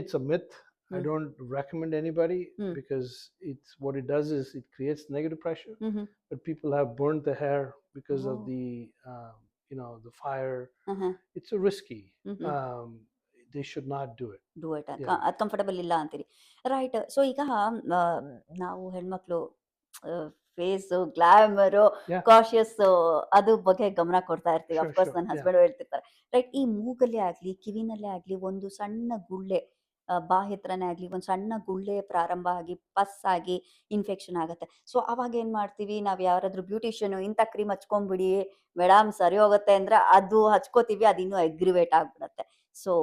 it's a myth. I don't recommend anybody because what it does is it creates negative pressure. But people have burnt the hair because of the the fire. It's a risky. They should not do it. ಅದು comfortable ಇಲ್ಲ ಅಂತೀರಿ. Right. So ಈಗ ನಾವು ಹೆಣ್ಮಕ್ಳು face glamour, Yeah. Cautious ಅದು ಬಗ್ಗೆ ಗಮನ ಕೊಡ್ತಾ ಇರ್ತೀವಿ. Sure, of course sure. ನನ್ನ Yeah. ಹಸ್ಬೆಂಡ್ ಹೇಳ್ತಿರ್ತಾರೆ. ರೈಟ್. ಈ ಮೂಗಲ್ಲೇ ಆಗ್ಲಿ ಕಿವಿನಲ್ಲೇ ಆಗ್ಲಿ ಒಂದು ಸಣ್ಣ ಗುಳ್ಳೆ, ಬಾಯಿ ಹತ್ರನೇ ಆಗ್ಲಿ ಒಂದು ಸಣ್ಣ ಗುಳ್ಳೆ ಪ್ರಾರಂಭ ಆಗಿ ಪಸ್ ಆಗಿ ಇನ್ಫೆಕ್ಷನ್ ಆಗತ್ತೆ. ಸೊ ಅವಾಗ ಏನ್ ಮಾಡ್ತೀವಿ, ನಾವ್ ಯಾರಾದ್ರೂ ಬ್ಯೂಟಿಷಿಯನ್ ಇಂಥ ಕ್ರೀಮ್ ಹಚ್ಕೊಂಡ್ಬಿಡಿ ಮೇಡಮ್ ಸರಿ ಹೋಗುತ್ತೆ ಅಂದ್ರೆ ಅದು ಹಚ್ಕೋತೀವಿ, ಅದು ಇನ್ನೂ ಅಗ್ರಿವೇಟ್ ಆಗ್ಬಿಡತ್ತೆ. ಸೊ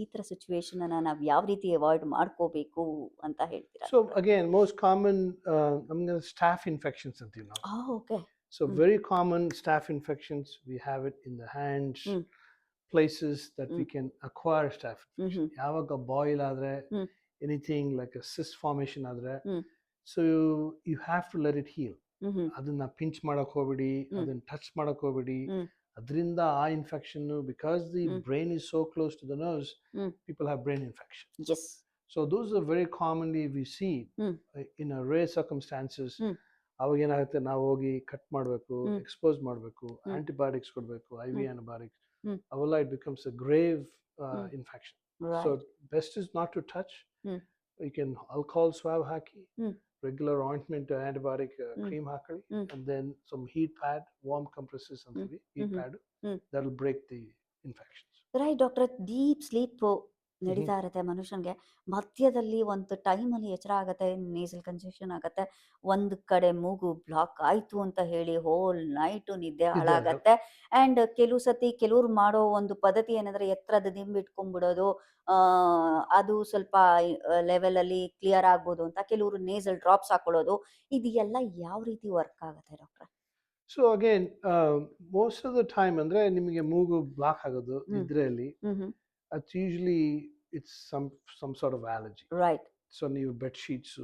ಈ ತರ ಸಿಚುವೇಶನ್ ಅನ್ನ ನಾವ್ ಯಾವ ರೀತಿ ಅವಾಯ್ಡ್ ಮಾಡ್ಕೋಬೇಕು ಅಂತ ಹೇಳ್ತೀರಾ? So again, most common staph infections antivi now. Okay. So very common staph infections, we have it in the hands, places that we can acquire staph infection. ಯಾವಾಗ ಬಾಯ್ಲ್ ಆದ್ರೆ, anything like a cyst formation ಆದ್ರೆ, so you have to let it heal. ಅದನ್ನ pinch ಮಾಡಕ್ ಹೋಗ್ಬಿಡಿ, ಅದನ್ನ touch ಮಾಡಕ್ ಹೋಗ್ಬಿಡಿ. ಅದರಿಂದ ಆ infection, because the brain is so close to the nose, people have brain infection. Yes. So those are very commonly we see in a rare circumstances. ಅವಾಗ ಏನಾಗುತ್ತೆ, ನಾವು ಹೋಗಿ ಕಟ್ ಮಾಡಬೇಕು, ಎಕ್ಸ್ಪೋಸ್ ಮಾಡಬೇಕು, ಆಂಟಿಬಯೋಟಿಕ್ಸ್ ಕೊಡಬೇಕು, IV antibiotics. ಅವೆಲ್ಲ it becomes a grave infection. Right. So best is not to touch. You can alcohol swab hockey, regular ointment antibiotic cream hockey, and then some heat pad, warm compresses ಅಂತೀವಿ, heat pad, that will break the infections. Right doctor. Deep sleep ನಡೀತಾ ಇರುತ್ತೆ ಮನುಷ್ಯನ್ಗೆ. ಮಧ್ಯದಲ್ಲಿ ಒಂದು ಟೈಮಲ್ಲಿ ಎಚ್ಚರ ಆಗತ್ತೆ, nasal congestion ಆಗತ್ತೆ, ಒಂದು ಕಡೆ ಮೂಗು ಬ್ಲಾಕ್ ಆಯ್ತು ಅಂತ ಹೇಳಿ ಹೋಲ್ ನೈಟು ನಿದ್ದೆ ಹಾಳಾಗತ್ತೆ. ಅಂಡ್ ಕೆಲವು ಸತಿ ಕೆಲವ್ರು ಮಾಡೋ ಒಂದು ಪದ್ಧತಿ ಏನಂದ್ರೆ ಎತ್ತರದ ದಿಂಬು ಇಟ್ಕೊಂಡ್ಬಿಡೋದು, ಅದು ಸ್ವಲ್ಪ ಲೆವೆಲ್ ಅಲ್ಲಿ ಕ್ಲಿಯರ್ ಆಗ್ಬೋದು ಅಂತ. ಕೆಲವರು ನೇಸಲ್ ಡ್ರಾಪ್ಸ್ ಹಾಕೊಳ್ಳೋದು. ಇದು ಎಲ್ಲ ಯಾವ ರೀತಿ ವರ್ಕ್ ಆಗುತ್ತೆ ಡಾಕ್ಟ್ರೆ? So again, most of the time ಅಂದ್ರೆ ನಿಮಗೆ ಮೂಗು ಬ್ಲಾಕ್ ಆಗೋದು ನಿದ್ರೆಯಲ್ಲಿ, that's usually it's some sort of allergy. Right. So ನೀವು ಬೆಡ್ ಶೀಟ್ಸ್,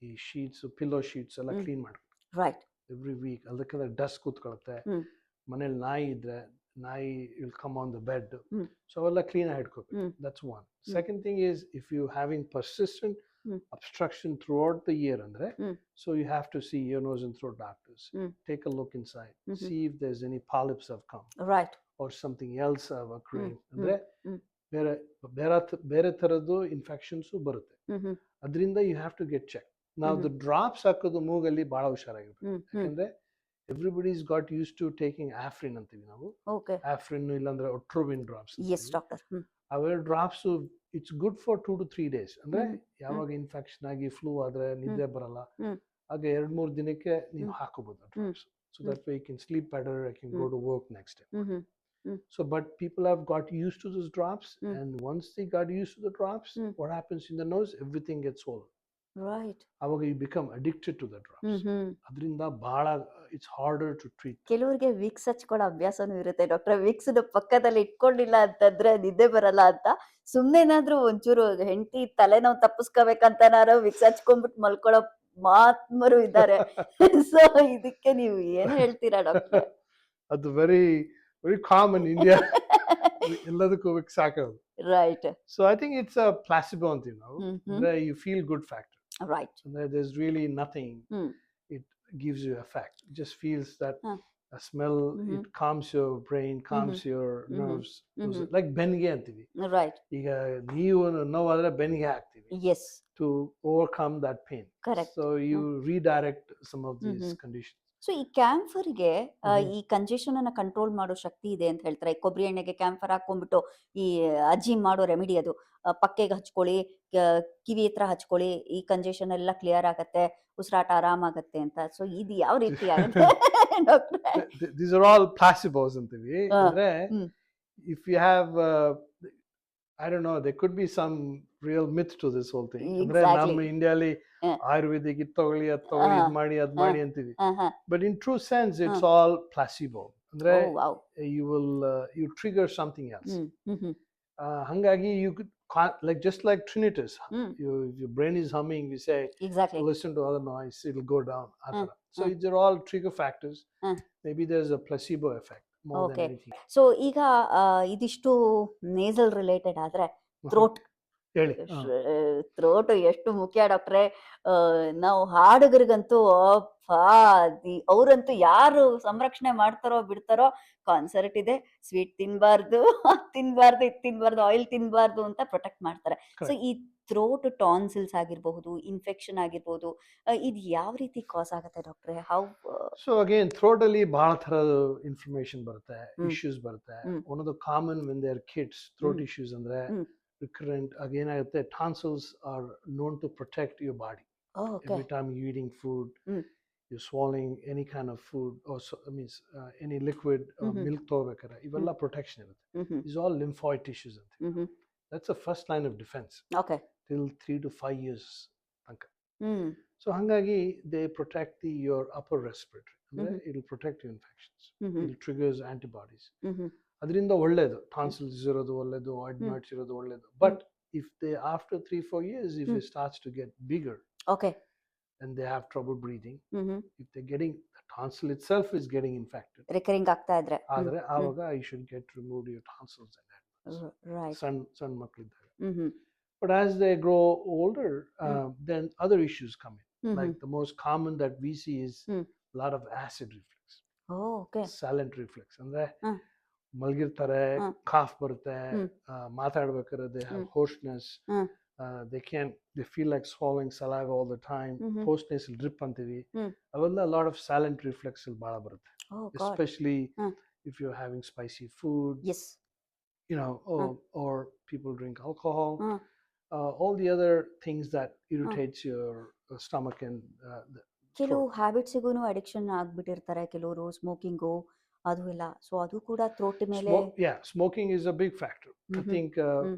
ಈ ಶೀಟ್ಸ್, ಪಿಲ್ಲೋ ಶೀಟ್ಸ್ ಎಲ್ಲ ಕ್ಲೀನ್ ಮಾಡ್ಬೇಕು. ರೈಟ್. Every week. ಅದಕ್ಕೆ ಡಸ್ಟ್ ಕೂತ್ಕೊಳ್ಳುತ್ತೆ. ಮನೇಲಿ ನಾಯಿ ಇದ್ರೆ ನಾಯಿ will come on the bed. So ಅವೆಲ್ಲ ಕ್ಲೀನ್ ಆಗಿ ಇಟ್ಕೋಬೇಕು. That's one. Second thing is, if you having persistent obstruction throughout the year andre, so you have to see ear, nose and throat doctors. Take a look inside, see if there's any polyps have come, right, or something else have occurring. Andre ಬೇರೆ ತರದ್ದು infections ಬರುತ್ತೆ. ಅದರಿಂದ you have to get checked. Now the drops ಹಾಕೋದು ಮೂಗಲ್ಲಿ ಬಹಳ ಹುಷಾರಾಗಿರ್ಬೇಕು. ಯಾಕಂದ್ರೆ everybody's got used to taking Afrin ಅಂತೀವಿ ನಾವು. Okay. Afrin ಇಲ್ಲಾಂದ್ರೆ Otrivin drops. Yes doctor. Away drops it's good for 2 to 3 days. ಅಂದ್ರೆ ಯಾವಾಗ ಇನ್ಫೆಕ್ಷನ್ ಆಗಿ ಫ್ಲೂ ಆದ್ರೆ ನಿದ್ದೆ ಬರಲ್ಲ, ಆಗ 2-3 ದಿನಕ್ಕೆ ನೀವು ಹಾಕೋಬಹುದು drops. So that way you can sleep better, you can go to work next day. So but people have got used to those drops, and once they got used to the drops, what happens in the nose, everything gets swollen. Right. ಅವಾಗ you become addicted to the drops. ಅದರಿಂದ ಬಹಳ it's harder to treat. ಕೆಲವರಿಗೆ Vicks ಹಚ್ಕೊಳ್ಳೋ ಅಭ್ಯಾಸನೂ ಇರುತ್ತೆ doctor. Vicks ಪಕ್ಕದಲ್ಲಿ ಇಟ್ಕೊಂಡಿಲ್ಲ ಅಂತಂದ್ರೆ ನಿದ್ದೆ ಬರಲ್ಲ ಅಂತ. ಸುಮ್ನೆ ಏನಾದ್ರೂ ಒಂಚೂರು ಹೆಂಡತಿ ತಲೆನೋವು ತಪ್ಪಿಸ್ಕೋಬೇಕಂತನಾರು ವಿಕ್ಸ್ ಹಚ್ಕೊಂಡ್ಬಿಟ್ಟು ಮಲ್ಕೊಳ್ಳೋ ಮಹಾತ್ಮರು ಇದ್ದಾರೆ. ಸೊ ಇದಕ್ಕೆ ನೀವು ಏನ್ ಹೇಳ್ತೀರಾ ಡಾಕ್ಟರ್? ಅದು ವೆರಿ ಕಾಮನ್ ಇಂಡಿಯಾ. ಎಲ್ಲದಕ್ಕೂ ವಿಕ್ಸ್ ಹಾಕೋದು. Right. So I think it's a placebo ಅಂತೀವಿ ನಾವು. ಅಂದ್ರೆ you feel good factor. Right. There's really nothing it gives you effect. It just feels that a smell, it calms your brain, calms your nerves. Like ಬೆನ್ನಿಗೆ ಅಂತೀವಿ. Right. ಈಗ ನೀವು ನೋವಾದ್ರೆ ಬೆನ್ನಿಗೆ ಹಾಕ್ತೀವಿ. Yes. To overcome that pain. Correct. So you redirect some of these conditions. So ಈ ಕ್ಯಾಂಫರ್ಗೆ ಹ್ಮ್ ಈ congestion ಅನ್ನ control ಮಾಡೋ ಶಕ್ತಿ ಇದೆ ಅಂತ ಹೇಳ್ತಾರೆ. ಕೊಬ್ಬರಿ ಎಣ್ಣೆಗೆ ಕ್ಯಾಂಫರ್ ಹಾಕೊಂಡ್ಬಿಟ್ಟು ಈ ಅಜ್ಜಿ ಮಾಡೋ ರೆಮಿಡಿ ಅದು. ಪಕ್ಕೆಗೆ ಹಚ್ಕೊಳ್ಳಿ, ಕಿವಿ ಹತ್ರ ಹಚ್ಕೊಳ್ಳಿ, ಈ ಕಂಜೆಷನ್ ಎಲ್ಲ ಕ್ಲಿಯರ್ ಆಗತ್ತೆ, ಉಸಿರಾಟ ಆರಾಮಾಗತ್ತೆ ಅಂತ. ಸೊ ಇದು ಯಾವ ರೀತಿ ಆಗುತ್ತೆ ಡಾಕ್ಟ್ರೆ? These are all placebos ಅಂತೀವಿ. ಆ, ಅಂದ್ರೆ ಹ್ಮ್ if you have I don't know, there could be some real myth to this whole thing. ಅಂದ್ರೆ ಎಕ್ಸಾಕ್ಟ್ಲಿ. ನಮ್ಮ ಇಂಡಿಯಾಲಿ ಆಯುರ್ವೇದಿಕ್ ಇದು ತಗೊಳ್ಳಿ ಅದ್ ತಗೊಳ್ಳಿ ಇದ್ ಮಾಡಿ ಅದ್ ಮಾಡಿ ಅಂತೀವಿ. But in true sense, it's all placebo. ಅಂದ್ರೆ oh wow. you trigger something else. Hmm hmm hmm ಹಂಗಾಗಿ you could like just like tinnitus. Hmm If your brain is humming, we say exactly. listen to other noise, it'll go down. ಆ ಹ್ಮ್ ಥರ. So hmm these are all trigger factors. Hmm Maybe there's a placebo effect more than okay. anything. So ಈಗ ಇದಿಷ್ಟು nasal related ಆದ್ರೆ ಆಹಾ. Throat ಹೇಳಿ. Throat ಎಷ್ಟು ಮುಖ್ಯ ಡಾಕ್ಟ್ರೆ. ನಾವು ಹಾಡುಗರಿಗಂತೂ ಅವ್ರಂತೂ ಯಾರು ಸಂರಕ್ಷಣೆ ಮಾಡ್ತಾರೋ ಬಿಡ್ತಾರೋ, ಕಾನ್ಸರ್ಟ್ ಇದೆ, ಸ್ವೀಟ್ ತಿನ್ಬಾರ್ದು, ಅದ್ ತಿನ್ಬಾರ್ದು, ಇದ್ ತಿನ್ಬಾರ್ದು, ಆಯಿಲ್ ತಿನ್ಬಾರ್ದು ಅಂತ ಪ್ರೊಟೆಕ್ಟ್ ಮಾಡ್ತಾರೆ. So Correct. ಈ ಥ್ರೋಟ್ ಟಾನ್ಸಿಲ್ಸ್ ಆಗಿರ್ಬಹುದು, ಇನ್ಫೆಕ್ಷನ್ ಆಗಿರ್ಬೋದು, ಇದು ಯಾವ ರೀತಿ ಕಾಸ್ ಆಗುತ್ತೆ ಡಾಕ್ಟ್ರೆ? ಹೌ? So again, throat ಅಲ್ಲಿ ಬಹಳ ಥರದ ಇನ್ಫಾರ್ಮೇಶನ್ ಬರುತ್ತೆ, ಹ್ಮ್ ಇಶ್ಯೂಸ್ ಬರುತ್ತೆ. ಹ್ಮ್ One of the common when they are kids, throat hmm issues ಅಂದ್ರೆ ಹ್ಮ್ recurrent. ಏನಾಗುತ್ತೆ, tonsils are known to protect your body. Okay. Every time you're eating food, hmm you're swallowing any kind of food, or so, means any liquid or hmm milk ತಗೋಬೇಕಾದ್ರೆ ಹ್ಮ್ ಇವೆಲ್ಲ protection ಇರುತ್ತೆ. ಹ್ಮ್ ಹ್ಮ್ These are all lymphoid tissues ಅಂತ. ಹ್ಮ್ That's the first line of defense okay. till 3 to 5 years ತನಕ. ಹ್ಮ್ So ಹಂಗಾಗಿ they protect your upper respiratory. ಅಂದ್ರೆ ಹ್ಮ್ it'll protect your infections. Hmm It triggers antibodies. ಹ್ಮ್ ಅದರಿಂದ ಒಳ್ಳೇದು, tonsils ಇರೋದು ಒಳ್ಳೇದು, ಹ್ಮ್ ಅಡ್ಮೈಟ್ಸ್ ಇರೋದು ಒಳ್ಳೇದು. ಹ್ಮ್ But if they after 3-4 years, if hmm it starts to get bigger okay. and they have trouble breathing, hmm if they're getting, the tonsil itself is getting infected, recurring ಆಗ್ತಾ ಇದ್ರೆ. ಆದರೆ ಆವಾಗ you should get removed your tonsils and adenoids. Right. ಸಣ್ಣ ಮಕ್ಕಳಿದ್ದಾಗ. ಹ್ಮ್ But as they grow older, hmm then other issues come in. Hmm Like the most common that we see is hmm a lot of acid reflux, okay. silent reflux. ಅಂದ್ರೆ ಹ್ಮ್ ಮಲಗಿರ್ತಾರೆ, ಹ್ಮ್ calf ಬರುತ್ತೆ, ಹ್ಮ್ ಮಾತಾಡ್ಬೇಕಾದ್ರೆ they have hmm hoarseness, hmm they feel like swallowing saliva all the time, hmm postnasal drip ಅಂತೀವಿ. ಹ್ಮ್ ಅವೆಲ್ಲ a lot of silent reflux ಭಾಳ ಬರುತ್ತೆ, oh god. especially hmm if you're having spicy food, yes. or, or people drink alcohol, hmm all the other things that hmm irritates your stomach and the ಕೆಲವು throat. ಹ್ಯಾಬಿಟ್ಸಿಗೂ addiction ಆಗ್ಬಿಟ್ಟಿರ್ತಾರೆ ಕೆಲವರು, smoking ಅದು ಎಲ್ಲ. So ಅದು ಕೂಡ throat ಮೇಲೆ. Smoking is a big factor. I hmm think hmm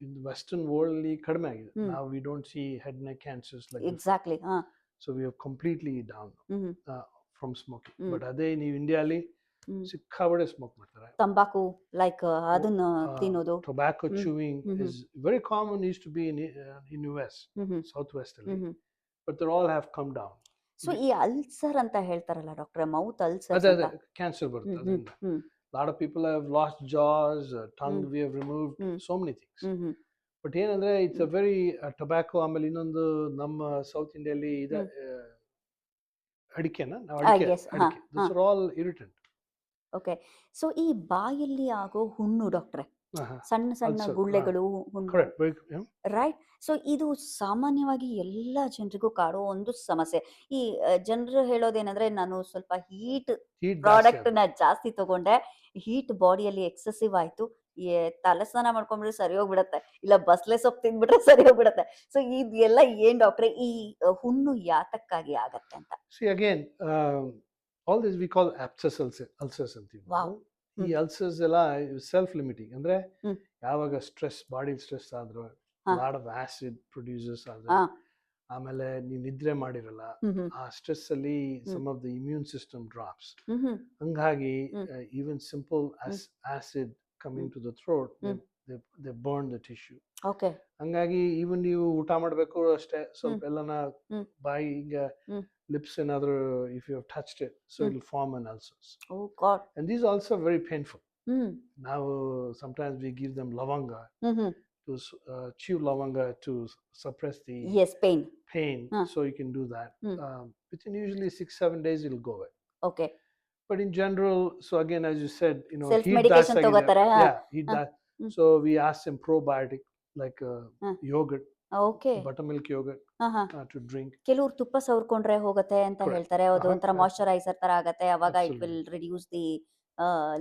in the Western world, ಕಡಿಮೆ ಆಗಿದೆ. ಹ್ಮ್ Now we don't see head neck cancers like before. Exactly. ಹಾ. So we have completely down hmm from smoking. Hmm But ಅದೇ ನೀವು ಇಂಡಿಯಾಲಿ ಹ್ಮ್ ಸಿಕ್ಕಾಬಡೆ smoke ಮಾಡ್ತಾರೆ. ತಂಬಾಕು like ಅದನ್ನ ತಿನ್ನೋದು. Tobacco hmm chewing hmm is very common, used to be in US, hmm Southwest ಅಲ್ಲಿ. ಹ್ಮ್ But they all have come down. So ಈ ulcer ಅಂತ ಹೇಳ್ತಾರಲ್ಲ ಡಾಕ್ಟ್ರೆ, ಮೌತ್ ಅಲ್ಸರ್ಸ್ ಅದೇ ಅಂತ. ಕ್ಯಾನ್ಸರ್ ಬರುತ್ತೆ ಹ್ಮ್ ಹ್ಮ್ ಅದರಿಂದ. ಹ್ಮ್ A lot of people have lost jaws, tongue hmm we have removed, hmm so many things. Hmm but ಏನಂದ್ರೆ ಇಟ್ಸ್ ಅ ವೆರಿ ಟೊಬ್ಯಾಕೊ. ಆಮೇಲೆ ಇನ್ನೊಂದು ನಮ್ಮ ಸೌತ್ ಇಂಡಿಯಲ್ಲಿ ಇದೆ, ಹ್ಮ್ ಅಡಿಕೆನ ನಾವು ಐ ಅಡಿಕೆ ಗೆಸ್. ಹಾ ಅಡಿಕೆ ಹಾ this are all irritant. Okay. So ಈ ಬಾಯಲ್ಲಿ ಆಗೋ ಹುಣ್ಣು ಡಾಕ್ಟ್ರೆ, ಸಣ್ಣ ಸಣ್ಣ ಅಲ್ಸರ್. ಗುಳ್ಳೆಗಳು, ಹುಣ್ಣು, ಕರೆಕ್ಟ್. ರೈಟ್? ಸೊ ಇದು ಸಾಮಾನ್ಯವಾಗಿ ಎಲ್ಲ ಜನರಿಗೂ ಕಾಡೋ ಒಂದು ಸಮಸ್ಯೆ. ಈ ಜನರು ಹೇಳೋದೇನಂದ್ರೆ, ನಾನು ಸ್ವಲ್ಪ ಹೀಟ್ ಹೀಟ್ ಪ್ರಾಡಕ್ಟ್ ಜಾಸ್ತಿ ನ ಜಾಸ್ತಿ ತಗೊಂಡೆ, ಹೀಟ್ ಬಾಡಿಯಲ್ಲಿ ಎಕ್ಸೆಸಿವ್ ಆಯ್ತು, ತಲೆ ಸ್ನಾನ ಮಾಡ್ಕೊಂಡ್ಬಿಟ್ರೆ ಸರಿ ಹೋಗ್ಬಿಡತ್ತೆ, ಇಲ್ಲ ಬಸ್ಲೆ ಸೊಪ್ಪು ತಿಂದ್ಬಿಟ್ರೆ ಸರಿ ಹೋಗ್ಬಿಡತ್ತೆ. ಸೊ ಇದೆಲ್ಲ ಏನ್ ಡಾಕ್ಟ್ರೆ, ಈ ಹುಣ್ಣು ಯಾತಕ್ಕಾಗಿ ಆಗತ್ತೆ ಅಂತ? See again all this we call abscess ulcers ಅಂತೀವಿ ವಾವ್. ನಾವು. ಈ ಅಲ್ಸರ್ಸ್ ಎಲ್ಲ ಸೆಲ್ಫ್ ಲಿಮಿಟಿಂಗ್. ಅಂದ್ರೆ ಹ್ಮ್ ಯಾವಾಗ ಸ್ಟ್ರೆಸ್, ಬಾಡಿ ಸ್ಟ್ರೆಸ್ ಆದ್ರೂ, ಹಾ ಲಾಟ್ ಆಫ್ ಆಸಿಡ್ ಪ್ರೊಡ್ಯೂಸರ್ಸ್ ಆದ್ರೆ, ಹಾ ಆಮೇಲೆ ನೀವು ನಿದ್ರೆ ಮಾಡಿರಲ್ಲ, ಹ್ಮ್ ಹ್ಮ್ ಆ ಸ್ಟ್ರೆಸ್ ಅಲ್ಲಿ hmm some of the immune system drops. Hmm hmm ಹಂಗಾಗಿ hmm even simple hmm acid coming hmm to the throat, hmm they burn the tissue. Okay. ಹಂಗಾಗಿ ಈವನ್ ನೀವು ಊಟ ಮಾಡಬೇಕು ಅಷ್ಟೇ, ಸ್ವಲ್ಪ ಹ್ಮ್ ಎಲ್ಲನ ಹ್ಮ್ ಬಾಯಿ ಈಗ ಹ್ಮ್ lips ಏನಾದ್ರು, if you have touched it, so hmm it will form an ulcers. Oh god. And these are also very painful. Hmm Now sometimes we give them lavanga hmm hmm to chew lavanga to suppress the yes, pain. pain. ಹಾ So you can do that. Hmm Within usually 6-7 days it will go away. Okay. But in general, so again, as you said, self heat medication ಜಾಸ್ತಿ ಆಗಿದೆ. ತಗೋತಾರೆ. ಹಾ Yeah, heat ಹಾ that. Hmm So we asked them probiotic like ಹಾ yogurt. Okay. buttermilk yogurt ಹಾ ಹಾ. to drink. ಕೆಲವ್ರು ತುಪ್ಪ ಸವರ್ಕೊಂಡ್ರೆ ಹೋಗತ್ತೆ ಅಂತ Correct. ಹೇಳ್ತಾರೆ. ಅದು ಒಂಥರ ಮಾಯಿಶ್ಚರೈಸರ್ ತರ ಆಗತ್ತೆ. ಅವಾಗ it Absolutely. Will reduce the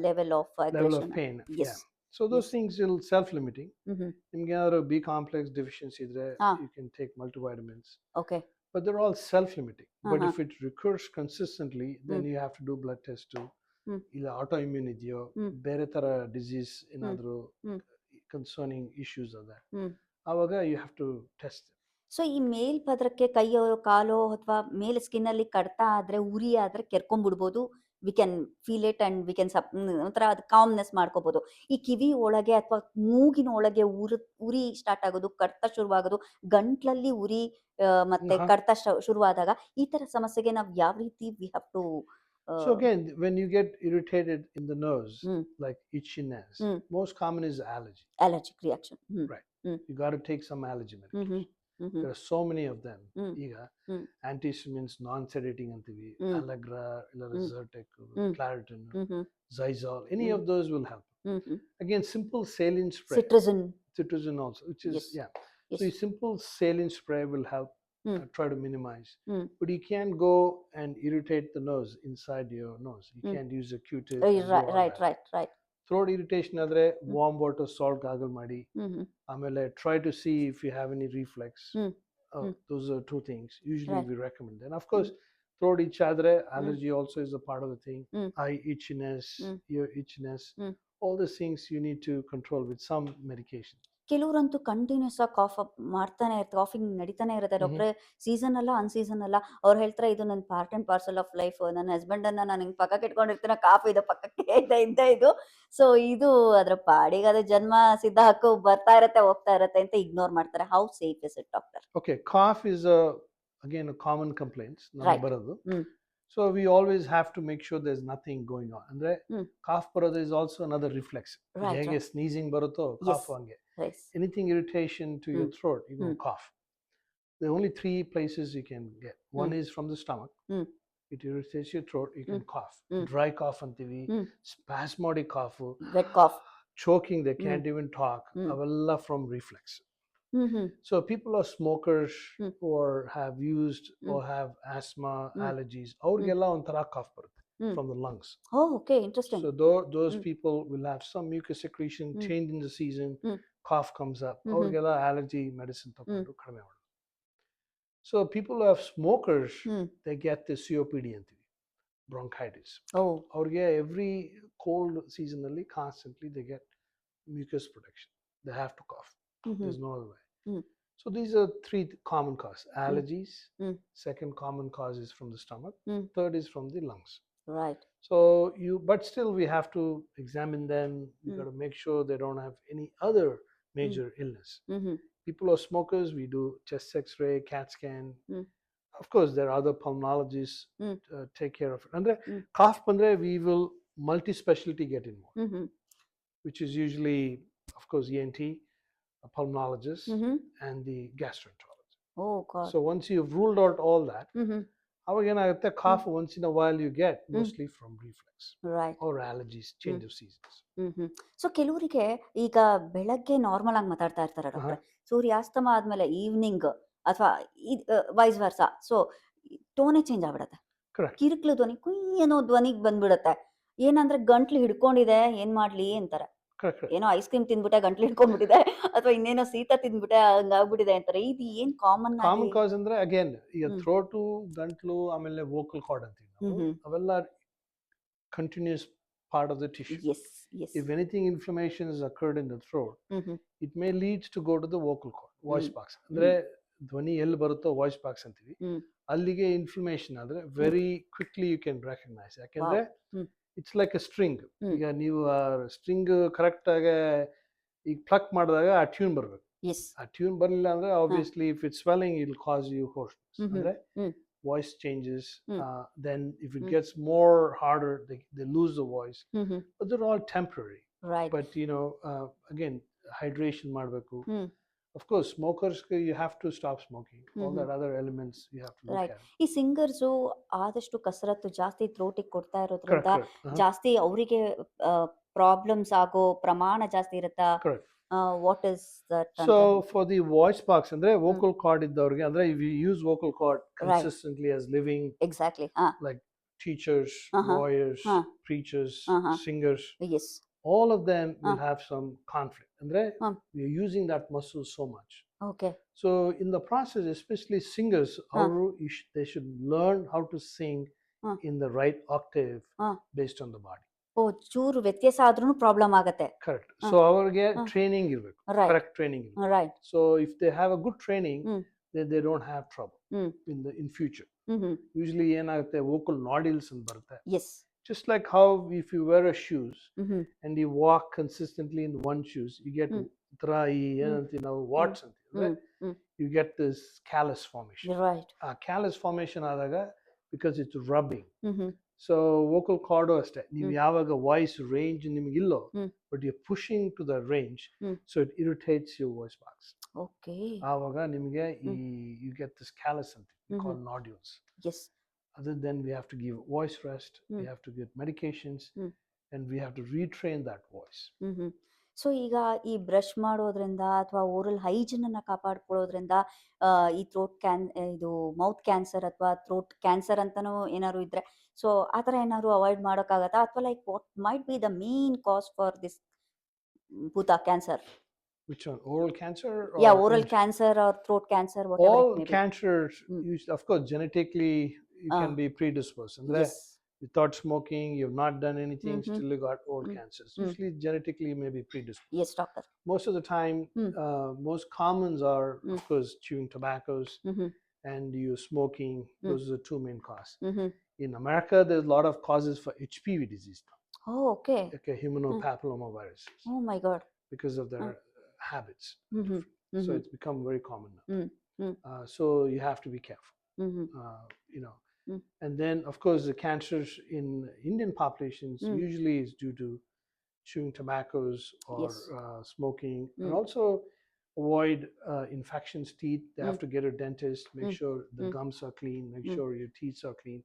level of Level of aggression. pain. Yes. Yeah. So those Yes. things will self-limiting. ಹ್ಮ್. ನಿಮ್ಗೆ ಏನಾದ್ರು B complex deficiency ಇದ್ರೆ ಹಾ. you can take multivitamins. Okay. But they're all self-limiting. But Uh-huh. if it recurs consistently, then you have to do blood test too. ಇಲ್ಲ autoimmune ಇದೆಯೋ, ಬೇರೆ ತರ disease ಏನಾದ್ರು concerning issues ಅದ, ಆವಾಗ you have to test it. So ಈ ಮೇಲ್ಪದರಕ್ಕೆ ಕೈಯೋ ಕಾಲೋ ಅಥವಾ ಮೇಲ್ skin ಅಲ್ಲಿ ಕಡ್ತ ಆದ್ರೆ ಉರಿ ಆದ್ರೆ ಕೆರ್ಕೊಂಡ್ಬಿಡ್ಬೋದು. We can feel it and we can ಒಂಥರ ಅದು ಕಾಮ್ನೆಸ್ ಮಾಡ್ಕೋಬಹುದು. ಈ ಕಿವಿ ಒಳಗೆ ಅಥವಾ ಮೂಗಿನ ಒಳಗೆ ಉರಿ ಸ್ಟಾರ್ಟ್ ಆಗೋದು, ಕಡ್ತ ಶುರುವಾಗೋದು, ಗಂಟ್ಲಲ್ಲಿ ಉರಿ ಮತ್ತೆ ಕಡ್ತ ಶುರುವಾದಾಗ ಈ ತರ ಸಮಸ್ಯೆಗೆ ನಾವು ಯಾವ ರೀತಿ we have to So again, when you get irritated in the nose, like itchiness, most common is allergy. Allergic reaction. Right. You got to take some allergy medication. There are so many of them. ಈಗ antihistamines, non-sedating antivi, Allegra, Zyrtec, Claritin, Zysol, any of those will help. Again, simple saline spray. Cetirizine also, which is Yes. So a simple saline spray will help. Try to minimize. But you can't go and irritate the nose inside your nose. You can't use a Q-tip. Right. Throat irritation adre warm water, salt gargle ಮಾಡಿ. ಆಮೇಲೆ try to see if you have any reflex. Those are two things usually we recommend. And of course, throat itch adre allergy also is a part of the thing. Eye itchiness, ear itchiness, all these things you need to control with some medication. ಕೆಲವರಂತೂ continuous ಆಗಿ ಮಾಡ್ತಾನೆ ಇರ್ತಾರೆ, coughing ನಡೀತಾನೆ ಇರುತ್ತೆ ಡಾಕ್ಟ್ರೆ. Season ಅಲ್ಲ ಅನ್ಸೀಸನ್ ಅಲ್ಲ. ಅವ್ರು ಹೇಳ್ತಾರೆ ಇದು ನನ್ನ part and parcel of life. ನನ್ನ ಹಸ್ಬೆಂಡ್ ಅನ್ನ ನಾನು ಹಿಂಗ್ ಪಕ್ಕಕ್ಕೆ ಇಟ್ಕೊಂಡಿರ್ತೀನಿ, ಕಾಫಿ ಇದು ಪಕ್ಕಕ್ಕೆ ಇದು. ಸೊ ಇದು ಅದ್ರ ಪಾಡಿಗೆ ಅದು ಜನ್ಮ ಸಿದ್ಧ ಹಕ್ಕು ಬರ್ತಾ ಇರತ್ತೆ ಹೋಗ್ತಾ ಇರತ್ತೆ ಅಂತ ಇಗ್ನೋರ್ ಮಾಡ್ತಾರೆ. How safe is it doctor? Okay, cough is again a common complaint. ಬರೋದು. So we always have to make sure there's nothing going on. Andre cough barodu is also another reflex. Hege sneezing baruto, cough hange. Anything irritation to your throat, you can cough. There are only 3 places you can get. One is from the stomach. It irritates your throat, you can cough. Dry cough antivi, spasmodic cough, wet cough, choking, they can't even talk. Avella from reflex. So people are smokers or have used or have asthma, allergies. Avrigella ontara cough barutte from the lungs. Oh, okay, interesting. So those people will have some mucus secretion change in the season. Cough comes up. Avrigella allergy medicine takondu kadame maadu. So people who have smokers, they get the COPD antivi, bronchitis. Avrige every cold season alli constantly they get mucus protection. They have to cough. There's no other way. So these are 3 common causes. Allergies, second common cause is from the stomach, third is from the lungs. Right. So but still we have to examine them. We got to make sure they don't have any other major illness. People who are smokers, we do chest x-ray, CAT scan. Of course, there are other pulmonologists take care of it. Andre cough bandre we will multi-specialty get involved, which is usually, of course, ENT, a pulmonologist, and the gastroenterologist. Oh God. So once you've ruled out all that, the cough once in a while you get mostly from reflex, right, or allergies, change of seasons. So ಕೆಲವರಿಗೆ ಈಗ ಬೆಳಗ್ಗೆ normal ಆಗಿ ಮಾತಾಡ್ತಾ ಇರ್ತಾರೆ doctor, ಸೂರ್ಯಾಸ್ತಮ ಆದ್ಮೇಲೆ evening ಅಥವಾ wise Versa, so ಟೋನೇ change ಆಗ್ಬಿಡತ್ತೆ. ಕಿರುಕ್ಲು ಧ್ವನಿ ಕುಯ್ ಅನ್ನೋ ಧ್ವನಿಗೆ ಬಂದ್ಬಿಡತ್ತೆ. ಏನಂದ್ರೆ ಗಂಟ್ಲು ಹಿಡ್ಕೊಂಡಿದೆ, ಏನ್ ಮಾಡ್ಲಿ ಅಂತಾರೆ. ಏನೋ ಐಸ್ ಕ್ರೀಮ್ ತಿಂದ್ಬಿಟ್ಟೆ ಗಂಟ್ಲು ಹಿಡ್ಕೊಂಡ್ಬಿಟ್ಟಿದೆ, ಅಥವಾ ಇನ್ನೇನೋ ಶೀತ ತಿಂದ್ಬಿಟ್ಟೆ ಹಂಗಾಗ್ಬಿಟ್ಟಿದೆ ಅಂತಾರೆ. ಇದು ಏನ್ ಕಾಮನ್ ಕಾಸ್ ಅಂದ್ರೆ ಅಗೇನ್ ಈಗ ಥ್ರೋಟು, ಗಂಟ್ಲು, ಆಮೇಲೆ ವೋಕಲ್ ಕಾರ್ಡ್ ಅಂತೀವಿ ನಾವು, ಅವೆಲ್ಲ continuous part of the tissue. Yes. If anything inflammation has occurred in the throat, it may lead to go to the vocal cord, voice box. Andre ಧ್ವನಿ ಎಲ್ಲಿ ಬರುತ್ತೋ ವಾಯ್ಸ್ ಬಾಕ್ಸ್ ಅಂತೀವಿ, ಅಲ್ಲಿಗೆ ಇನ್ಫ್ಲಮೇಷನ್ ಆದ್ರೆ very quickly you can recognise. ಯಾಕೆಂದ್ರೆ it's like a string. ಈಗ ನೀವು ಆ ಸ್ಟ್ರಿಂಗ್ ಕರೆಕ್ಟ್ ಆಗಿ ಈಗ ಪ್ಲಕ್ ಮಾಡಿದಾಗ ಆ ಟ್ಯೂನ್ ಬರ್ಬೇಕು. ಆ ಟ್ಯೂನ್ ಬರಲಿಲ್ಲ ಅಂದ್ರೆ obviously if it swelling it will cause you hoarseness. ಅಂದ್ರೆ voice changes, then if it gets more harder they lose the voice, but they're all temporary, right? But again hydration ಮಾಡಬೇಕು. Of course smokers you have to stop smoking. All that other elements you have to look right. at. ಈ singers ಆದಷ್ಟು ಕಸರತ್ತು ಜಾಸ್ತಿ ಥ್ರೋಟಿಗೆ ಕೊಡ್ತಾ ಇರೋದ್ರಿಂದ ಜಾಸ್ತಿ ಅವರಿಗೆ problems ಆಗೋ ಪ್ರಮಾಣ ಜಾಸ್ತಿ ಇರುತ್ತಾ? ವಾಟ್ ಇಸ್ ದಟ್ ಅಂತ So ಹೇಳಿ. for the voice box ಅಂದ್ರೆ vocal cord ಇದ್ದವ್ರಿಗೆ ಅಂದ್ರೆ if you use vocal cord Right. consistently as living exactly. like teachers, Uh-huh. lawyers, Huh. preachers, Uh-huh. singers, yes. all of them will have some conflict. Andre, Huh. we are using that muscle so much. Okay. So in the process, especially singers, Huh. they should learn how to sing Huh. in the right octave Huh. based on the body. ಓ, ಚೂರು ವ್ಯತ್ಯಾಸ ಆದ್ರೂ problem ಆಗತ್ತೆ. Correct. Huh. So ಅವ್ರಿಗೆ Huh. training ಇರಬೇಕು, Right. correct training ಇರಬೇಕು. Right. So if they have a good training, Mm. then they don't have trouble Mm. in future. Hmm. Usually ಏನಾಗುತ್ತೆ vocal nodules ಅಂತ ಬರುತ್ತೆ. Yes. Just like how if you wear a shoes hmm. and you walk consistently in one shoes, you get Mm. warts anti Mm. you get this callus formation. Right. Callus formation ಆದಾಗ because it's rubbing. Hmm. So vocal cord ಅಷ್ಟೇ ನೀವು Mm. ಯಾವಾಗ voice range ನಿಮಗಿಲ್ಲೋ Mm. but you're pushing to the range, Mm. so it irritates your voice box. Okay. ಆವಾಗ ನಿಮಗೆ you get this callus anti called nodules. ಎಸ್. Other than we have to give voice rest, we Mm. have to get medications, and we have to retrain that voice. Hmm. So ಈಗ ಈ brush ಮಾಡೋದ್ರಿಂದ ಅಥವಾ oral hygiene ಅನ್ನ ಕಾಪಾಡ್ಕೊಳ್ಳೋದ್ರಿಂದ ಈ ಇದು mouth cancer ಅಥವಾ throat cancer ಅಂತಾನೂ ಏನಾದ್ರು ಇದ್ರೆ ಸೊ ಆತರ ಏನಾದ್ರು ಅವಾಯ್ಡ್ ಮಾಡೋಕ್ಕಾಗತ್ತಾ ಅಥವಾ like what might be the main cause for this ಭೂತ cancer? Which one? Oral cancer? Yeah, oral cancer or throat cancer, whatever it All may be. cancers, of course, genetically you can be predisposed. Andre, Yes. without smoking, you've not done anything, Mhm. still you got oral cancers. Usually, genetically, you may be predisposed. Yes, doctor. Most of the time, most commons are, of course, chewing tobaccos Mhm. and you smoking. Those are the two main causes. Mhm. In America, there's a lot of causes for HPV disease now. Oh, okay. Okay, humanopapillomavirus, Oh my God. because of their habits. Mhm. So it's become very common now. Mm. So you have to be careful. Mhm. You know, and then of course the cancers in Indian populations usually is due to chewing tobaccos or Yes. smoking, and also avoid infections teeth. They have to get a dentist, make sure the gums are clean, make sure your teeth are clean.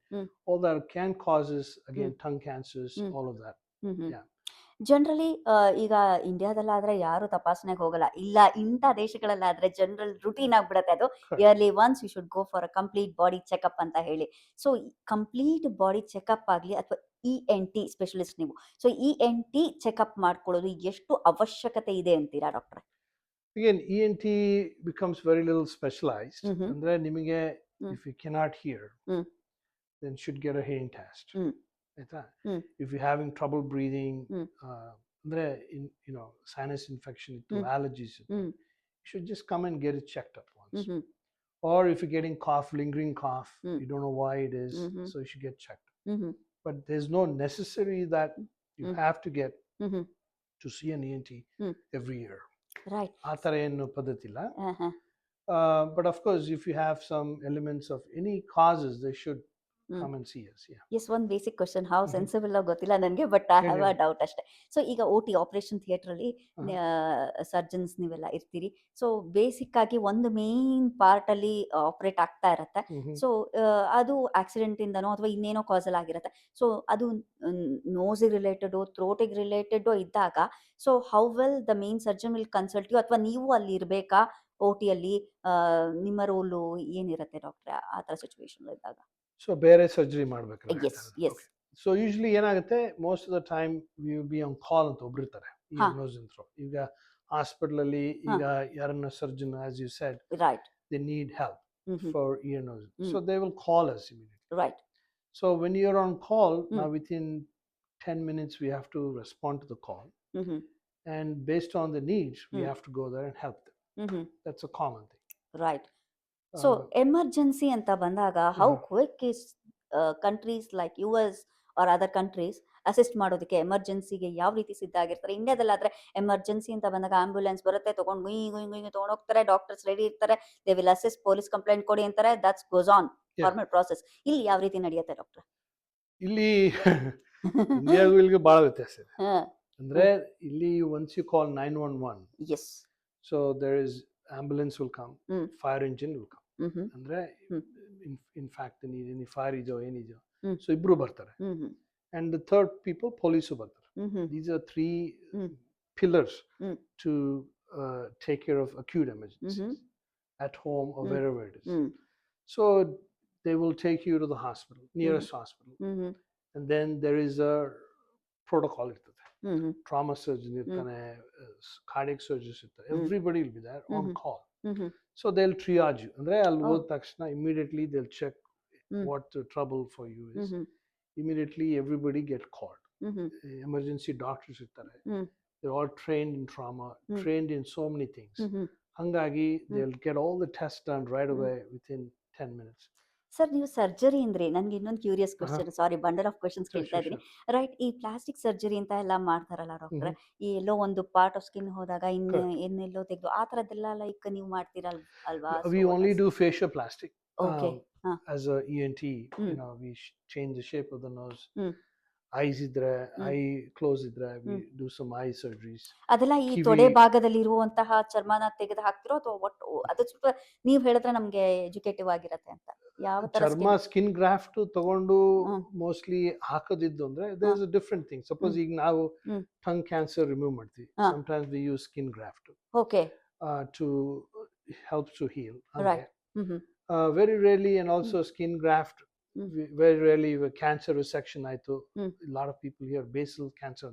All that can causes again tongue cancers, all of that. Yeah. Generally ಈಗ ಇಂಡಿಯಾದಲ್ಲಾದ್ರೆ ಯಾರು ತಪಾಸಣೆಗೆ ಹೋಗಲ್ಲ, ಇಲ್ಲ ಇಂಥ ದೇಶಗಳಲ್ಲಾದ್ರೆ general routine ಆಗ್ಬಿಡತ್ತೆ ಅದು. Yearly once you should go for a complete body checkup ಅಂತ ಹೇಳಿ. ಸೊ ಕಂಪ್ಲೀಟ್ ಬಾಡಿ ಚೆಕಪ್ ಆಗಲಿ ಅಥವಾ ENT ಸ್ಪೆಷಲಿಸ್ಟ್ ನೀವು, ಸೊ ENT ಚೆಕಪ್ ಮಾಡ್ಕೊಳ್ಳೋದು ಎಷ್ಟು ಅವಶ್ಯಕತೆ ಇದೆ ಅಂತೀರಾ ಡಾಕ್ಟ್ರೆ? Again, ENT becomes very little specialized. Andre nimige if you cannot hear, then should get a hearing test. If you're having trouble breathing, sinus infection, allergies, you should just come and get it checked up once. Or if you're getting cough, lingering cough, you don't know why it is, so you should get checked. But there's no necessary that you have to get to see an ENT every year. Right. Athara ಏನು ಪದ್ಧತಿ ಇಲ್ಲ. But of course, if you have some elements of any causes, they should come and see us. Yeah. Yes, one basic question. How sensible ಗೊತ್ತಿಲ್ಲ ನನಗೆ, but I have a doubt ಅಷ್ಟೇ. So ಈಗ OT operation theatre ಅಲ್ಲಿ surgeons ನೀವೆಲ್ಲ ಇರ್ತೀರಿ. So basic ಆಗಿ ಒಂದು main part ಅಲ್ಲಿ ಆಪರೇಟ್ ಆಗ್ತಾ ಇರತ್ತೆ. ಸೊ ಅದು ಆಕ್ಸಿಡೆಂಟ್ ಇಂದನೋ ಅಥವಾ ಇನ್ನೇನೋ ಕಾಸಲ್ ಆಗಿರತ್ತೆ. ಸೊ ಅದು ನೋಸಿಗೆ ರಿಲೇಟೆಡ್, ಥ್ರೋಟಿಗೆ ರಿಲೇಟೆಡ್ ಇದ್ದಾಗ, so how well the main surgeon will consult you, ಅಥವಾ ನೀವು ಅಲ್ಲಿ ಇರಬೇಕಾ OT ಅಲ್ಲಿ? ನಿಮ್ಮ ರೋಲು ಏನಿರುತ್ತೆ ಡಾಕ್ಟ್ರೆ ಆ ಥರ ಸಿಚುವೇಶನ್ ಇದ್ದಾಗ? So ಬೇರೆ ಸರ್ಜರಿ ಮಾಡಬೇಕಲ್ಲ? Yes, yes. Okay. So usually ಏನಾಗುತ್ತೆ, most of the time we will be on call ಅಂತ ಒಬ್ರು ಇರ್ತಾರೆ ear nose and throat. ಈಗ ಹಾಸ್ಪಿಟಲ್ ಅಲ್ಲಿ ಈಗ ಯಾರನ್ನ surgeon, as you said, right, they need help for ear nose, so they will call us immediately. Right. So when you're on call, now within 10 minutes we have to respond to the call, and based on the needs we have to go there and help them. That's a common thing. Right. So emergency ಅಂತ ಬಂದಾಗ how quick is countries like US or other countries assist ಮಾಡೋದಕ್ಕೆ, ಎಮರ್ಜೆನ್ಸಿಗೆ ಯಾವ ರೀತಿ ಸಿದ್ಧ ಆಗಿರ್ತಾರೆ? ಇಂಡಿಯಾದಲ್ಲಾದ್ರೆ emergency ಅಂತ ಬಂದಾಗ ಆಂಬ್ಯುಲೆನ್ಸ್ ಬರುತ್ತೆ, ತಗೊಂಡು ಗುಯ್ ತಗೊಂಡೋಗ್ತಾರೆ, ಡಾಕ್ಟರ್ಸ್ ರೆಡಿ ಇರ್ತಾರೆ, they will assist, police complaint ಕೊಡಿ ಅಂತಾರೆ, that's goes on formal process. ಇಲ್ಲಿ ಯಾವ ರೀತಿ ನಡೆಯುತ್ತೆ ಡಾಕ್ಟರ್? ಇಲ್ಲಿ ಇಂಡಿಯಾಗೂ ಇಲ್ಲಿಗೂ ಬಹಳ ವ್ಯತ್ಯಾಸ ಇದೆ. ಅಂದ್ರೆ ಇಲ್ಲಿ once you call 911, yes, so there is ambulance will come, fire engine will come. ಅಂದ್ರೆ in fact any fire ಇದೋ ಏನಿದೋ, so ಇಬ್ರು ಬರ್ತಾರೆ, and the third people police ಬರ್ತಾರೆ. These are three pillars to take care of acute emergencies Mhm. at home or Mm. wherever it is. Mm. So they will take you to the hospital, nearest hospital, Mhm. and then there is a protocol ಇರ್ತದೆ. Mhm. Trauma surgeon ಇರ್ತಾನೆ, cardiac surgeons ಇರ್ತಾರೆ. Mm. Everybody will be there on Mhm. call. Mhm. So they'll triage you. ಅಂದ್ರೆ ಅಲ್ಲಿ Oh. ಹೋದ ತಕ್ಷಣ immediately they'll check Mm. what the trouble for you is. Mhm. Immediately everybody get called. Mhm. Emergency doctors ಇರ್ತಾರೆ. Mm. They're all trained in trauma, Mm. trained in so many things. Mhm. ಹಂಗಾಗಿ they'll get all the tests done right Mm. away within 10 minutes. Sir ನೀವು surgery ಅಂದ್ರೆ ನನಗೆ ಇನ್ನೊಂದು curious Uh-huh. Question, sorry bundle of questions Sure, ಕೇಳ್ತಾ sure, ಇದ್ದೀನಿ. sure. Right, ಈ plastic surgery ಅಂತ ಎಲ್ಲ ಮಾಡ್ತಾರಲ್ಲ ಡಾಕ್ಟ್ರೆ, Mhm. ಈ ಎಲ್ಲೋ ಒಂದು ಪಾರ್ಟ್ ಆಫ್ ಸ್ಕಿನ್ ಹೋದಾಗ Correct. ಇನ್ನೆಲ್ಲೋ ತೆಗೆದು ಆ ಥರದ್ದೆಲ್ಲ ಲೈಕ್ ನೀವು ಮಾಡ್ತೀರಾ ಅಲ್ವಾ? We only do facioplasty. Okay. ಹಾ. As a ENT, Mm. we change the shape of the nose. Mm. Eyes idre, Mm. eye close idre, we Mm. do some eye surgeries. ಅದೆಲ್ಲ ಈ ಕಿವಿ- ತೊಡೆ ಭಾಗದಲ್ಲಿ ಇರುವಂತಹ ಚರ್ಮನ ತೆಗೆದು ಹಾಕ್ತಿರೋ ಅಥವಾ ಒಟ್ಟು ಅದು ಸ್ವಲ್ಪ ನೀವು ಹೇಳಿದ್ರೆ ನಮ್ಗೆ ಎಜುಕೇಟಿವ್ ಆಗಿರತ್ತೆ ಅಂತ. ಯಾವ ತರ ಚರ್ಮ ಸ್ಕಿನ್ ಗ್ರಾಫ್ಟ್ ತಗೊಂಡು ಹ್ಮ್. ಮೋಸ್ಟ್ಲಿ ಹಾಕೋದಿದ್ದು ಅಂದ್ರೆ there is a different thing. Suppose ಈಗ ನಾವು ಹ್ಮ್. ಟಂಗ್ ಕ್ಯಾನ್ಸರ್ ರಿಮೂವ್ ಮಾಡ್ತೀವಿ, ಹಾ. Sometimes we use skin graft okay. to helps to heal. Right. Mhm. Very rarely, and also skin graft. Mm. Very rarely, cancer resection. Mm. A lot of people here basal cancer.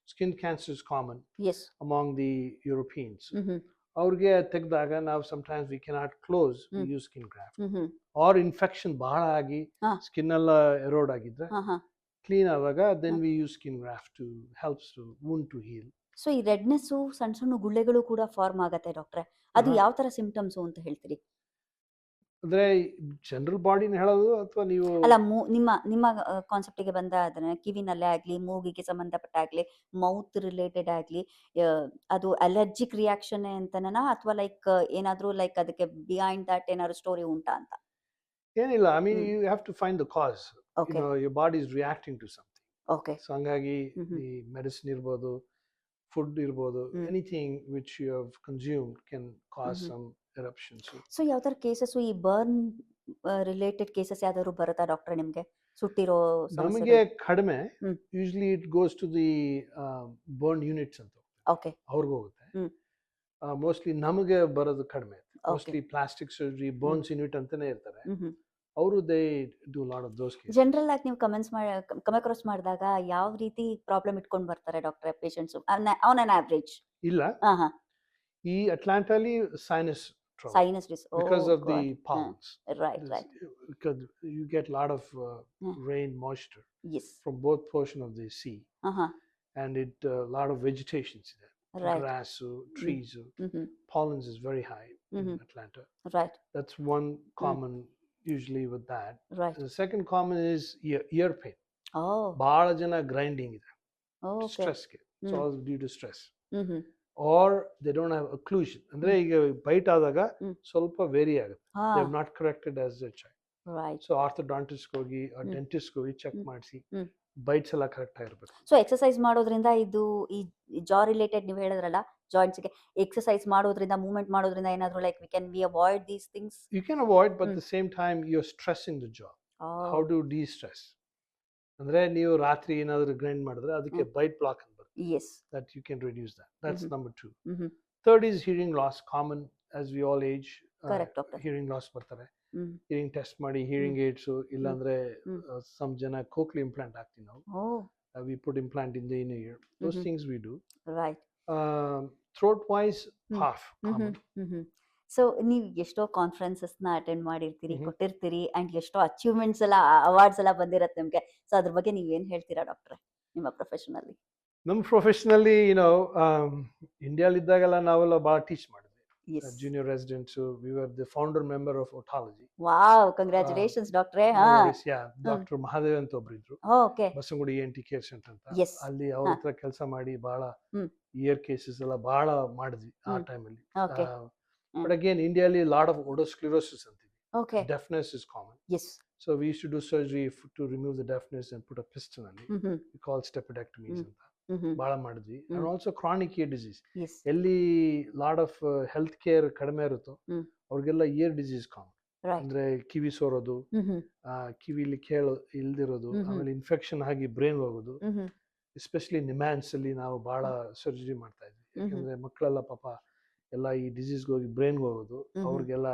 Skin cancer is common Yes. among the Europeans. Mhm. ಅವ್ರಿಗೆ ತೆಗ್ದಾಗ ನಾವು sometimes we cannot close, we use skin graft. Mhm. Or infection ಬಹಳ ಆಗಿ ಹಾ. Skin ಎಲ್ಲ ಎರೋಡ್ ಆಗಿದ್ರೆ ಹಾ ಹಾ. Clean ಆದಾಗ then we use skin graft to helps to wound to heal. So ಈ ರೆಡ್ನೆಸ್ಸು ಸಣ್ಣ ಸಣ್ಣ ಗುಳ್ಳೆಗಳು ಕೂಡ ಫಾರ್ಮ್ ಆಗತ್ತೆ ಡಾಕ್ಟ್ರೆ. ಅದು ಯಾವ ತರ ಸಿಂಪ್ಟಮ್ಸು ಅಂತ ಹೇಳ್ತೀರಿ? ಅಂದ್ರೆ ಜನರಲ್ ಬಾಡಿನ ಹೇಳೋದು ಅಥವಾ ನೀವು ಅಲ್ಲ, ನಿಮ್ಮ ಕಾನ್ಸೆಪ್ಟಿಗೆ ಬಂದ ಅದನ್ನ ಕಿವಿನಲ್ಲೇ ಆಗ್ಲಿ, ಮೂಗಿಗೆ ಸಂಬಂಧಪಟ್ಟಾಗ್ಲಿ, ಮೌತ್ ರಿಲೇಟೆಡ್ ಆಗ್ಲಿ, ಅದು ಅಲರ್ಜಿಕ್ ರಿಯಾಕ್ಷನ್ ಅಂತನಾ ಅಥವಾ ಲೈಕ್ ಏನಾದ್ರೂ ಲೈಕ್ ಅದಕ್ಕೆ ಬಿಹೈಂಡ್ ದಟ್ ಏನಾದ್ರು ಸ್ಟೋರಿ ಉಂಟಾ ಅಂತ? ಏನಿಲ್ಲ, I mean you have to find the cause. Okay. Your body is reacting to something. Okay. So ಹಂಗಾಗಿ ಈ ಮೆಡಿಸಿನ್ ಇರ್ಬೋದು, ಫುಡ್ ಇರ್ಬೋದು, anything which you have consumed can cause some eruptions. So ಯಾವ ತರ ಕೇಸಸ್, ಈ ಬರ್ನ್ ರಿಲೇಟೆಡ್ ಕೇಸಸ್ ಯಾವ್ದಾದ್ರು ಬರುತ್ತಾ ಡಾಕ್ಟ್ರೆ ನಿಮ್ಗೆ? ಸುಟ್ಟಿರೋ ನಮಗೆ ಕಡಿಮೆ, hmm. Usually it goes to the burn units ಅಂತ ಓಕೆ. ಅವ್ರಿಗೆ ಹೋಗುತ್ತೆ. ಮೋಸ್ಟ್ಲಿ ನಮಗೆ ಬರೋದು ಕಡಿಮೆ. Mostly plastic surgery, burns unit ಅಂತಾನೆ ಇರ್ತಾರೆ ಅವರು, they do lot of those cases. General ಆಗಿ ನೀವು ಕಮ್ ಅಕ್ರಾಸ್ ಮಾಡಿದಾಗ ಯಾವ ರೀತಿ ಪ್ರಾಬ್ಲಮ್ ಇಟ್ಕೊಂಡು ಬರ್ತಾರೆ ಡಾಕ್ಟ್ರೆ ಪೇಷಂಟ್ಸ್ ಆನ್ ಅನ್ ಆವರೇಜ್? ಇಲ್ಲ, ಹಾ. ಈ ಅಟ್ಲಾಂಟಾಲಿ sinus trouble Sinus disease. because Oh, of the God. pollens. Right, right. Because you get a lot of rain moisture Yes. from both portion of the sea, and it lot of vegetation is there. Right. Grass, trees, pollens is very high in Atlanta. Right. That's one common usually with that. Right. The second common is ear pain. Oh. ಬಹಳ ಜನ grinding ಇದೆ. Oh, okay. Stress. It's all due to stress. Mm-hmm. Or they don't have occlusion. ಅಂದ್ರೆ ಈಗ byte ಆದಾಗ ಸ್ವಲ್ಪ very ಆಗುತ್ತೆ. They have not corrected as a child. Right. So orthodontist ಹೋಗಿ dentist ಹೋಗಿ ಚೆಕ್ ಮಾಡಿಸಿ ಬೈಟ್ಸ್ ಎಲ್ಲ ಕರೆಕ್ಟ್ ಆಗಿರಬೇಕು. ಸೊ ಎಕ್ಸರ್ಸೈಸ್ ಮಾಡೋದ್ರಿಂದ ಇದು ಈ ಜಾ ರಿಲೇಟೆಡ್ ನೀವು ಹೇಳಿದ್ರಲ್ಲ ಜಾಯಿಂಟ್ಸ್ ಗೆ, ಎಕ್ಸರ್ಸೈಸ್ ಮಾಡೋದ್ರಿಂದ, ಮೂವ್ಮೆಂಟ್ ಮಾಡೋದ್ರಿಂದ ಏನಾದ್ರು like we avoid these things? You can avoid, but at the same time you're stressing the jaw. How to de-stress? ಅಂದ್ರೆ ನೀವು ರಾತ್ರಿ ಏನಾದರೂ ಗ್ರೈಂಡ್ ಮಾಡಿದ್ರೆ ಅದಕ್ಕೆ ಬೈಟ್ ಬ್ಲಾಕ್ ಅಂತ ಬರುತ್ತೆ. Yes. That you can reduce that. That's number 2. Third is hearing loss, common as we all age. Correct, doctor. Hearing loss ಬರ್ತಾರೆ. Hearing test ಮಾಡಿ hearing aids, ಇಲ್ಲಾಂದ್ರೆ some ಜನ cochlear implant ಹಾಕ್ತೀವಿ ನಾವು. Oh. We put implant in the inner ear. Those things we do. Right. Throat wise, half common. So ನೀವು ಎಷ್ಟೋ ಕಾನ್ಫರೆನ್ಸಸ್ನ attend ಮಾಡಿರ್ತೀರಿ, ಕೊಟ್ಟಿರ್ತೀರಿ, and ಎಷ್ಟೋ achievements ಎಲ್ಲ, ಅವಾರ್ಡ್ಸ್ ಎಲ್ಲ ಬಂದಿರತ್ತೆ ನಿಮ್ಗೆ. ಸೊ ಅದ್ರ ಬಗ್ಗೆ ನೀವೇನ್ ಹೇಳ್ತೀರಾ ಡಾಕ್ಟ್ರೆ ನಿಮ್ಮ ಪ್ರೊಫೆಷನಲ್ಲಿ? ನಮ್ಮ ಪ್ರೊಫೆಷನಲ್ಲಿ ಇಂಡಿಯಾಲಿದ್ದಾಗೆಲ್ಲ ನಾವೆಲ್ಲ ಭಾಳ ಟೀಚ್ ಮಾಡಿದ್ವಿ. Junior residents, we were the founder member of otology. Wow, congratulations ಡಾಕ್ಟ್ರೆ. Yeah, Dr. Mahadev ಅಂತ ಒಬ್ರು ಇದ್ರು. Okay. ಬಸಂಗುಡಿ ENT ಕೇರ್ ಸೆಂಟರ್ ಅಂತ. Yes. ಅಲ್ಲಿ ಅವ್ರ ಹತ್ರ ಕೆಲಸ ಮಾಡಿ ಬಹಳ ಇಯರ್ ಕೇಸಸ್ ಎಲ್ಲ ಬಹಳ ಮಾಡಿದ್ವಿ ಆ ಟೈಮಲ್ಲಿ. Okay. But again, India lot of otosclerosis ಅಂತೀವಿ. Okay. Deafness is common. Yes. So we used to do surgery to remove the deafness and put a piston ಅಲ್ಲಿ. We call stapedectomies ಅಂತ. ಬಹಳ ಮಾಡಿದ್ವಿ. And also chronic ear disease. Yes. ಎಲ್ಲಿ lot of health care ಕಡಿಮೆ ಇರುತ್ತೋ ಅವ್ರಿಗೆಲ್ಲ year disease common. ಅಂದ್ರೆ ಕಿವಿ ಸೋರೋದು, ಕಿವಿಲಿ ಕೇಳು ಇಲ್ದಿರೋದು, ಆಮೇಲೆ ಇನ್ಫೆಕ್ಷನ್ ಆಗಿ ಬ್ರೈನ್ ಹೋಗೋದು. ಎಸ್ಪೆಷಲಿ ನಿಮ್ಯಾನ್ಸ್ ಅಲ್ಲಿ ನಾವು ಬಹಳ ಸರ್ಜರಿ ಮಾಡ್ತಾ ಇದ್ವಿ. ಯಾಕಂದ್ರೆ ಮಕ್ಕಳೆಲ್ಲ ಪಾಪ ಎಲ್ಲ ಈ ಡಿಸೀಸ್ಗೆ ಹೋಗಿ ಬ್ರೈನ್ಗೆ ಹೋಗೋದು ಅವ್ರಿಗೆಲ್ಲ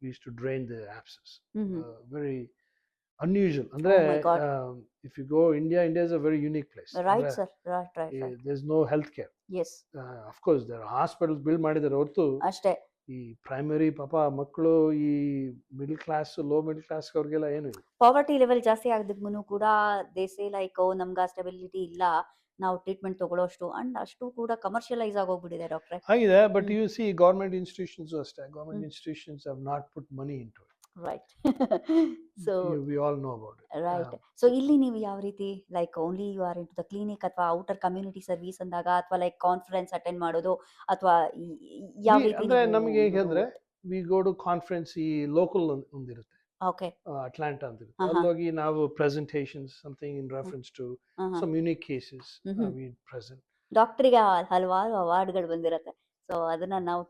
we use to drain the abscess. Very unusual. ಅಂದ್ರೆ Oh my God. if you go India is a very unique place. Right, ಅಂದ್ರೆ, sir. Right. there's no health care. Yes. Of course there are hospitals build ಮಾಡಿದ್ದಾರೆ ಹೊರತು ಅಷ್ಟೇ. ಈ primary ಪಾಪ ಮಕ್ಕಳು ಈ middle class low middle class ಅವ್ರಿಗೆಲ್ಲ ಏನು ಇಲ್ಲ. ಪಾವರ್ಟಿ ಲೆವೆಲ್ ಜಾಸ್ತಿ ಆಗದಿದ್ಮೂ ಕೂಡ ದೇ ಸೇ ಲೈಕ್ ನಮ್ಗೆ ಆ ಸ್ಟೆಬಿಲಿಟಿ ಇಲ್ಲ, ನಾವು ಟ್ರೀಟ್ಮೆಂಟ್ ತಗೊಳ್ಳೋಷ್ಟು ಅಂಡ್ ಅಷ್ಟು ಕೂಡ ಕಮರ್ಷಿಯಲೈಸ್ ಆಗೋಗ್ಬಿಟ್ಟಿದೆ ಡಾಕ್ಟ್ರೆ. ಆಗಿದೆ, but you see government institutions ಅಷ್ಟೇ, government institutions have not put money into it. Right. So we all know about it. Right. So ಇಲ್ಲಿ ನೀವು ಯಾವ ರೀತಿ like only you are in to the clinic ಅಥವಾ outer community service ಅಂದಾಗ ಅಥವಾ like conference attend ಮಾಡೋದು ಅಥವಾ ಯಾವ ರೀತಿ? ಅಂದ್ರೆ ನಮಗೆ ಹೇಗಂದ್ರೆ ವಿ ಗೋ ಟು ಕಾನ್ಫರೆನ್ಸ್, ಈ ಲೋಕಲ್ ಒಂದಿರುತ್ತೆ, ಓಕೆ, ಅಟ್ಲಾಂಟಾ ಅಂತ ಇರುತ್ತೆ, ಅಲ್ಲೋಗಿ ನಾವು presentations something in reference to some unique cases we present. ಡಾಕ್ಟರ್ಗೆ ಹಲವಾರು ಅವಾರ್ಡ್ಗಳು ಬಂದಿರತ್ತೆ, ಸೊ ಅದನ್ನ ನಾವು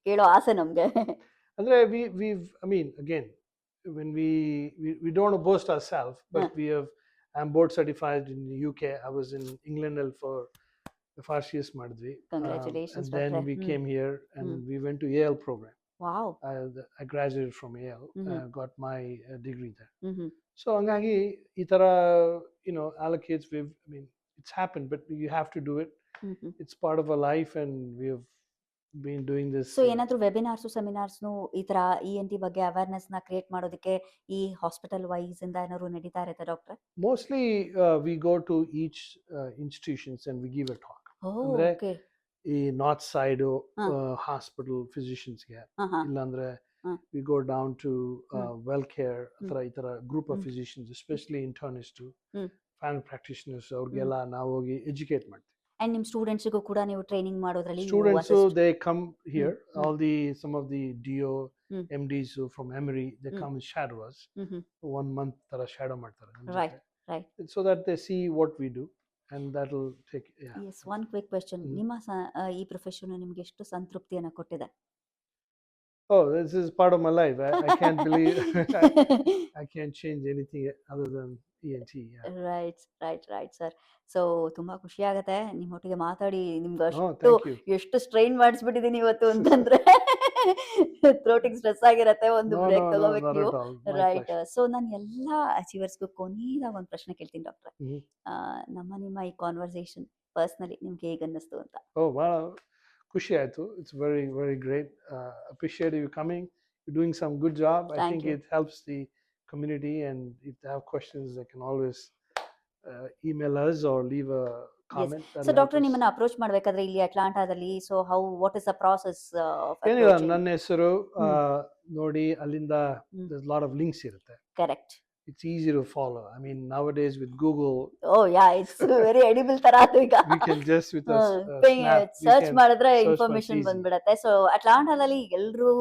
ಕೇಳೋ ಆಸೆ ನಮ್ಗೆ. ಅಂದ್ರೆ I mean again when we don't boast ourselves, but I'm board certified in the UK. I was in England for the FRCS ಮಾಡಿದ್ವಿ. Congratulations. And then we came here and we went to Yale program. Wow. I graduated from Yale, got my degree there. So hangagi ee tara allocates, I mean it's happened, but you have to do it. It's part of our life and we have been doing this. So ಏನಾದ್ರೂ webinars ಸೆಮಿನಾರ್ಸ್ನು ಈ ತರ ENT ಬಗ್ಗೆ awareness ನ create ಮಾಡೋದಕ್ಕೆ ಈ hospital wise ಇಂದ ಏನಾದ್ರು ನಡೀತಾ ಇರುತ್ತೆ doctor? Mostly we go to each institutions and we give a talk. ಅಂದ್ರೆ ಈ ನಾರ್ತ್ ಸೈಡ್ ಹಾಸ್ಪಿಟಲ್ ಫಿಸಿಷಿಯನ್ಸ್ ಗೆ, ಇಲ್ಲಾಂದ್ರೆ we go down to well care ಈ ತರ group of physicians, especially internist, family practitioners, ಅವ್ರಿಗೆಲ್ಲ ನಾವು ಹೋಗಿ ಎಜುಕೇಟ್ ಮಾಡ್ತೀವಿ. ಅಂಡ್ ನಿಮ್ ಸ್ಟೂಡೆಂಟ್ಸ್ಗೂ ಕೂಡ ನೀವು ಟ್ರೈನಿಂಗ್ ಮಾಡೋದ್ರಲ್ಲಿ students they come here, some of the DO MDs from Emory, they come and shadow us. 1 month ತರ shadow ಮಾಡ್ತಾರೆ. Right. So that they see what we do and that will take. Yes, one quick question. ನಿಮ್ಮ ಈ profession ನಿಮಗೆ ಎಷ್ಟು ಸಂತೃಪ್ತಿಯನ್ನು ಕೊಟ್ಟಿದೆ? Oh, this is part of my life. I can't believe I can't change anything other than ENT. Right, sir. So ತುಂಬಾ ಖುಷಿ ಆಗತ್ತೆ ನಿಮ್ಮೊಟ್ಟಿಗೆ ಮಾತಾಡಿ. ನಿಮ್ಗೆ ಎಷ್ಟು ಸ್ಟ್ರೈನ್ ಮಾಡಿಸ್ಬಿಟ್ಟಿದೀನಿ ಇವತ್ತು ಅಂತಂದ್ರೆ ಥ್ರೋಟಿಂಗ್ ಸ್ಟ್ರೆಸ್ ಆಗಿರತ್ತೆ, ಒಂದು ಬ್ರೇಕ್ ತಗೋಬೇಕು ನೀವು. ರೈಟ್. ಸೊ ನಾನು ಎಲ್ಲಾ ಅಚೀವರ್ಸ್ಗೂ ಕೊನೆಯದಾಗ ಒಂದು ಪ್ರಶ್ನೆ ಕೇಳ್ತೀನಿ ಡಾಕ್ಟ್ರೆ. ನಿಮ್ಮ ಈ ಕಾನ್ವರ್ಸೇಷನ್ ಪರ್ಸನಲಿ ನಿಮ್ಗೆ ಹೇಗೆ ಅನ್ನಿಸ್ತು ಅಂತ? ಖುಷಿ ಆಯ್ತು. It's very very great. Appreciate you coming. You're doing some good job. I think it helps the community, and if they have questions they can always email us or leave a comment. So doctor, ನಿಮ್ಮನ್ನ approach ಮಾಡಬೇಕಾದ್ರೆ ಇಲ್ಲಿ ಅಟ್ಲಾಂಟಾದಲ್ಲಿ, so what is the process of ಏನಿಲ್ಲ, ನನ್ನ ಹೆಸರು ನೋಡಿ ಅಲ್ಲಿಂದ there's a lot of links ಇರುತ್ತೆ. Correct. It's easy to follow. I mean nowadays with Google, it's very edible ತರ ಆಯ್ತು ಈಗ. we can just with a search ಮಾಡಿದ್ರೆ ಇನ್ಫಾರ್ಮೇಶನ್ ಬಂದ್ಬಿಡತ್ತೆ. ಸೊ ಅಟ್ಲಾಂಟಾದಲ್ಲಿ ಎಲ್ರು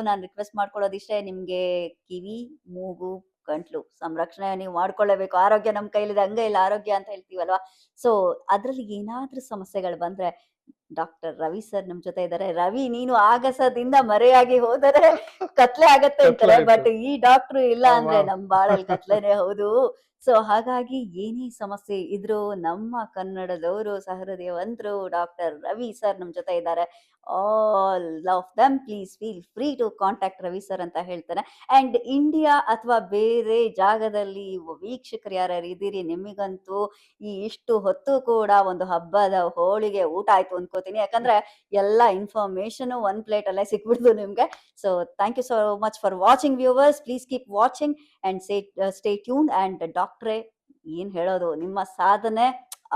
ನಾನು ರಿಕ್ವೆಸ್ಟ್ ಮಾಡ್ಕೊಳ್ಳೋದಿಷ್ಟೇ, ನಿಮ್ಗೆ ಕಿವಿ, ಮೂಗು, ಗಂಟ್ಲು ಸಂರಕ್ಷಣೆ ನೀವು ಮಾಡ್ಕೊಳ್ಳೇಬೇಕು. ಆರೋಗ್ಯ ನಮ್ಮ ಕೈಲಿದೆ, ಹಂಗೆ ಇಲ್ಲ ಆರೋಗ್ಯ ಅಂತ ಹೇಳ್ತೀವಲ್ವಾ. ಸೊ ಅದ್ರಲ್ಲಿ ಏನಾದ್ರೂ ಸಮಸ್ಯೆಗಳು ಬಂದ್ರೆ ಡಾಕ್ಟರ್ ರವಿ ಸರ್ ನಮ್ ಜೊತೆ ಇದ್ದಾರೆ. ರವಿ, ನೀನು ಆಗಸದಿಂದ ಮರೆಯಾಗಿ ಹೋದರೆ ಕತ್ಲೆ ಆಗತ್ತೆ ಅಂತಾರೆ, ಬಟ್ ಈ ಡಾಕ್ಟ್ರು ಇಲ್ಲ ಅಂದ್ರೆ ನಮ್ ಬಾಳಲ್ಲಿ ಕತ್ಲೆನೆ ಹೌದು. ಸೊ ಹಾಗಾಗಿ ಏನೇ ಸಮಸ್ಯೆ ಇದ್ರು ನಮ್ಮ ಕನ್ನಡದವರು ಸಹೃದಯವಂತರು ಡಾಕ್ಟರ್ ರವಿ ಸರ್ ನಮ್ ಜೊತೆ ಇದ್ದಾರೆ. All of them please feel free to contact Ravi sir ಅಂತ ಹೇಳ್ತಾನೆ. ಅಂಡ್ ಇಂಡಿಯಾ ಅಥವಾ ಬೇರೆ ಜಾಗದಲ್ಲಿ ವೀಕ್ಷಕರು ಯಾರ್ಯಾರು ಇದ್ದೀರಿ, ನಿಮಗಂತೂ ಈ ಇಷ್ಟು ಹೊತ್ತು ಕೂಡ ಒಂದು ಹಬ್ಬದ ಹೋಳಿಗೆ ಊಟ ಆಯ್ತು ಅನ್ಕೋತೀನಿ. ಯಾಕಂದ್ರೆ ಎಲ್ಲ ಇನ್ಫಾರ್ಮೇಶನ್ ಒಂದ್ ಪ್ಲೇಟ್ ಅಲ್ಲೇ ಸಿಕ್ಬಿಡ್ತು ನಿಮ್ಗೆ. So thank you so much for watching viewers. Please keep watching and stay tuned. And ಡಾಕ್ಟ್ರೇ, ಏನ್ ಹೇಳೋದು, ನಿಮ್ಮ ಸಾಧನೆ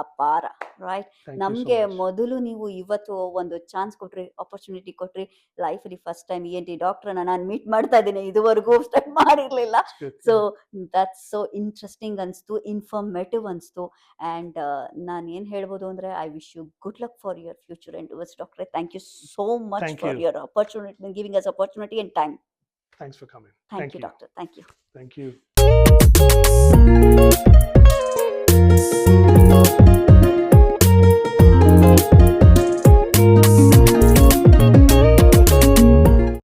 ಅಪಾರ. ರೈಟ್. ನಮ್ಗೆ ಮೊದಲು ನೀವು ಇವತ್ತು ಒಂದು ಚಾನ್ಸ್ ಕೊಟ್ರಿ, ಆಪರ್ಚುನಿಟಿ ಕೊಟ್ರಿ. ಲೈಫ್ ಅಲ್ಲಿ ಫಸ್ಟ್ ಟೈಮ್ ENT ಡಾಕ್ಟರ್ನ ನಾನು ಮೀಟ್ ಮಾಡ್ತಾ ಇದ್ದೀನಿ, ಇದುವರೆಗೂ ಸ್ಟಾರ್ಟ್ ಮಾಡಿರ್ಲಿಲ್ಲ. ಸೊ ದಟ್ಸ್ ಸೋ ಇಂಟ್ರೆಸ್ಟಿಂಗ್ ಅನ್ಸ್ತು, ಇನ್ಫಾರ್ಮೇಟಿವ್ ಅನ್ಸ್ತು. ಅಂಡ್ ನಾನು ಏನ್ ಹೇಳ್ಬೋದು ಅಂದ್ರೆ, I wish you good luck for your future endeavours ಡಾಕ್ಟ್ರೆ. Thank you so much for your opportunity, giving us opportunity and time. Thanks for coming. Thank you, doctor. Thank you. Thank you.